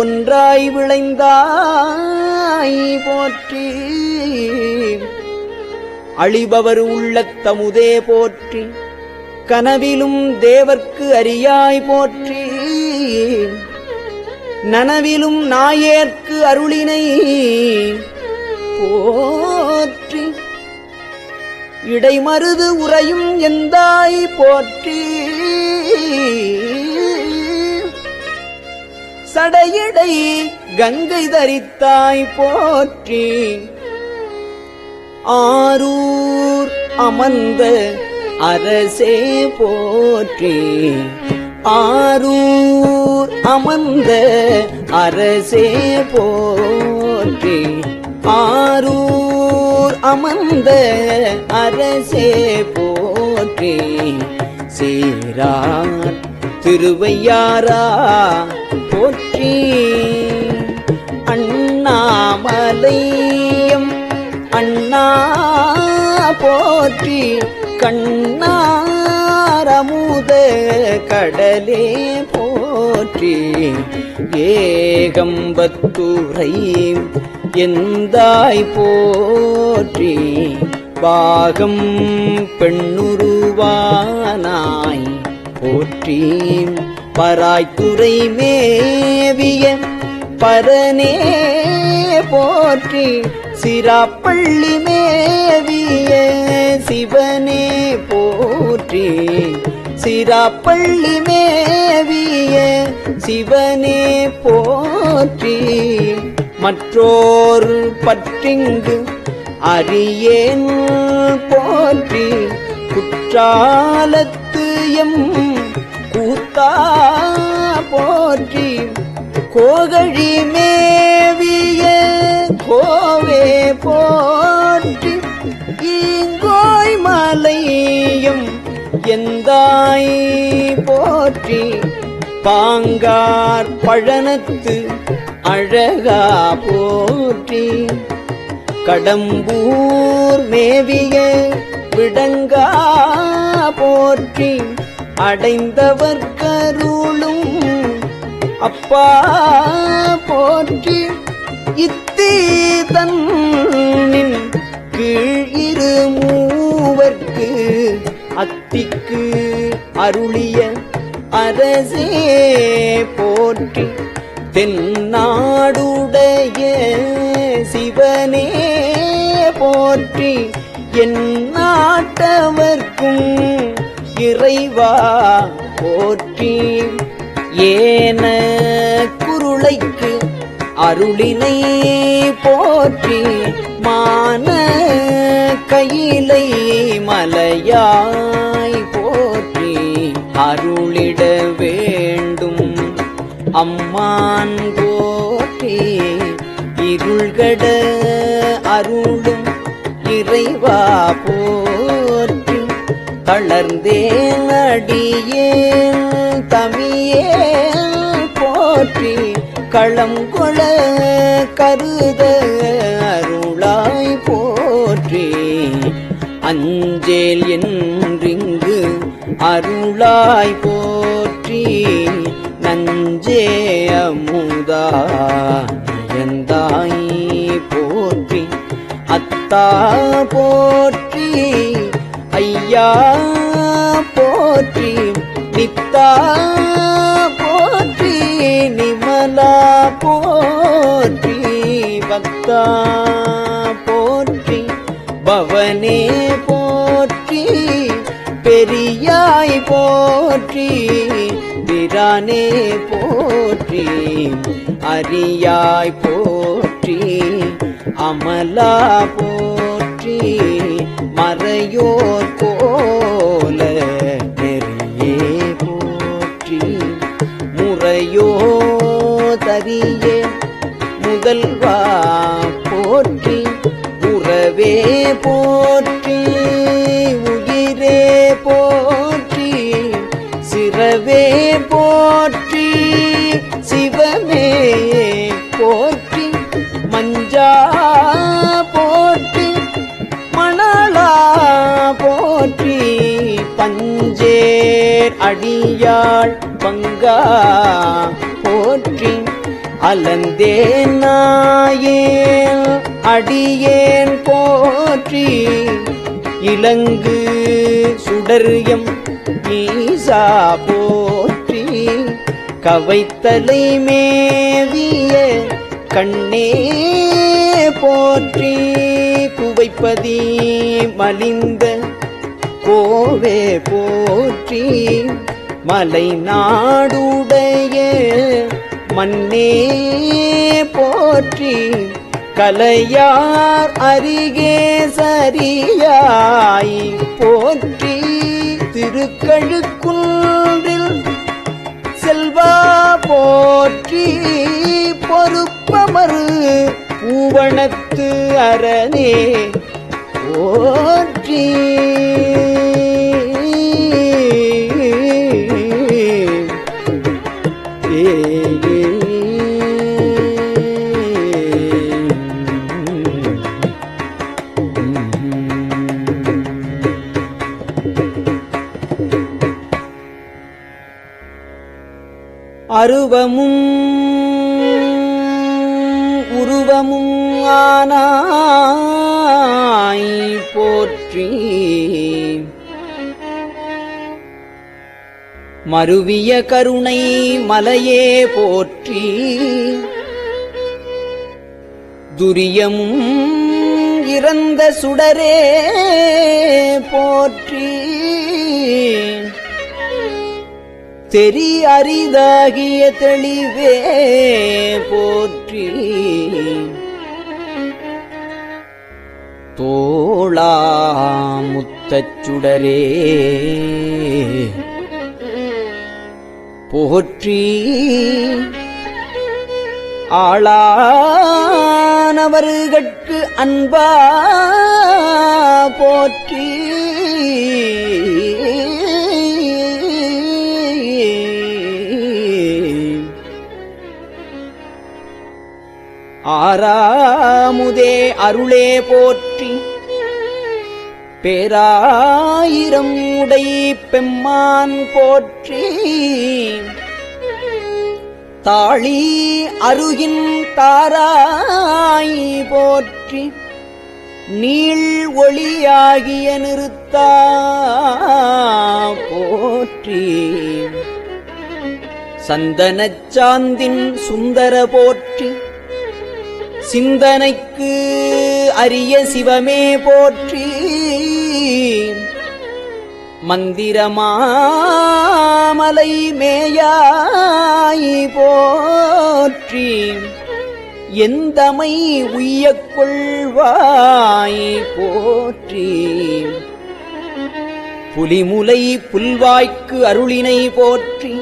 ஒன்றாய் விளைந்தாய் போற்றி அழிபவர் உள்ளத்தமுதே போற்றி கனவிலும் தேவர்க்கு அறியாய் போற்றி நனவிலும் நாயேற்கு அருளினை போற்றி இடைமருது உறையும் எந்தாய் போற்றி சடையடை கங்கை தரித்தாய் போற்றி ஆரூர் அமர்ந்த அரசே போற்றி ஆரூர் அமர்ந்த அரசே போற்றி ஆரூர் அமர்ந்த அரசே போற்றி சீரார் திருவையாரா போற்றி அண்ணாமலையம் அண்ணா போற்றி கண்ணாரமுத கடலே போற்றி ஏகம்பத்துரை எந்தாய் போற்றி பாகம் பெண்ணுருவானாய் போற்றி பராய்த்துறை மேவிய பரனே போற்றி சிராப்பள்ளி மேவிய சிவனே போற்றி சிராப்பள்ளி மேவிய சிவனே போற்றி மற்றோர் பற்றிங்கு அறியேன் போற்றி குற்றாலத்து எம் கூத்தா போற்றி கோகழி மேவிய கோவே போற்றி ஈங்கோய் மலையும் எந்தாய் போற்றி பாங்கார் பழனத்து அழகா போற்றி கடம்பூர் மேவிய விடங்கா போற்றி அடைந்தவர் கருளும் அப்பா போற்றி இத்தீதன்னின் கீழ் இரு மூவர்க்கு அத்திக்கு அருளிய அரசே போற்றி தென்னாடுடைய சிவனே போற்றி என் நாட்டவர்க்கும் இறைவா போற்றி ஏன குருளைக்கு அருளினை போற்றி மான கையிலை மலையாய் போற்றி அருளிட வேண்டும் அம்மான் போற்றி இருள்கட அருளும் இறைவா போற்றி தளர்ந்தேன் அடியேன் தமியேன் போற்றி களங்கொள கருத அருளாய் போற்றி அஞ்சேல் என்றிங்கு அருளாய் போற்றி நஞ்சே அமுதா நயந்தாய் போற்றி அத்தா போற்றி ஐயா போற்றி நித்தா போற்றி நிமலா போற்றி பக்தா போற்றி பவனே போற்றி பெரியாய் போற்றி பிரானே போற்றி அரியாய் போற்றி அமலா போற்றி மறையோர் போல நெறியே போற்றி முறையோ தரிய முதல்வா போற்றி உறவே போற்றி உயிரே போற்றி சிறவே போற்றி சிவமே போற்றி மஞ்சா போற்றி மணலா போற்றி பஞ்சேர் அடியாள் பங்கா போற்றி அலந்தேன் நாயேன் அடியேன் போற்றி இலங்கு சுடர்யம் ஈசா போற்றி கவைத்தலை மேவிய கண்ணே போற்றி குவைப்பதி மலிந்த கோவே போற்றி மலை நாடுடைய மன்னே போற்றி கலையார் அருகே சரியாய் போற்றி திருக்கழுக்குன்றில் செல்வா போற்றி பொறுப்பமரு பூவனத்து அரணே போற்றி அருவமும் உருவமும் ஆனாய் போற்றி மருவிய கருணை மலையே போற்றி துரியமும் இறந்த சுடரே போற்றி தெரி அரிதாகிய தெளிவே போற்றி தோளாமுத்தச் சுடரே போற்றி ஆளானவர்கட்கு அன்பா போற்றி ஆறாமுதே அருளே போற்றி பேராயிரம் உடை பெம்மான் போற்றி தாளி அருகின் தாராய் போற்றி நீள் ஒளியாகிய நிறுத்தா போற்றி சந்தனச் சாந்தின் சுந்தர போற்றி சிந்தனைக்கு அரிய சிவமே போற்றி மந்திரமாமலை மேயாய் போற்றி எந்தமை உய்யக் கொள்வாய் போற்றி புலிமுலை புல்வாய்க்கு அருளினை போற்றி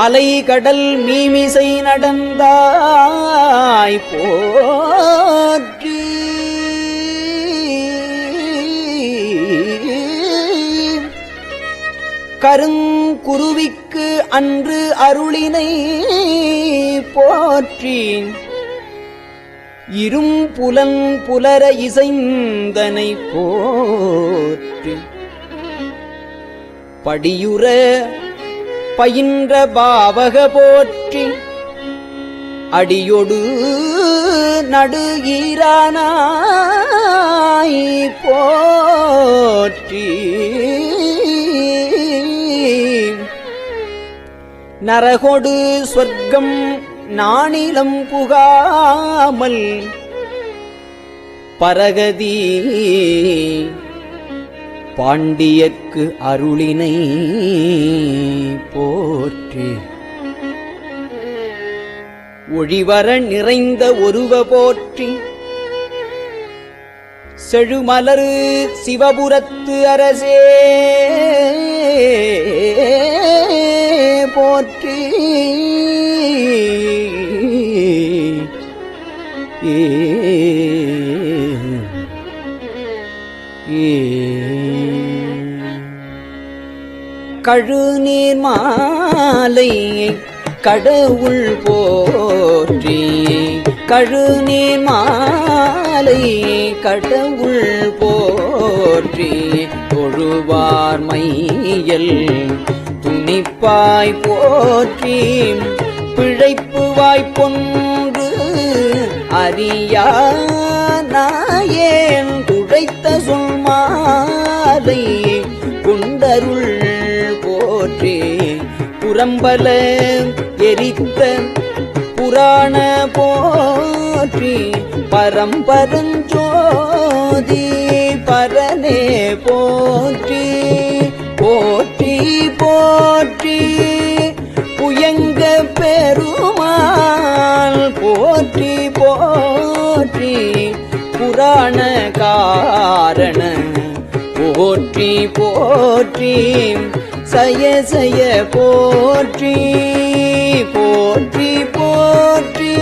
அலைகடல் மீமிசை நடந்தாய் போற்றி கருங்குருவிக்கு அன்று அருளினை போற்றி இரும்புலன் புலர இசைந்தனை போற்றி படியுற பயின்ற பாவக போற்றி அடியொடு நடுகிறானாய் போற்றி நரகொடு சொர்க்கம் நாணிலம் புகாமல் பரகதி பாண்டியர்க்கு அருளினை போற்றி ஒளிவர நிறைந்த ஒருவ போற்றி செழுமலரு சிவபுரத்து அரசே போற்றி கழுநீர் மாலை கடவுள் போற்றி கழுநீர் மாலை கடவுள் போற்றி தொழுவார் மையல் துணிப்பாய் போற்றி பிழைப்பு வாய்ப்பொன்று அறியா நாயேன் குழைத்த சொல்மாலை குண்டருள் போற்றி புறம்பல எரித்த புராண போற்றி பரம்பரஞ்சோதி பரனே போற்றி போற்றி போற்றி புயங்க பெருமாள் போற்றி போற்றி புராண காரண போற்றி போற்றி சய சய போற்றி போற்றி போற்றி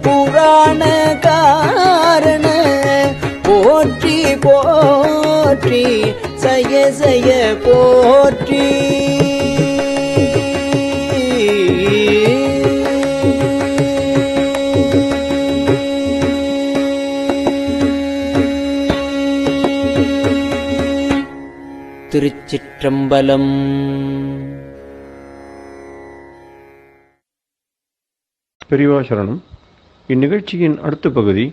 புராண காரண போற்றி போற்றி சய சய போற்றி திருச்சிற்றம்பலம். பெரியவா சரணம். இந்நிகழ்ச்சியின் அடுத்த பகுதி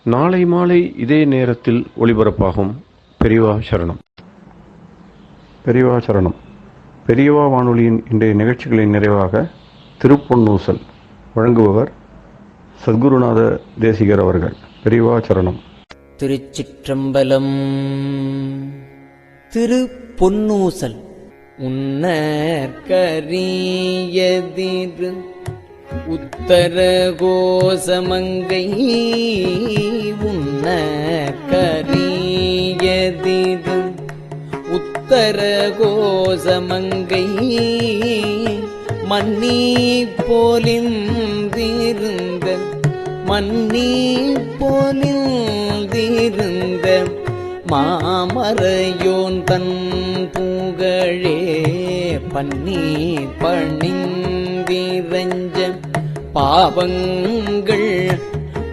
நாளை மாலை இதே நேரத்தில் ஒளிபரப்பாகும். பெரியவா சரணம். பெரியவா சரணம். பெரியவா வானொலியின் இன்றைய நிகழ்ச்சிகளின் நிறைவாக திருப்பொன்னூசல் வழங்குபவர் சத்குருநாத தேசிகர் அவர்கள். பெரியவா சரணம். திருச்சிற்றம்பலம். திருப்பொன்னூசல். உன்னற்கரியதிரு உத்தர கோசமங்கை உன்னற்கரியதிரு உத்தர கோசமங்கை மன்னி போலிந்திருந்த மன்னி போலிந்திருந்த மாமரையோன் தன் புகழே பன்னி பணிந்திரஞ்ச பாவங்கள்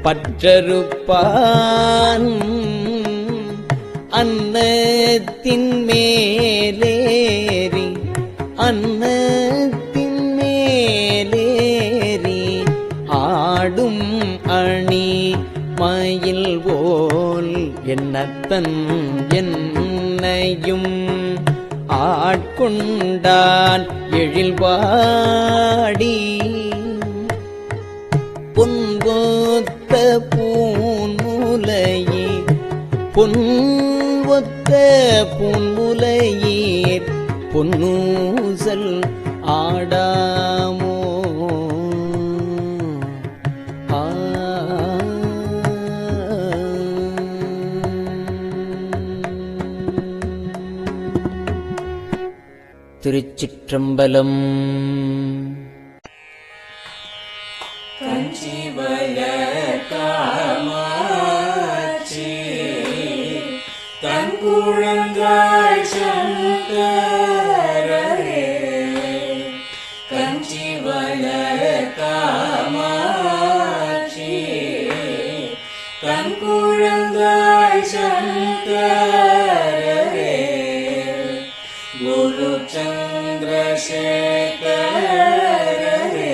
பற்றறுப்பான் அன்னத்தின் மேலேறி அன்னத்தின் மேலேறி ஆடும் அணி மயில் போல் என்னத்தன் என்னையும் ஆட்கொண்டான் எழில்வாடி பொன்பொத்த பூன்முலையே பொன்வொத்த பூன்முலையீர் பொன்னூசல் ஆடாமோ திருச்சிற்றம்பலம். கஞ்சிவய காமாட்சி தன் குழந்தாய் சங்கரரே கஞ்சிவய காமாட்சி தன் குழந்தாய் சங்கரரே குரு சந்திரசேகரரே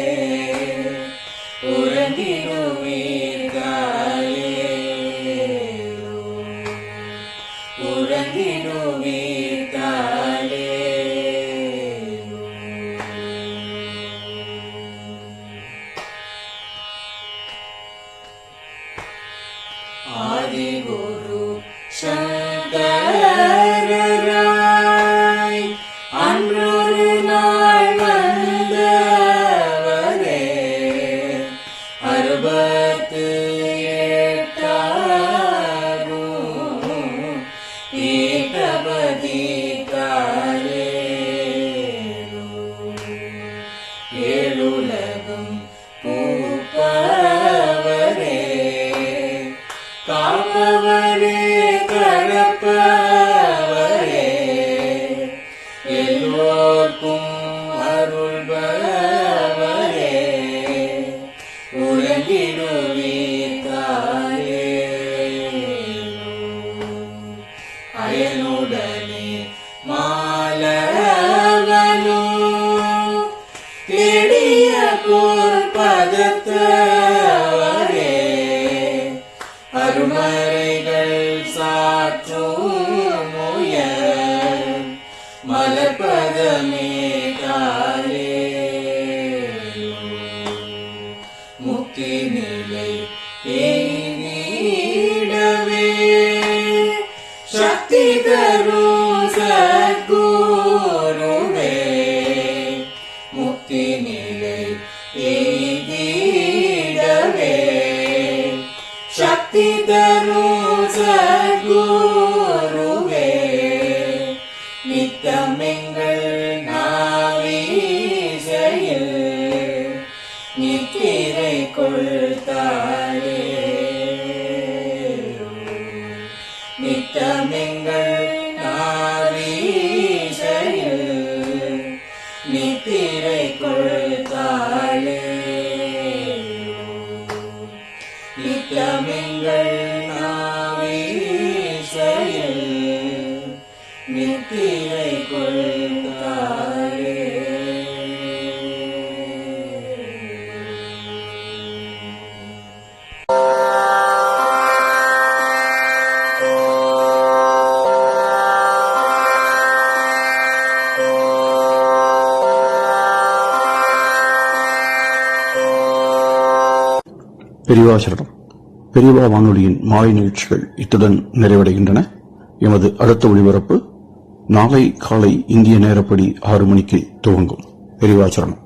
ஆதிகுரு சங்கரராய் அன்றொரு நாள் வந்தவரே அறுபத்து எட்டாகும் பீட்டபதி காலே ஏழுலகம் பூப்பவரே காப்பவரே கடப்பவரே எல்லோர்க்கும் அருள்பவரே உலகிடுவீர்காலே அயனுடனே மாலவனோ தேடிய பொற்பதத்தவரே அருமறைகள் சாற்றும் முயல் மலர்பதமே காலே முக்தி நிலை எய்திடவே சக்தி தரும் சத்குருவே முக்தி நிலை எய்திடவே சக்தி தரும் சத்குருவே நித்தமெங்கள் நாவீசையில் நித்திரை கொள்தாளே நித்தமெங்கள் நாவீசையில் நித்திரை கொள்தாளே நித்தமெங்கள் நாவீசையில் நித்திரை கொள்தாளே. பெரியவாசரணம். பெரியவா வானொலியின் மாலை நிகழ்ச்சிகள் இத்துடன் நிறைவடைகின்றன. எமது அடுத்த ஒளிபரப்பு நாளை காலை இந்திய நேரப்படி 6 மணிக்கு துவங்கும். பெரியவாசரணம்.